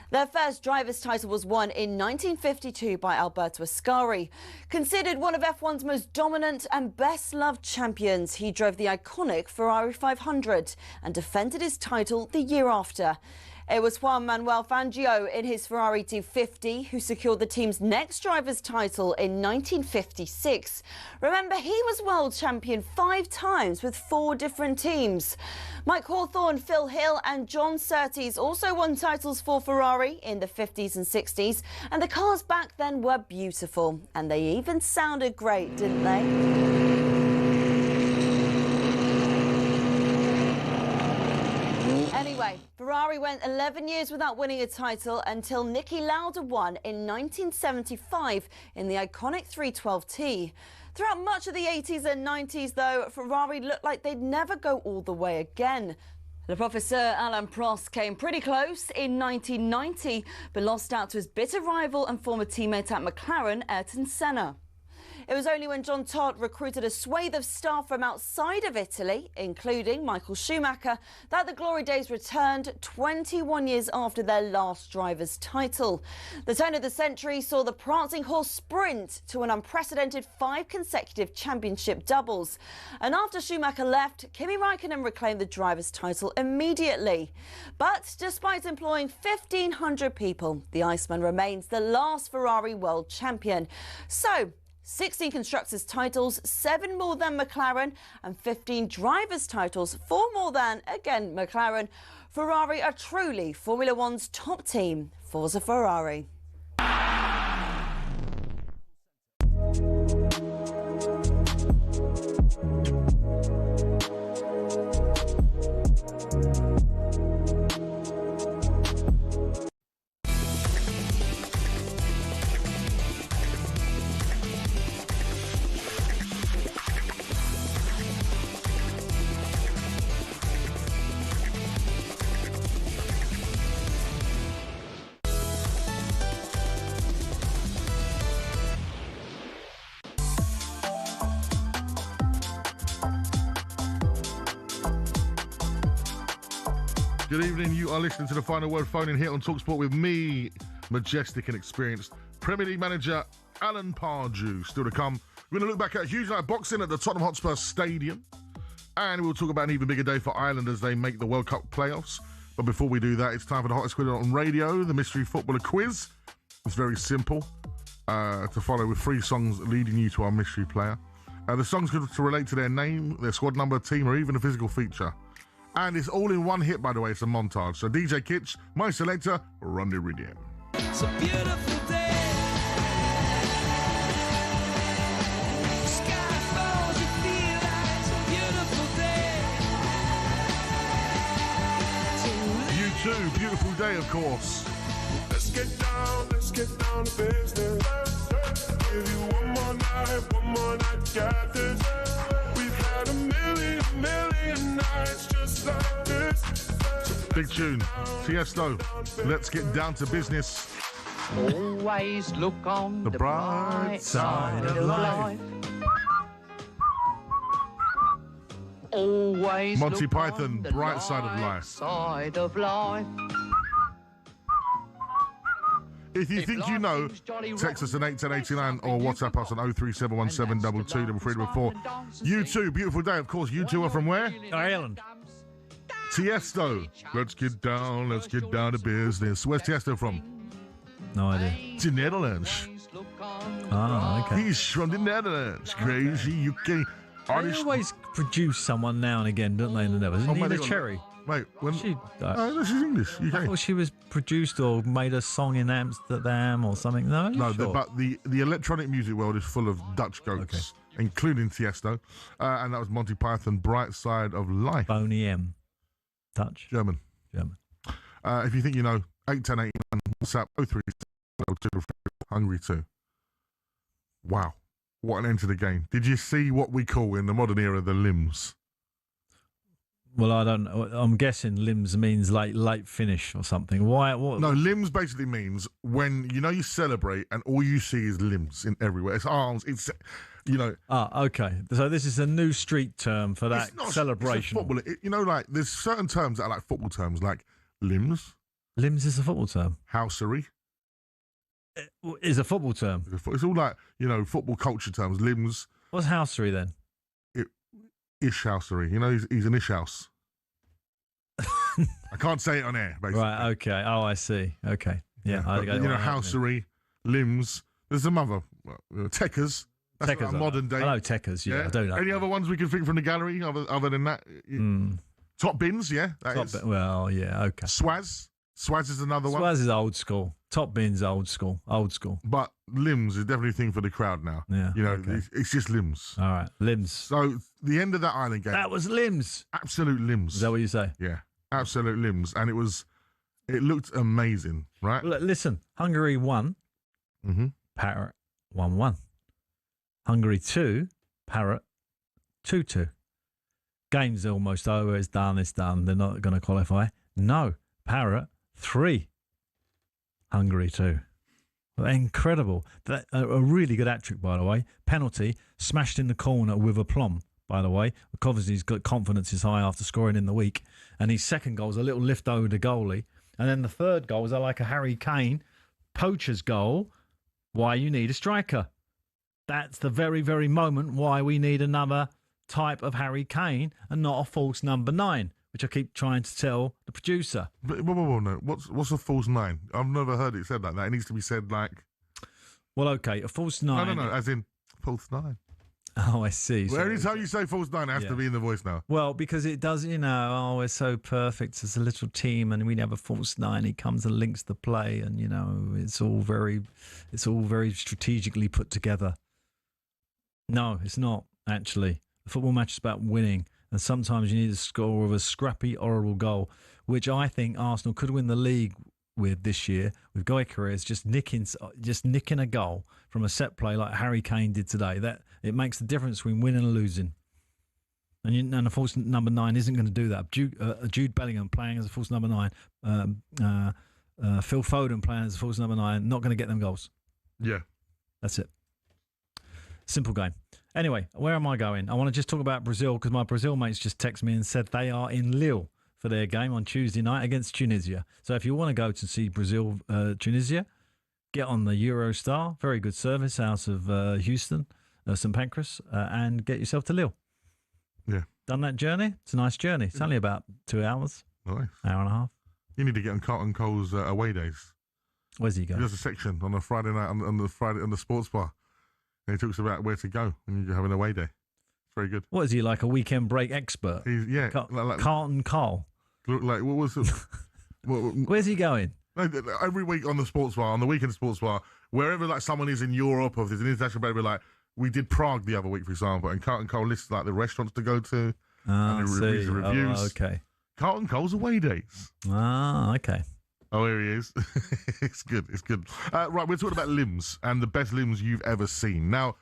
Their first driver's title was won in 1952 by Alberto Ascari. Considered one of F1's most dominant and best-loved champions, he drove the iconic Ferrari 500 and defended his title the year after. It was Juan Manuel Fangio in his Ferrari 250 who secured the team's next driver's title in 1956. Remember, he was world champion 5 times with 4 different teams. Mike Hawthorne, Phil Hill and John Surtees also won titles for Ferrari in the 50s and 60s, and the cars back then were beautiful, and they even sounded great, didn't they? Anyway, Ferrari went 11 years without winning a title until Niki Lauda won in 1975 in the iconic 312T. Throughout much of the 80s and 90s, though, Ferrari looked like they'd never go all the way again. Le Professeur Alain Prost came pretty close in 1990, but lost out to his bitter rival and former teammate at McLaren, Ayrton Senna. It was only when John Todt recruited a swathe of staff from outside of Italy, including Michael Schumacher, that the glory days returned 21 years after their last driver's title. The turn of the century saw the prancing horse sprint to an unprecedented 5 consecutive championship doubles. And after Schumacher left, Kimi Raikkonen reclaimed the driver's title immediately. But despite employing 1,500 people, the Iceman remains the last Ferrari world champion. So, 16 constructors' titles, 7 more than McLaren, and 15 drivers' titles, 4 more than, again, McLaren. Ferrari are truly Formula One's top team. Forza Ferrari. Good evening. You are listening to the Final Word phone-in here on talkSPORT with me, Majestic and experienced Premier League manager Alan Pardew. Still to come, we're going to look back at a huge night of boxing at the Tottenham Hotspur Stadium, and we'll talk about an even bigger day for Ireland as they make the World Cup playoffs. But before we do that, it's time for the hottest quiz on radio, the Mystery Footballer Quiz. It's very simple to follow with 3 songs leading you to our mystery player. The songs could relate to their name, their squad number, team, or even a physical feature. And it's all in one hit, by the way. It's a montage. So DJ Kitch, my selector, run the rhythm. It's a beautiful day. Sky falls, you feel like it's a beautiful day. You too, beautiful day, of course. Let's get down to business. Give you one more night, got this. We've had a million nights just like this. Big tune. Tiesto, let's get down to business. Always look on the bright side of life. Always Monty look Python, on the Bright Side of light Life. Side of life. If you think you know, text us on 81089 or WhatsApp us on 03717222344. You too, beautiful day. Of course, you two are from where? Ireland. Tiesto, let's get down to business. Where's Tiesto from? No idea. The Netherlands. Oh, okay. He's from the Netherlands. Crazy UK They artist. always produce someone now and again, don't they, in the Netherlands? Isn't mate, Nina they got- Cherry? Mate, when She, this is English. I UK. thought she was produced or made a song in Amsterdam or something. No, No, sure? but the electronic music world is full of Dutch goats. including Tiesto. And that was Monty Python, Bright Side of Life. Boney M. Touch. German. If you think you know, 81089, WhatsApp 037 Hungry 2. Wow. What an end to the game. Did you see what we call in the modern era the limbs? Well, I don't know. I'm guessing limbs means late finish or something. Why? What? No, limbs basically means when, you celebrate and all you see is limbs in everywhere. It's arms, it's, okay. So this is a new street term for that celebration. It's football. There's certain terms that are like football terms, like limbs. Limbs is a football term. Housery. Is a football term. It's all like, football culture terms. Limbs. What's housery then? Ish housery. He's an ish house. I can't say it on air, basically. Right, okay. Oh, I see. Okay. Yeah. Housery, limbs. There's some other techers. That's techers, like modern day. I know techers, yeah. I do know. Any other ones we can think from the gallery other than that? Top bins, yeah. Well, yeah, okay. Swaz. Swaz is another one. Swaz is old school. Top bin's old school. But limbs is definitely a thing for the crowd now. Yeah. It's just limbs. All right, limbs. So the end of that Ireland game. That was limbs. Absolute limbs. Is that what you say? Yeah, absolute limbs. And it looked amazing, right? Well, listen, Hungary 1, Parrot 1-1. Hungary 2, Parrot 2-2. Game's almost over. It's done. They're not going to qualify. No, Parrot 3. Hungary 2. Incredible. A really good hat-trick, by the way. Penalty, smashed in the corner with aplomb, by the way. Obviously, he's got confidence is high after scoring in the week. And his second goal is a little lift over the goalie. And then the third goal is like a Harry Kane poacher's goal. Why you need a striker. That's the very, very moment why we need another type of Harry Kane and not a false number 9. Which I keep trying to tell the producer. But no. What's a false 9? I've never heard it said like that. It needs to be said like... Well, okay, a false 9... No, as in false 9. Oh, I see. Well, every time you say false 9, it has to be in the voice now. Well, because it does, we're so perfect as a little team and we have a false 9. He comes and links the play and, it's all very strategically put together. No, it's not, actually. The football match is about winning. And sometimes you need to score with a scrappy, horrible goal, which I think Arsenal could win the league with this year, with Guy Carrez just nicking a goal from a set play like Harry Kane did today. That it makes the difference between winning and losing. And a false number 9 isn't going to do that. Jude Bellingham playing as a false number 9, Phil Foden playing as a false number 9, not going to get them goals. Yeah. That's it. Simple game. Anyway, where am I going? I want to just talk about Brazil because my Brazil mates just texted me and said they are in Lille for their game on Tuesday night against Tunisia. So if you want to go to see Brazil, Tunisia, get on the Eurostar. Very good service out of Houston, St. Pancras, and get yourself to Lille. Yeah. Done that journey? It's a nice journey. It's only about 2 hours. Nice. Hour and a half. You need to get on Carlton Cole's away days. Where's he going? There's a section on a Friday night on the sports bar. And he talks about where to go when you have an away day. It's very good. What is he, like a weekend break expert? Carlton Cole. Look like what was it? Where's he going? Every week on the sports bar, on the weekend sports bar, wherever like someone is in Europe or if there's an international baby, like we did Prague the other week, for example, and Carlton Cole lists like the restaurants to go to and the reviews. Oh, okay. Carlton Cole's away days. Ah, okay. Oh, here he is. It's good. Right, we're talking about limbs and the best limbs you've ever seen. Now,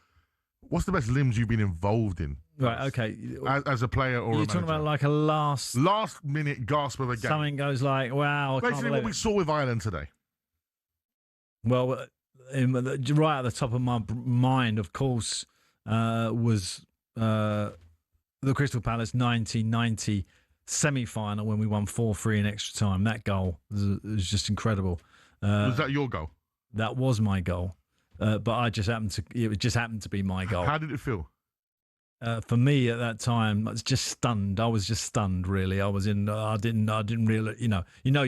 what's the best limbs you've been involved in? Right, okay. As a player or a manager? You're talking about like a last minute gasp of a game. Something goes like, wow, basically what we saw with Ireland today. Well, right at the top of my mind, of course, was the Crystal Palace 1990 semi-final when we won 4-3 in extra time. That goal was just incredible. Was that your goal? That was my goal, but it just happened to be my goal. How did it feel? For me at that time, I was just stunned. I was just stunned, really. I didn't really,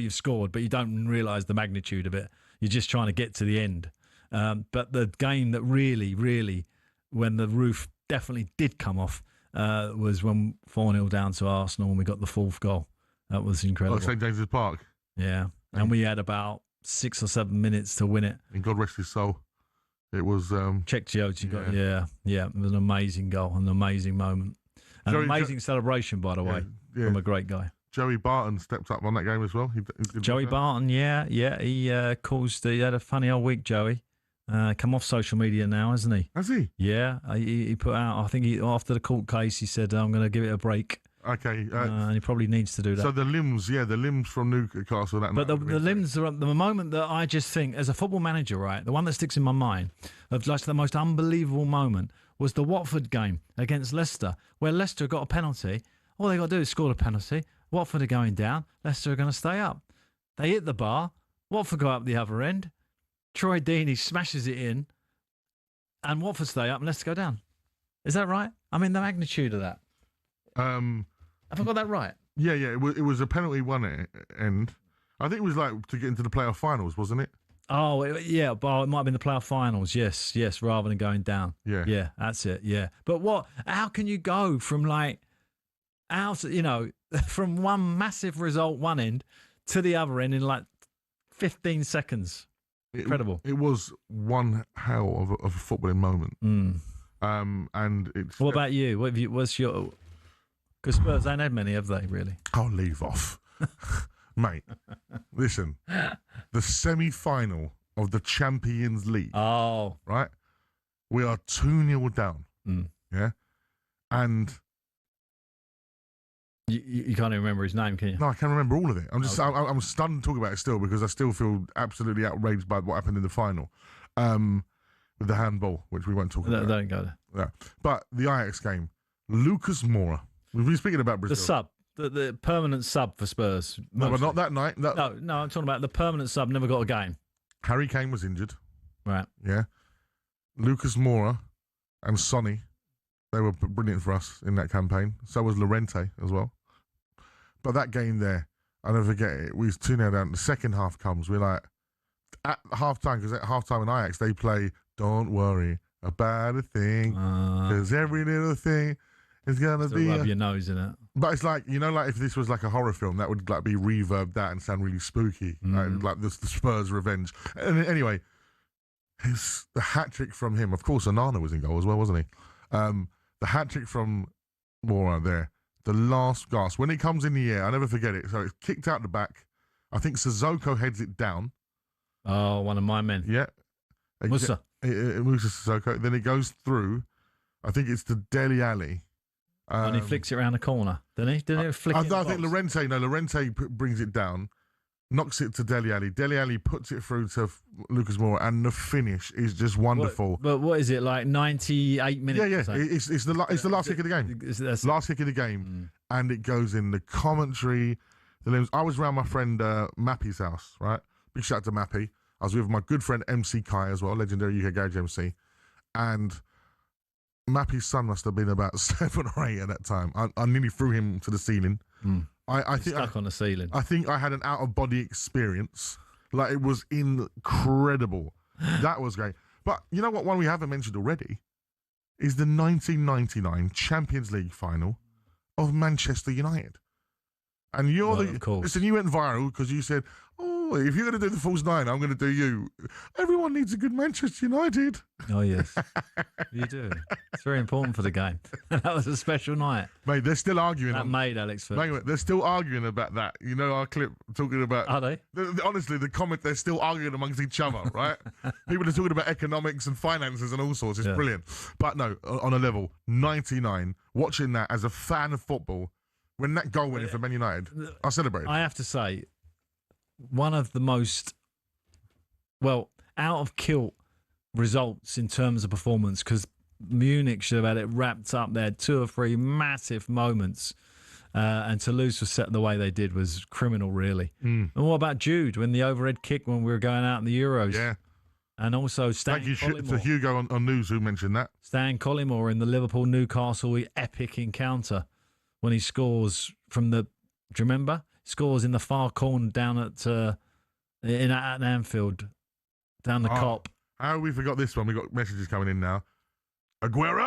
you've scored, but you don't realise the magnitude of it. You're just trying to get to the end. But the game that really, when the roof definitely did come off, was when 4-0 down to Arsenal and we got the 4th goal. That was incredible. St. James's Park. Yeah. And we had about 6 or 7 minutes to win it. And God rest his soul. It was Chiochi got It was an amazing goal, an amazing moment, an amazing celebration, by the way, from a great guy. Joey Barton stepped up on that game as well. He did Joey Barton, he he had a funny old week. Joey, come off social media now, hasn't he? Has he? Yeah, he put out. I think after the court case, he said, "I'm going to give it a break." Okay, and he probably needs to do that. So the limbs from Newcastle. But the limbs are the moment that I just think, as a football manager, right, the one that sticks in my mind of just the most unbelievable moment was the Watford game against Leicester, where Leicester got a penalty. All they got to do is score a penalty. Watford are going down. Leicester are going to stay up. They hit the bar. Watford go up the other end. Troy Deeney smashes it in, and Watford stay up and Leicester go down. Is that right? I mean, the magnitude of that. Have I got that right? Yeah. It was a penalty one end. I think it was like to get into the playoff finals, wasn't it? Oh, it might have been the playoff finals. Yes, rather than going down. Yeah, that's it. Yeah, but how can you go from from one massive result one end to the other end in like 15 seconds? Incredible. It was one hell of a footballing moment. And it's. What about you? What's your? Because Spurs ain't had many, have they, really? I'll leave off. Mate, listen. The semi-final of the Champions League. Oh. Right? We are 2-0 down. Yeah? And... You can't even remember his name, can you? No, I can't remember all of it. I'm stunned talking about it still because I still feel absolutely outraged by what happened in the final. With the handball, which we won't talk about. Don't go there. Yeah. But the Ajax game, Lucas Moura. We've been speaking about Brazil. The sub, the permanent sub for Spurs. No, but not that night. No, I'm talking about the permanent sub never got a game. Harry Kane was injured. Right. Yeah. Lucas Moura and Sonny, they were brilliant for us in that campaign. So was Llorente as well. But that game there, I'll never forget it. We was 2-0 down. The second half comes. We're like, at half-time, because at half-time in Ajax, they play Don't Worry About a Thing, because every little thing is going to be... rub your nose in it. But it's like, like if this was like a horror film, that would like be reverbed out and sound really spooky. Like the Spurs' revenge. And anyway, the hat-trick from him, of course, Onana was in goal as well, wasn't he? The hat-trick from Moura there, the last gasp. When it comes in the air, I'll never forget it. So it's kicked out the back. I think Sissoko heads it down. Oh, one of my men. Yeah. Musa. Musa Sissoko. Then it goes through. I think it's to Dele Alli. And he flicks it around the corner, didn't he? Didn't he flick it? I think Llorente brings it down, knocks it to Dele Alli. Dele Alli puts it through to Lucas Moura, and the finish is just wonderful. But what is it, like 98 minutes? Yeah. It's the last kick of the game. Last kick of the game, and it goes in the commentary. I was around my friend Mappy's house, right? Big shout out to Mappy. I was with my good friend MC Kai as well, legendary UK Garage MC, and Mappy's son must have been about 7 or 8 at that time. I nearly threw him to the ceiling. I think stuck on the ceiling. I think I had an out-of-body experience. Like, it was incredible. That was great. But you know what one we haven't mentioned already is the 1999 Champions League final of Manchester United. And of course. Listen, you went viral because you said, if you're going to do the False Nine, I'm going to do you. Everyone needs a good Manchester United. Oh, yes. You do. It's very important for the game. That was a special night. Mate, they're still arguing. That made Alex Ferguson. Mate, they're still arguing about that. You know our clip talking about... Are they? Honestly, the comment, they're still arguing amongst each other, right? People are talking about economics and finances and all sorts. It's brilliant. But no, on a level, 99, watching that as a fan of football, when that goal went in for Man United, I celebrated. I have to say, one of the most, out of kilt results in terms of performance, because Munich should have had it wrapped up there, 2 or 3 massive moments, and to lose set the way they did was criminal, really. And what about Jude, when the overhead kick when we were going out in the Euros? Yeah. And also Stan Collymore. Thank you to Hugo on News who mentioned that. Stan Collymore in the Liverpool-Newcastle epic encounter when he scores from the... Do you remember? Scores in the far corner down at Anfield, down the Kop. How we forgot this one? We got messages coming in now. Aguero!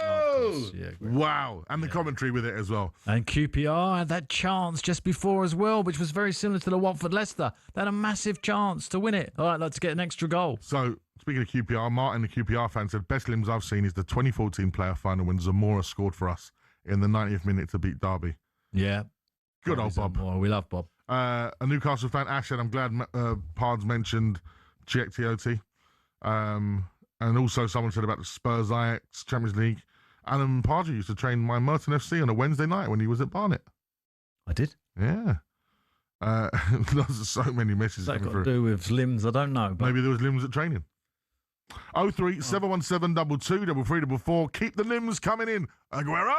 Aguero. Wow. And the commentary with it as well. And QPR had that chance just before as well, which was very similar to the Watford-Leicester. They had a massive chance to win it. All right, let's get an extra goal. So, speaking of QPR, Martin, the QPR fan, said, best limbs I've seen is the 2014 playoff final when Zamora scored for us in the 90th minute to beat Derby. Yeah. Good old Bob. We love Bob. A Newcastle fan, Ash, said, I'm glad Pards mentioned GXTOT. And also someone said about the Spurs Ajax Champions League. Alan Pardew used to train my Merton FC on a Wednesday night when he was at Barnet. I did? Yeah. There's so many messages What's that coming got to through. do with limbs? I don't know. But Maybe there was limbs at training. 03 717 22 3344. Keep the limbs coming in. Aguero!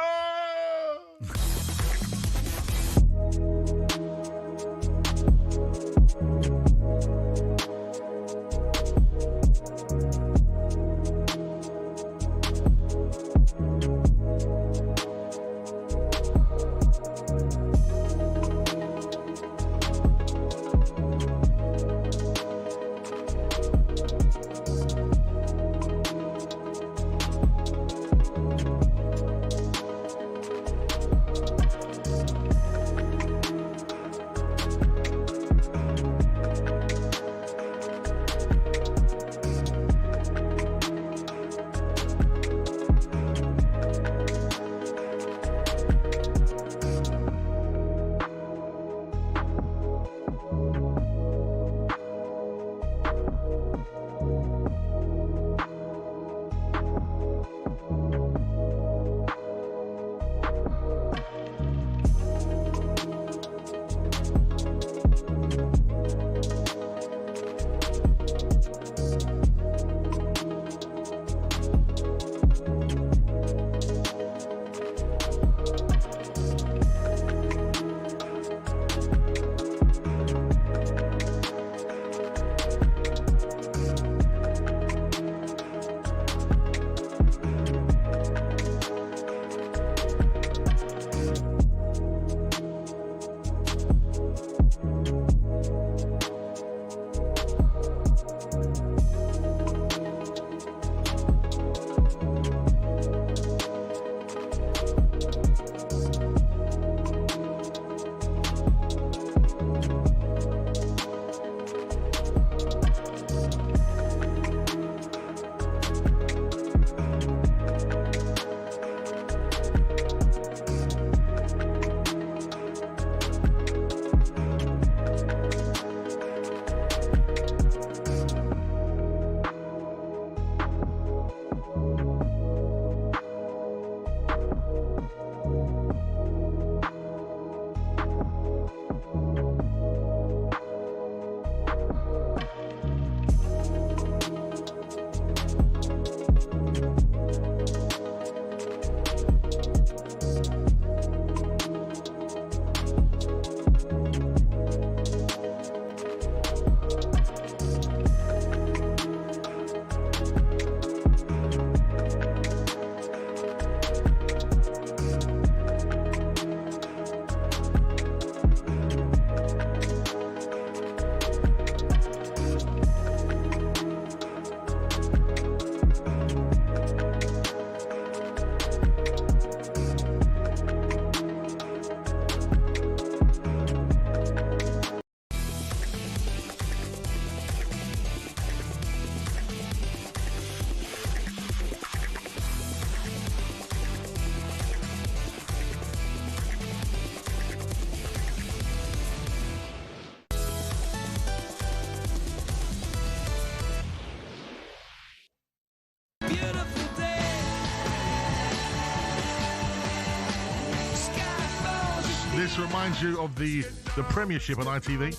This reminds you of the Premiership on ITV.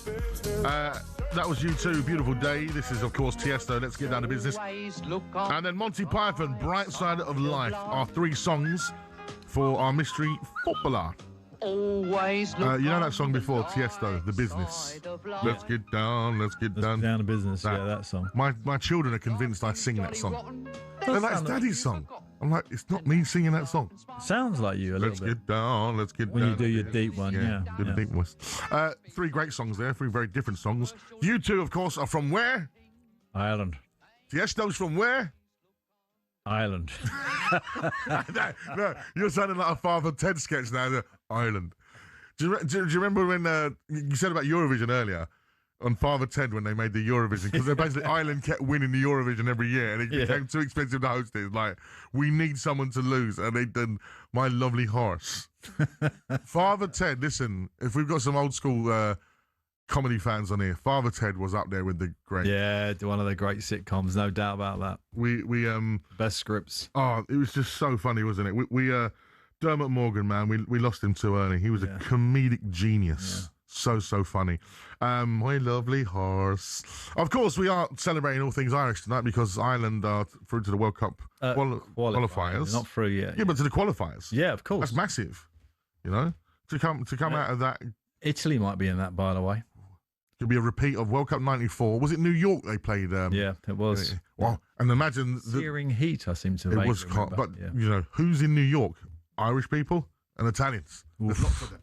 That was U2, Beautiful Day. This is, of course, Tiesto, Let's Get Down to Business. And then Monty Python, Bright Side of Life, are 3 songs for our mystery footballer. Always you know that song before, Tiesto, The Business. Let's get down, let's get down. Down to business, yeah, that song. My children are convinced I sing that song. They're like, it's Daddy's song. I'm like, it's not me singing that song. Sounds like you a little bit. Let's get down, let's get when down. When you do your deep one, yeah. Do the deep voice. 3 great songs there, 3 very different songs. You 2, of course, are from where? Ireland. Tiesto's from where? Ireland. no, you're sounding like a Father Ted sketch now. Ireland. Do you remember when you said about Eurovision earlier? on Father Ted when they made the Eurovision, because basically Ireland kept winning the Eurovision every year, and it became too expensive to host it. It's like, we need someone to lose, and they done My Lovely Horse. Father Ted, listen, if we've got some old school comedy fans on here, Father Ted was up there with the great. Yeah, one of the great sitcoms, no doubt about that. We best scripts. Oh, it was just so funny, wasn't it? We Dermot Morgan, man, we lost him too early. He was a comedic genius. Yeah. So funny. My lovely horse. Of course, we are celebrating all things Irish tonight because Ireland are through to the World Cup qualifiers. Not through yet. Yeah, but to the qualifiers. Yeah, of course. That's massive. You know, to come out of that. Italy might be in that, by the way. Could be a repeat of World Cup '94. Was it New York they played? Yeah, it was. Well, and imagine searing heat. I seem to. It was hot, but you know who's in New York? Irish people and Italians. There's lots of them.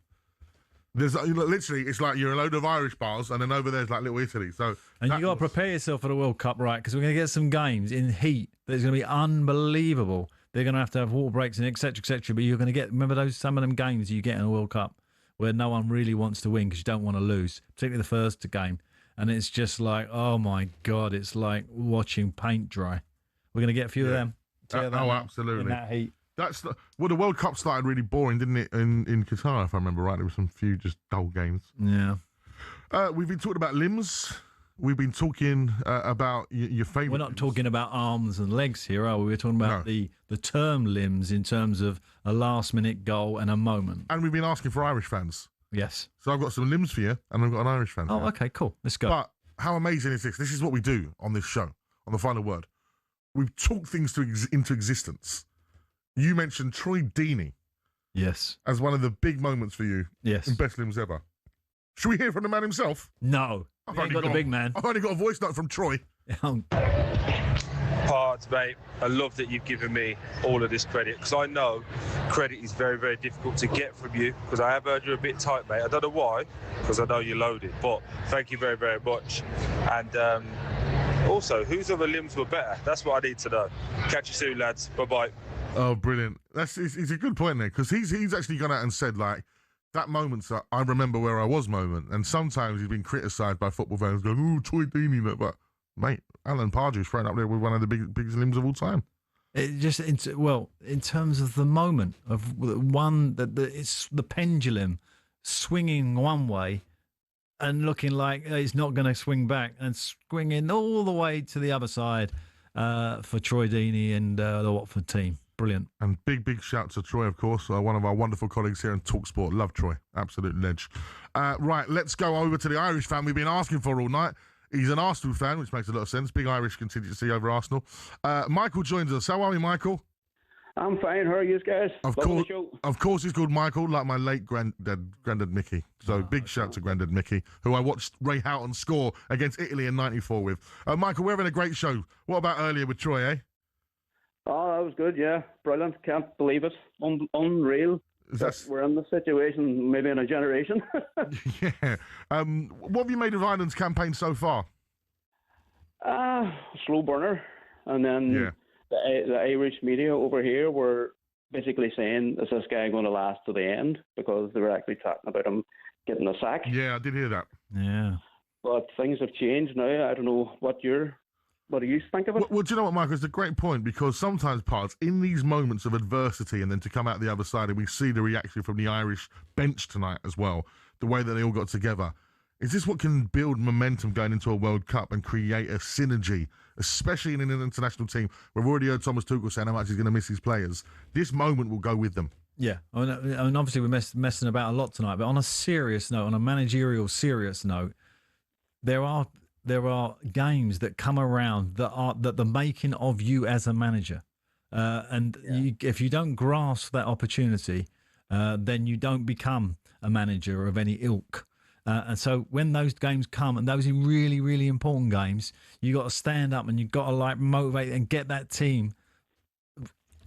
There's literally, it's like you're a load of Irish bars, and then over there's like little Italy. So, and you got to prepare yourself for the World Cup, right? Because we're going to get some games in heat that's going to be unbelievable. They're going to have water breaks and etc. But you're going to remember some of them games you get in the World Cup where no one really wants to win because you don't want to lose, particularly the first game, and it's just like, oh my God, it's like watching paint dry. We're going to get a few of them. Absolutely. In that heat. The World Cup started really boring, didn't it? In Qatar, if I remember right, there were some few just dull games. Yeah. We've been talking about limbs. We've been talking about your favourite. We're not talking about arms and legs here, are we? We're talking about the term limbs in terms of a last-minute goal and a moment. And we've been asking for Irish fans. Yes. So I've got some limbs for you, and I've got an Irish fan. Oh, okay, cool. Let's go. But how amazing is this? This is what we do on this show, on The Final Word. We've talked things into existence. You mentioned Troy Deeney. Yes. As one of the big moments for you. Yes. In Best Limbs Ever. Should we hear from the man himself? No. I've only got the big man. I've only got a voice note from Troy. Pards, mate, I love that you've given me all of this credit because I know credit is very, very difficult to get from you because I have heard you're a bit tight, mate. I don't know why, because I know you're loaded, but thank you very, very much. And also, whose other limbs were better? That's what I need to know. Catch you soon, lads. Bye-bye. Oh, brilliant. It's a good point there, because he's actually gone out and said, like, that moment's a I remember where I was moment. And sometimes he's been criticised by football fans going, oh, Troy Deeney. But, mate, Alan Pardew's thrown up there with one of the biggest limbs of all time. It just, in terms of the moment, of one, it's the pendulum swinging one way and looking like it's not going to swing back and swinging all the way to the other side for Troy Deeney and the Watford team. Brilliant. And big shout to Troy, of course, one of our wonderful colleagues here in talkSPORT. Love Troy. Absolute ledge. Right, let's go over to the Irish fan we've been asking for all night. He's an Arsenal fan, which makes a lot of sense. Big Irish contingency over Arsenal. Michael joins us. How are we, Michael? I'm fine. How are you guys? Of course, he's called Michael, like my late granddad Mickey. So big shout to Grandad Mickey, who I watched Ray Houghton score against Italy in '94 with. Michael, we're having a great show. What about earlier with Troy, eh? Oh, that was good, yeah. Brilliant. Can't believe it. Unreal. We're in this situation maybe in a generation. Yeah. What have you made of Ireland's campaign so far? Slow burner. And then the Irish media over here were basically saying, is this guy going to last to the end? Because they were actually talking about him getting a sack. Yeah, I did hear that. Yeah. But things have changed now. I don't know what do you think of it? Well, do you know what, Michael? It's a great point because sometimes, Pards, in these moments of adversity and then to come out the other side, and we see the reaction from the Irish bench tonight as well, the way that they all got together. Is this what can build momentum going into a World Cup and create a synergy, especially in an international team? We've already heard Thomas Tuchel saying how much he's going to miss his players. This moment will go with them. Yeah, I mean obviously we're messing about a lot tonight, but on a serious note, on a managerial serious note, there are games that come around that the making of you as a manager, if you don't grasp that opportunity, then you don't become a manager of any ilk. And so when those games come, and those are really, really important games, you got to stand up and you got to motivate and get that team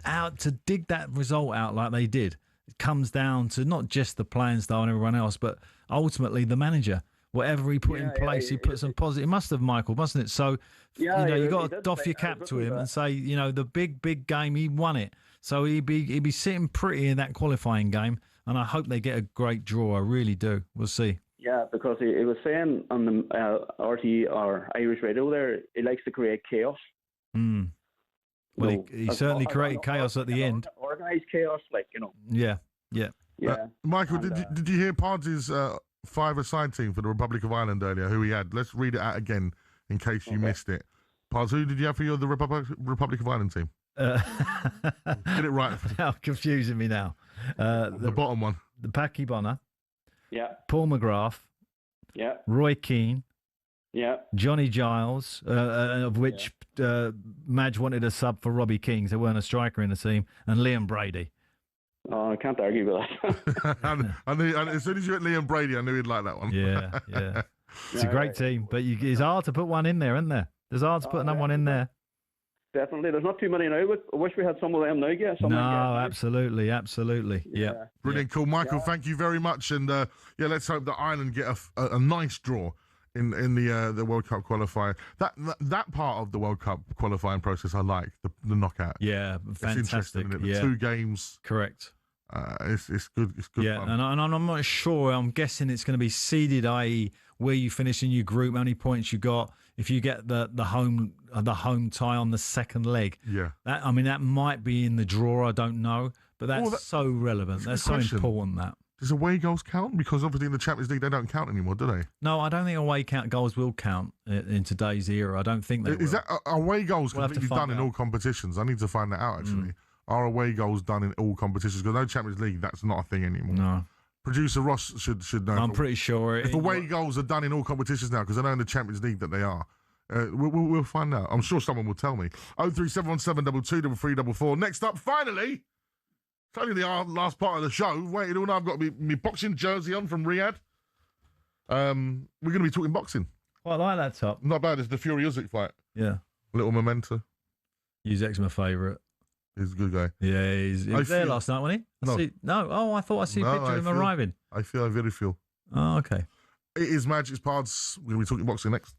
out to dig that result out like they did. It comes down to not just the playing style and everyone else, but ultimately the manager. Whatever he put in place, he put some positive. It must have, Michael, mustn't it? So, you got to doff your cap to him and say, the big game, he won it. So he'd be sitting pretty in that qualifying game, and I hope they get a great draw. I really do. We'll see. Yeah, because he was saying on the RT or Irish radio there, he likes to create chaos. Mm. Well, he certainly created chaos at the end. Organised chaos, Yeah. Michael, did you hear Pardew's 5-a-side team for the Republic of Ireland earlier, who he had? Let's read it out again in case you missed it. Pards, who did you have for the Republic of Ireland team? Get it right. Now confusing me now. The bottom one. The Packy Bonner. Yeah. Paul McGrath. Yeah. Roy Keane. Yeah. Johnny Giles, of which Madge wanted a sub for Robbie King, so there weren't a striker in the team, and Liam Brady. Oh, I can't argue with that. I knew, as soon as you went Liam Brady, I knew he'd like that one. Yeah. It's a great team, but it's hard to put one in there, isn't there? There's hard to put another one in there. Definitely. There's not too many now. I wish we had some of them now. Absolutely. Yeah. Brilliant. Cool. Michael, thank you very much. And let's hope that Ireland get a nice draw in the World Cup qualifier. That part of the World Cup qualifying process I like, the knockout. Yeah, fantastic. It's interesting, isn't it? The 2 games. Correct. It's good. It's good. Yeah, fun. and I'm not sure. I'm guessing it's going to be seeded, i.e., where you finish in your group, how many points you got. If you get the home tie on the second leg, that might be in the draw. I don't know, but that's so relevant. That's so important. That does away goals count? Because obviously in the Champions League they don't count anymore, do they? No, I don't think away goals will count in today's era. I don't think they will. Is that away goals completely done in all competitions? I need to find that out actually. Are away goals done in all competitions? Because no Champions League, that's not a thing anymore. No. Producer Ross should know. I'm pretty sure. If away goals are done in all competitions now, because I know in the Champions League that they are. We'll find out. I'm sure someone will tell me. 03717 22 Next up, finally, it's only the last part of the show. Waited all night. I've got my boxing jersey on from Riyadh. We're going to be talking boxing. Quite like that top. Not bad. It's the Fury Usyk fight. Yeah. Little memento. Usyk's my favourite. He's a good guy. Yeah, he was there last night, wasn't he? No. Oh, I thought I see a picture of him arriving. I very feel. Oh, okay. It is Magic's Pards. We're going to be talking boxing next.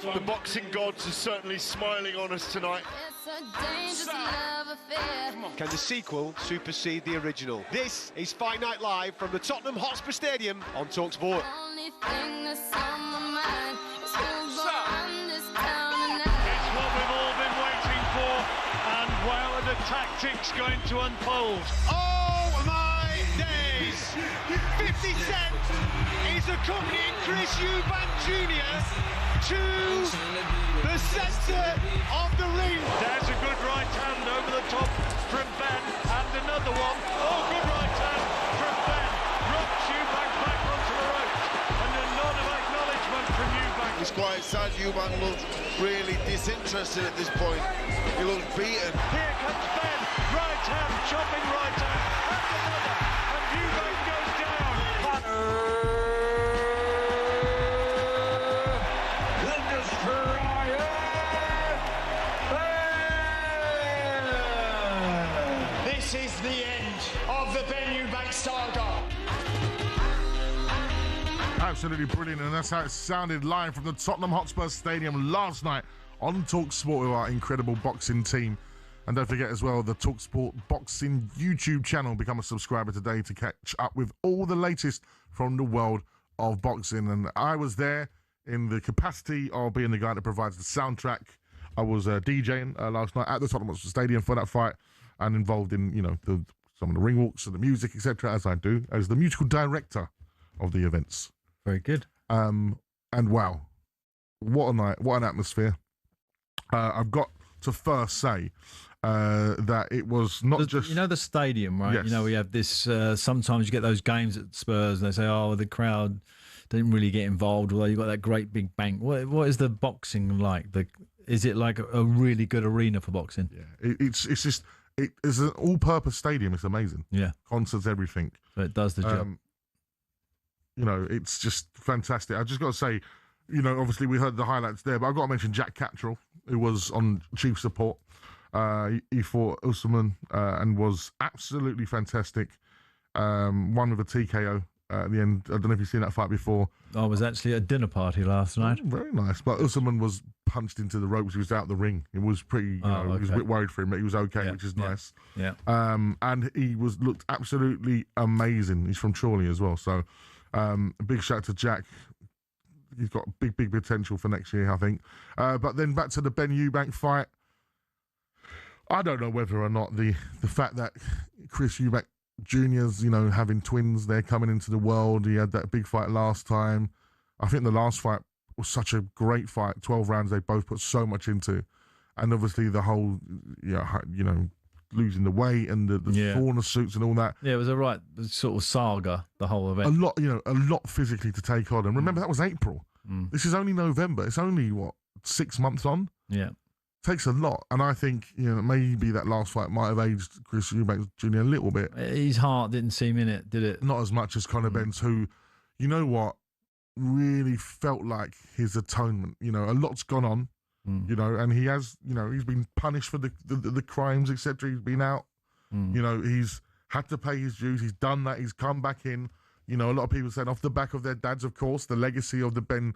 The boxing gods are certainly smiling on us tonight. Can the sequel supersede the original? This is Fight Night Live from the Tottenham Hotspur Stadium on talkSPORT. It's what we've all been waiting for, and how are the tactics going to unfold? Oh my days! 50 Cent is accompanying Chris Eubank Jr. to the centre of the ring. There's a good right hand over the top from Ben, and another one. Oh, good right hand from Ben. Rocks Eubank back onto the ropes, and a nod of acknowledgement from Eubank. It's quite sad. Eubank looked really disinterested at this point. He looked beaten. Here comes Ben. Right hand, chopping right hand, and another, and Eubank goes down. The Destroyer! This is the end of the Ben Eubank saga. Absolutely brilliant, and that's how it sounded live from the Tottenham Hotspur Stadium last night on talkSPORT with our incredible boxing team. And don't forget as well, the talkSPORT Boxing YouTube channel. Become a subscriber today to catch up with all the latest from the world of boxing. And I was there in the capacity of being the guy that provides the soundtrack. I was DJing last night at the Tottenham Hotspur Stadium for that fight, and involved in, you know, some of the ring walks and the music, etc., as I do, as the musical director of the events. Very good. And wow, what a night, what an atmosphere. I've got to first say that it was not just... You know the stadium, right? Yes. You know, we have this... sometimes you get those games at Spurs and they say, oh, the crowd didn't really get involved, although you got that great big bank. What is the boxing like? Is it like a really good arena for boxing? Yeah, it's just... It's an all-purpose stadium. It's amazing. Yeah. Concerts, everything. So it does the job. You know, it's just fantastic. I just got to say, you know, obviously we heard the highlights there, but I've got to mention Jack Cattrall, who was on chief support. He fought Usman and was absolutely fantastic. Won with a TKO at the end. I don't know if you've seen that fight before. I was actually at a dinner party last night. Very nice. But Usman was punched into the ropes. He was out the ring. It was pretty, you know, he was a bit worried for him, but he was okay, which is nice. Yeah. And he looked absolutely amazing. He's from Chorley as well. So a big shout out to Jack. He's got big potential for next year, I think. But then back to the Ben Eubank fight. I don't know whether or not the fact that Chris Eubank Jr.'s, you know, having twins, they're coming into the world. He had that big fight last time. I think the last fight was such a great fight. 12 rounds they both put so much into. And obviously the whole, you know, losing the weight and the fauna suits and all that. Yeah, it was a right sort of saga, the whole event. A lot physically to take on. And remember, that was April. This is only November. It's only, 6 months on? Yeah. Takes a lot. And I think, you know, maybe that last fight might have aged Chris Eubank Jr. a little bit. His heart didn't seem in it, did it? Not as much as Conor Ben's, who, you know what, really felt like his atonement. You know, a lot's gone on, you know, and he has, you know, he's been punished for the crimes, etc. He's been out. You know, he's had to pay his dues. He's done that. He's come back in. You know, a lot of people said off the back of their dads, of course, the legacy of the Ben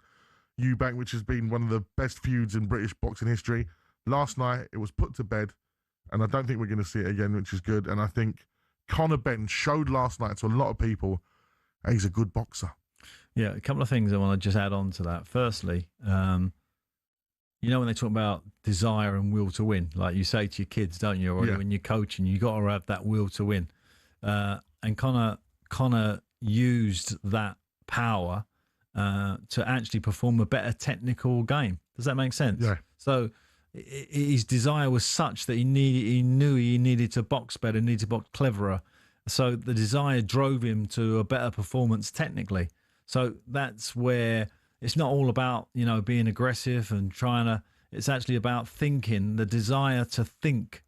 Eubank, which has been one of the best feuds in British boxing history. Last night, it was put to bed, and I don't think we're going to see it again, which is good. And I think Conor Ben showed last night to a lot of people he's a good boxer. Yeah, a couple of things I want to just add on to that. Firstly, you know, when they talk about desire and will to win, like you say to your kids, don't you? Or when you're coaching, you got to have that will to win. And Conor used that power to actually perform a better technical game. Does that make sense? Yeah. So his desire was such that he knew he needed to box better, needed to box cleverer. So the desire drove him to a better performance technically. So that's where it's not all about, you know, being aggressive and trying to. It's actually about thinking, the desire to think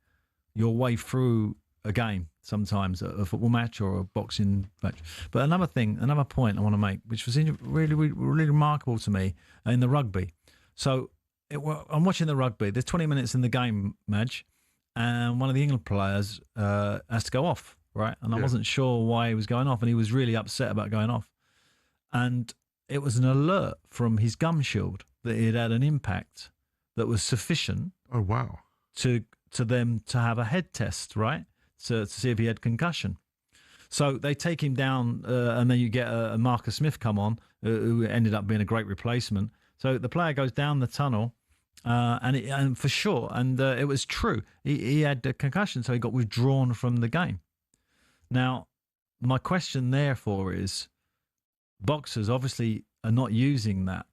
your way through a game. Sometimes a football match or a boxing match. But another point I want to make, which was really remarkable to me in the rugby. So I'm watching the rugby. There's 20 minutes in the game, Madge, and one of the England players has to go off, right? And I wasn't sure why he was going off, and he was really upset about going off. And it was an alert from his gum shield. that it had an impact that was sufficient. Oh wow! To them to have a head test, right? To see if he had concussion. So they take him down, and then you get a Marcus Smith come on, who ended up being a great replacement. So the player goes down the tunnel, and for sure, and it was true. He had a concussion, so he got withdrawn from the game. Now, my question therefore is, boxers obviously are not using that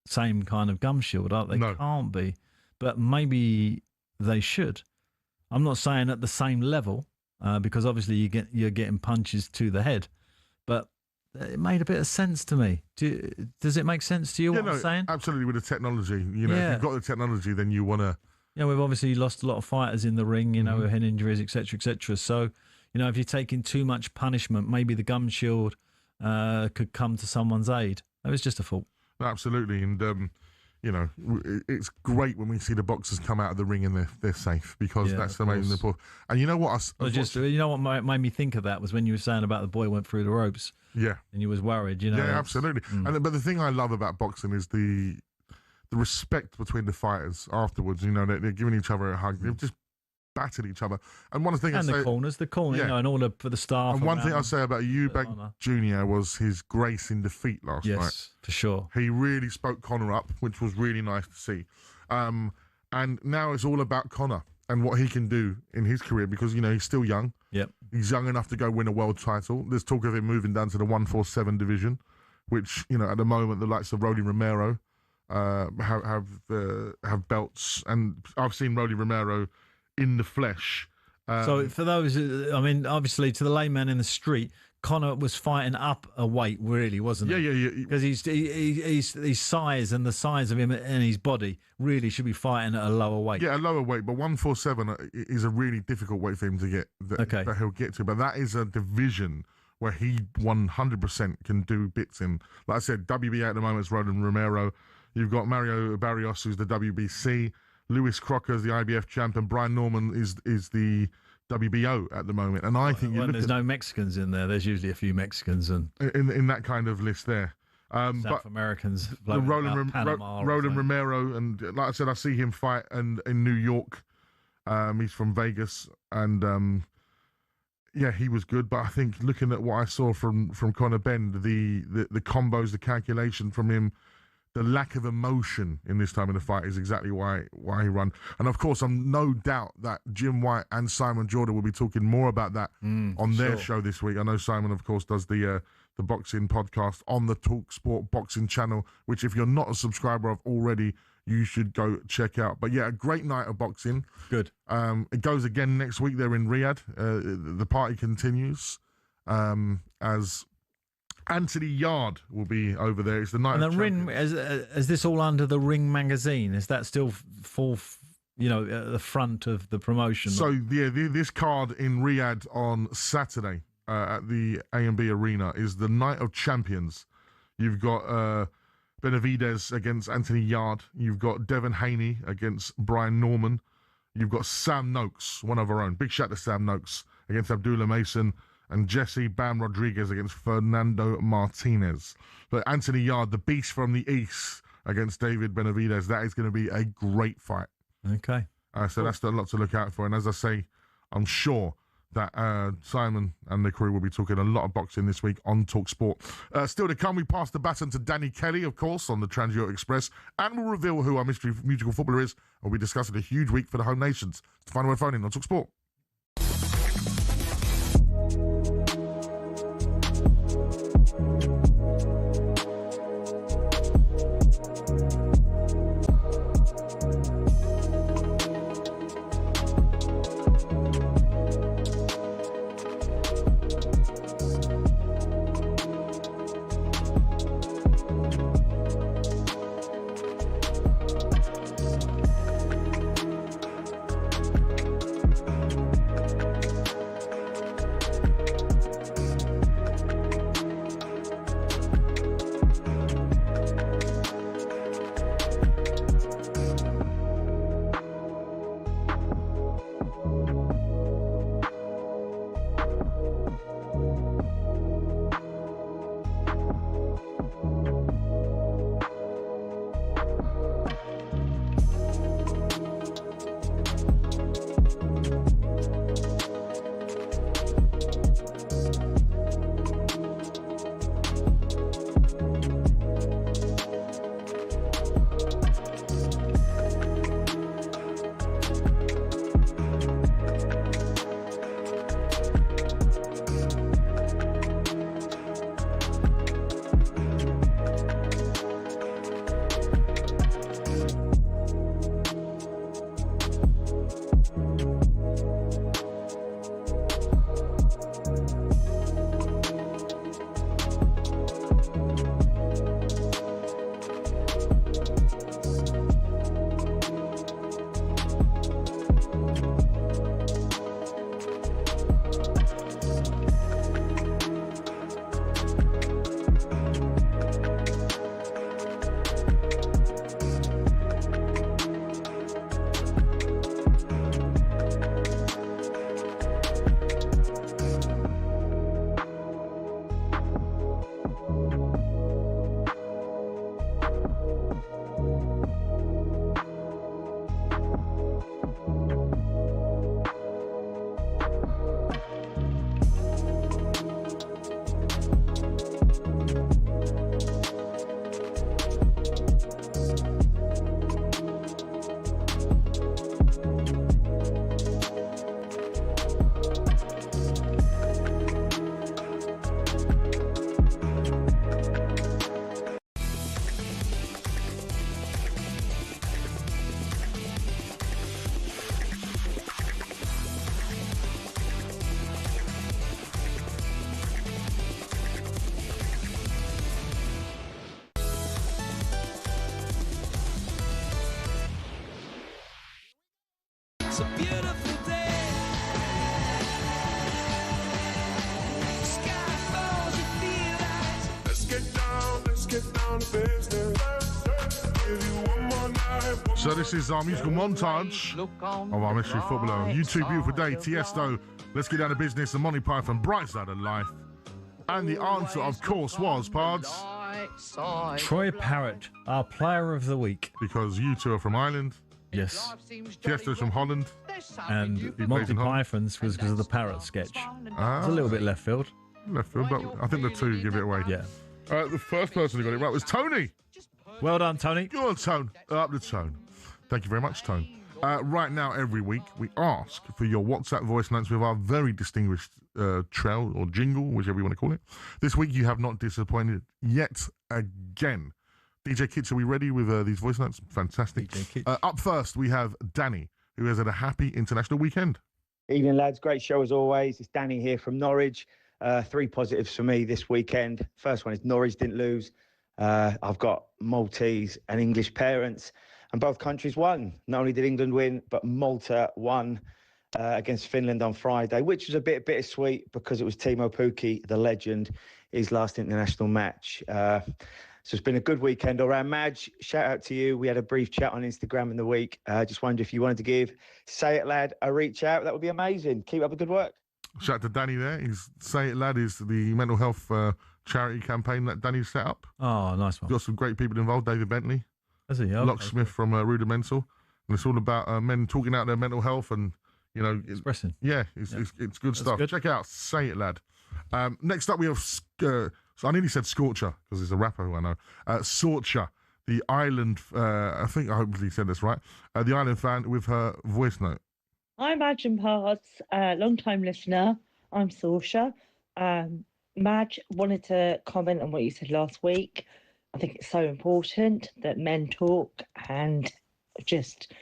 same kind of gum shield, are they? No. Can't be, but maybe they should. I'm not saying at the same level, because obviously you're getting punches to the head, but it made a bit of sense to me. Does it make sense to you what I'm saying? Absolutely, with the technology. If you've got the technology, then you want to... We've obviously lost a lot of fighters in the ring, with head injuries, etc., etc. So, if you're taking too much punishment, maybe the gum shield could come to someone's aid. It was just a thought. Absolutely, and it's great when we see the boxers come out of the ring and they're safe, because that's the main important. And you know what? What made me think of that was when you were saying about the boy went through the ropes. Yeah, and you was worried. Yeah, absolutely. But the thing I love about boxing is the respect between the fighters afterwards. They're giving each other a hug. They've just battered each other. And one thing the corners, and all for the staff. And one thing I'll say about Eubank Jr. was his grace in defeat last night. Yes, for sure. He really spoke Conor up, which was really nice to see. And now it's all about Conor and what he can do in his career, because he's still young. Yep. He's young enough to go win a world title. There's talk of him moving down to the 147 division, which at the moment the likes of Rolly Romero have belts, and I've seen Rolly Romero in the flesh. So for those, obviously to the layman in the street, Conor was fighting up a weight, really, wasn't he? Yeah. Because his size and the size of him and his body really should be fighting at a lower weight. Yeah, a lower weight, but 147 is a really difficult weight for him to get. That he'll get to, but that is a division where he 100% can do bits in. Like I said, WBA at the moment is Roland Romero. You've got Mario Barrios, who's the WBC. Lewis Crocker is the IBF champ, and Brian Norman is the WBO at the moment. And I think there's no Mexicans in there. There's usually a few Mexicans and in that kind of list there. South Americans. The Roland Romero, and like I said, I see him fight in New York. He's from Vegas, and he was good. But I think looking at what I saw from Conor Benn, the combos, the calculation from him, the lack of emotion in this time in the fight is exactly why he run. And of course, I'm no doubt that Jim White and Simon Jordan will be talking more about that on their show this week. I know Simon, of course, does the boxing podcast on the talkSPORT boxing channel, which if you're not a subscriber of already, you should go check out. But a great night of boxing. Good. It goes again next week. They're in Riyadh. The party continues as Anthony Yard will be over there. It's the night. And the Ring, is this all under the Ring magazine? Is that still at the front of the promotion? So this card in Riyadh on Saturday at the A&B Arena is the Night of Champions. You've got Benavidez against Anthony Yard. You've got Devin Haney against Brian Norman. You've got Sam Noakes, one of our own. Big shout to Sam Noakes against Abdullah Mason. And Jesse Bam Rodriguez against Fernando Martinez. But Anthony Yard, the beast from the East, against David Benavidez. That is going to be a great fight. Okay. So that's a lot to look out for. And as I say, I'm sure that Simon and the crew will be talking a lot of boxing this week on talkSPORT. Still to come, we pass the baton to Danny Kelly, of course, on the Trans-Europe Express, and we'll reveal who our mystery musical footballer is. And we'll be discussing a huge week for the home nations. To find a way phone in on talkSPORT. It's a beautiful day. Sky falls, you feel right. Let's get down to business. Give you one more night. So this is our musical montage of our mystery footballer. YouTube Beautiful Day, Tiesto, Let's Get Down to Business, and Monty Python, Bright Side of Life. And the answer, of course, was, Pards, Troy Parrott, our player of the week. Because you two are from Ireland. Yes. Tiesto's from Holland. And Monty Python's was because of the parrot sketch. It's a little bit left field. Left field, but I think the two give it away. Yeah. The first person who got it right was Tony. Well done, Tony. Go on, Tone. Up the tone. Thank you very much, Tone. Right now, every week, we ask for your WhatsApp voice notes with our very distinguished trail or jingle, whichever you want to call it. This week, you have not disappointed yet again. DJ Kitch, are we ready with these voice notes? Fantastic. Up first, we have Danny, who has had a happy international weekend. Evening, lads. Great show as always. It's Danny here from Norwich. 3 positives for me this weekend. First one is Norwich didn't lose. I've got Maltese and English parents, and both countries won. Not only did England win, but Malta won against Finland on Friday, which was a bit bittersweet because it was Timo Pukki, the legend, his last international match. So it's been a good weekend all round. Madge, shout out to you. We had a brief chat on Instagram in the week. Just wondered if you wanted to give Say It Lad a reach out. That would be amazing. Keep up the good work. Shout out to Danny there. He's Say It Lad is the mental health charity campaign that Danny set up. Oh, nice one. Got some great people involved. David Bentley. Is he? Okay. Locksmith from Rudimental. And it's all about men talking out their mental health and, you know... Expressing. Yeah, it's good stuff. Good. Check it out. Say It Lad. Next up, we have... so I nearly said Scorcher, because he's a rapper who I know. Sorcha, the Island... I think I hopefully said this right. The Island fan with her voice note. Hi, Madge and Pards, long-time listener. I'm Saoirse. Madge, wanted to comment on what you said last week. I think it's so important that men talk, and just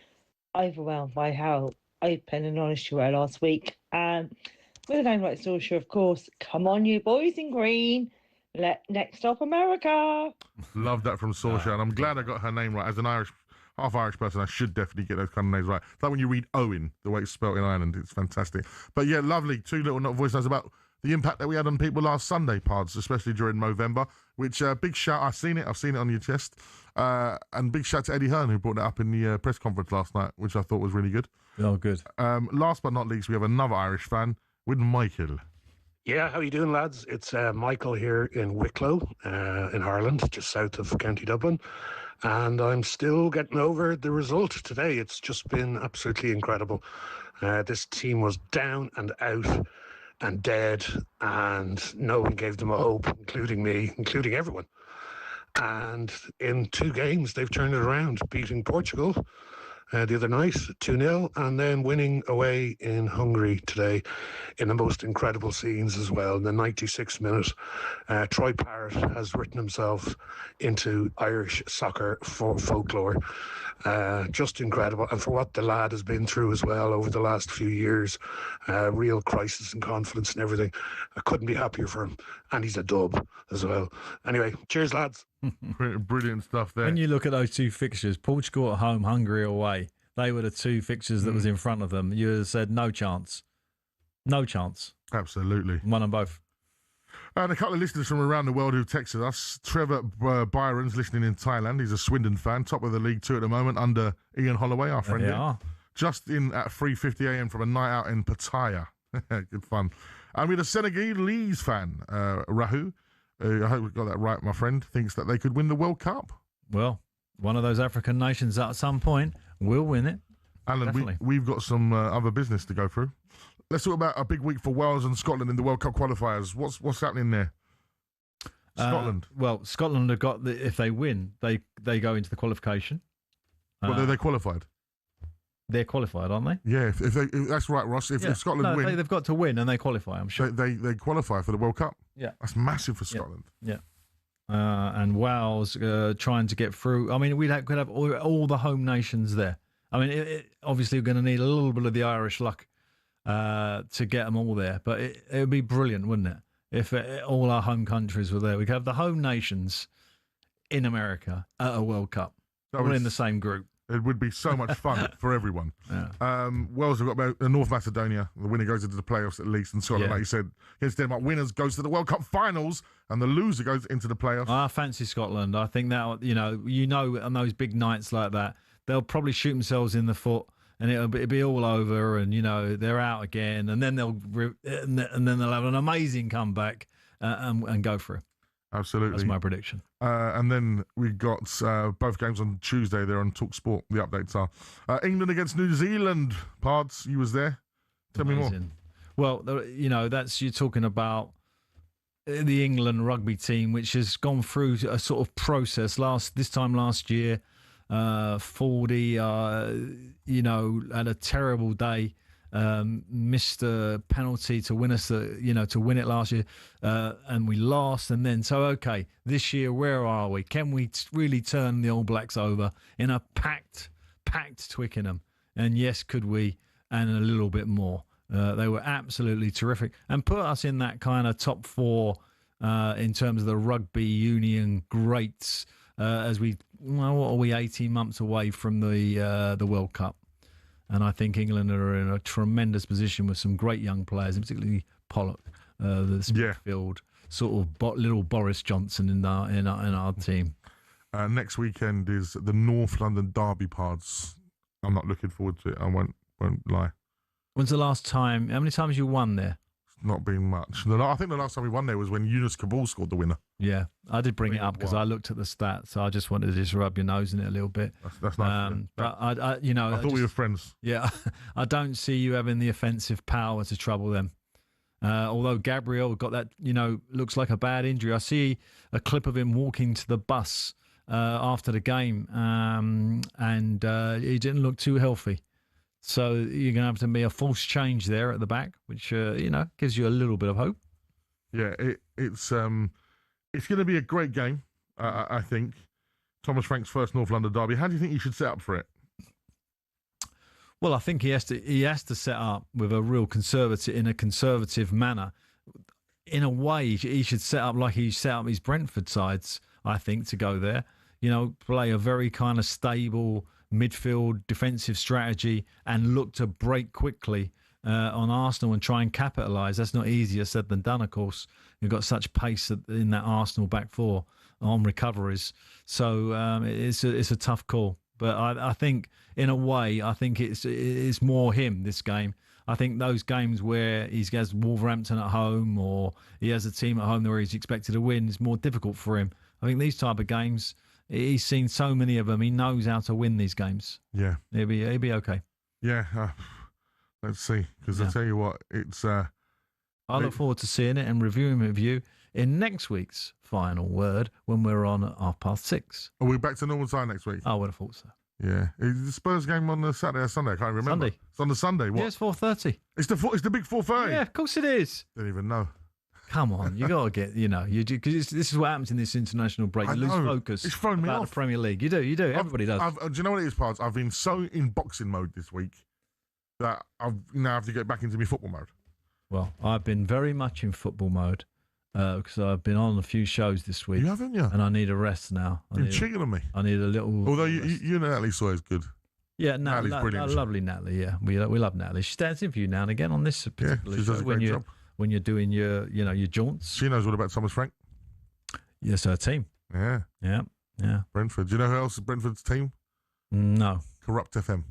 overwhelmed by how open and honest you were last week. With a name like Saoirse, of course, come on, you boys in green. Next stop, America. Love that from Saoirse, and I'm glad I got her name right. As an half Irish person, I should definitely get those kind of names right. It's like when you read Owen, the way it's spelled in Ireland, it's fantastic. But yeah, lovely. 2 little voice notes about the impact that we had on people last Sunday, Pards, especially during Movember, which big shout, I've seen it on your chest, and big shout to Eddie Hearn, who brought that up in the press conference last night, which I thought was really good. Oh, good. Last but not least, we have another Irish fan with Michael. Yeah, how you doing, lads? It's Michael here in Wicklow, in Ireland, just south of County Dublin. And I'm still getting over the result today. It's just been absolutely incredible. This team was down and out and dead, and no one gave them a hope, including me, including everyone. And in 2 games, they've turned it around, beating Portugal the other night, 2-0, and then winning away in Hungary today in the most incredible scenes as well. In the 96th minute, Troy Parrott has written himself into Irish soccer folklore. Just incredible. And for what the lad has been through as well over the last few years, real crisis and confidence and everything. I couldn't be happier for him. And he's a dub as well. Anyway, cheers, lads. Brilliant stuff there. When you look at those 2 fixtures, Portugal at home, Hungary away, they were the 2 fixtures that was in front of them. You said no chance. No chance. Absolutely. One on both. And a couple of listeners from around the world who've texted us. Trevor Byron's listening in Thailand. He's a Swindon fan, top of the League 2 at the moment, under Ian Holloway, our friend. Yeah. Just in at 3:50 a.m. from a night out in Pattaya. Good fun. And with a Senegalese fan, Rahu, I hope we got that right, my friend, thinks that they could win the World Cup. Well, one of those African nations at some point will win it. Alan, we've got some other business to go through. Let's talk about a big week for Wales and Scotland in the World Cup qualifiers. What's happening there? Scotland. Well, Scotland have got if they win, they go into the qualification. Well, they're qualified. They're qualified, aren't they? Yeah, if that's right, Ross. If Scotland win, they've got to win and they qualify. I'm sure they qualify for the World Cup. Yeah, that's massive for Scotland. Yeah. And Wales trying to get through. I mean, could have all the home nations there. I mean, obviously, we're going to need a little bit of the Irish luck to get them all there. But it would be brilliant, wouldn't it, if all our home countries were there? We could have the home nations in America at a World Cup, all in the same group. It would be so much fun for everyone. Yeah. Wales have got North Macedonia. The winner goes into the playoffs at least. And Scotland, like you said, against Denmark, winners goes to the World Cup finals, and the loser goes into the playoffs. I fancy Scotland. I think that on those big nights like that, they'll probably shoot themselves in the foot, and it'll be all over, and they're out again, and then they'll have an amazing comeback and go through. Absolutely. That's my prediction. And then we got both games on Tuesday. They're on talkSPORT. The updates are England against New Zealand. Pards, you was there. Tell me more. Well, that's you're talking about the England rugby team, which has gone through a sort of process this time last year. Fordy, had a terrible day. Missed a penalty to win us, to win it last year, and we lost. And then, okay, this year, where are we? Can we really turn the All Blacks over in a packed Twickenham? And yes, could we? And a little bit more. They were absolutely terrific and put us in that kind of top four in terms of the rugby union greats. As what are we? 18 months away from the World Cup. And I think England are in a tremendous position with some great young players, and particularly Pollock, this midfield, sort of little Boris Johnson in our team. Next weekend is the North London Derby, Pards. I'm not looking forward to it. I won't lie. When's the last time? How many times you won there? It's not been much. I think the last time we won there was when Yunus Kabul scored the winner. Yeah, I did bring it up because I looked at the stats. So I just wanted to just rub your nose in it a little bit. That's nice. But I thought we were friends. Yeah, I don't see you having the offensive power to trouble them. Although Gabriel got that, looks like a bad injury. I see a clip of him walking to the bus after the game, and he didn't look too healthy. So you're going to have to be a false change there at the back, which gives you a little bit of hope. Yeah, it's going to be a great game. I think Thomas Frank's first North London derby. How do you think he should set up for it? Well, I think he has to set up with a real conservative manner. In a way, he should set up like he set up his Brentford sides. I think to go there, play a very kind of stable midfield defensive strategy and look to break quickly on Arsenal and try and capitalise. That's not easier said than done, of course. You've got such pace in that Arsenal back four on recoveries. So it's a tough call. But I think, in a way, it's more him, this game. I think those games where he has Wolverhampton at home or he has a team at home where he's expected to win is more difficult for him. I think these type of games, he's seen so many of them. He knows how to win these games. Yeah, he'll be okay. Yeah, let's see. Because I tell you what, it's. I look forward to seeing it and reviewing it with you in next week's Final Word when we're on at 6:30. Are we back to normal time next week? I would have thought so. Yeah, is the Spurs game on the Saturday or Sunday? I can't remember. Sunday. It's on the Sunday. What? Yeah, it's 4:30. It's the big 4:30. Yeah, of course it is. Didn't even know. Come on, you got to get, you do, because this is what happens in this international break. You lose focus. It's thrown me off. The Premier League. You do. Everybody does. Do you know what it is, Pards? I've been so in boxing mode this week that I now have to get back into my football mode. Well, I've been very much in football mode because I've been on a few shows this week. You haven't, yeah? And I need a rest now. You're cheating on me. I need a little. Although you know Natalie Sawyer's good. Yeah, Natalie's brilliant. Lovely Natalie. Yeah, we love Natalie. She stands in for you now and again on this particular she show does a great job. When you're doing your jaunts. She knows all about Thomas Frank. Yes, her team. Yeah. Brentford. Do you know who else is Brentford's team? No. Corrupt FM.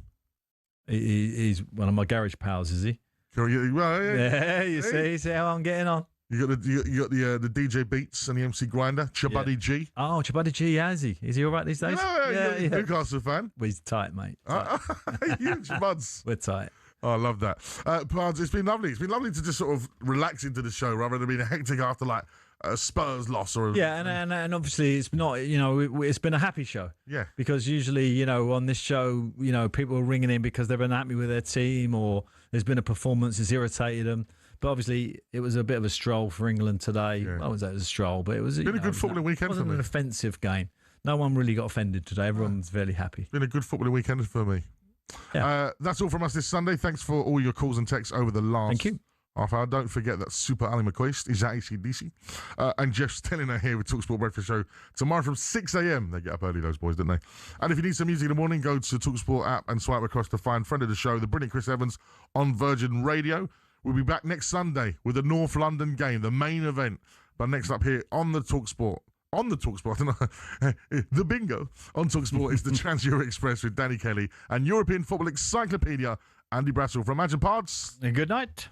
He's one of my garage pals, is he? Well, yeah, you see how I'm getting on. You got the DJ Beats and the MC Grinder, Chabuddy G. Oh, Chabuddy G, yeah, is he all right these days? Yeah. Newcastle fan. Well, he's tight, mate. Tight. Huge buds. We're tight. Oh, I love that. Pards, it's been lovely. It's been lovely to just sort of relax into the show rather than being hectic after like a Spurs loss or and obviously it's not, it's been a happy show. Yeah. Because usually, on this show, people are ringing in because they've been happy with their team or there's been a performance that's irritated them. But obviously, it was a bit of a stroll for England today. Yeah. I wouldn't say it was a stroll, but it was been a good footballing weekend for me. It wasn't an offensive game. No one really got offended today. Everyone's very happy. Been a good footballing weekend for me. Yeah. That's all from us this Sunday. Thanks for all your calls and texts over the last half hour. Don't forget that Super Ali McQuaist is at ACDC. And Jeff Stellinger here with talkSPORT Breakfast Show tomorrow from 6 a.m. They get up early, those boys, don't they? And if you need some music in the morning, go to talkSPORT app and swipe across to find friend of the show, the brilliant Chris Evans on Virgin Radio. We'll be back next Sunday with the North London game, the main event. But next up here on the talkSPORT, the bingo on talkSPORT is the Trans-Euro Express with Danny Kelly and European Football Encyclopedia, Andy Brassel from Imagine Pards. And good night.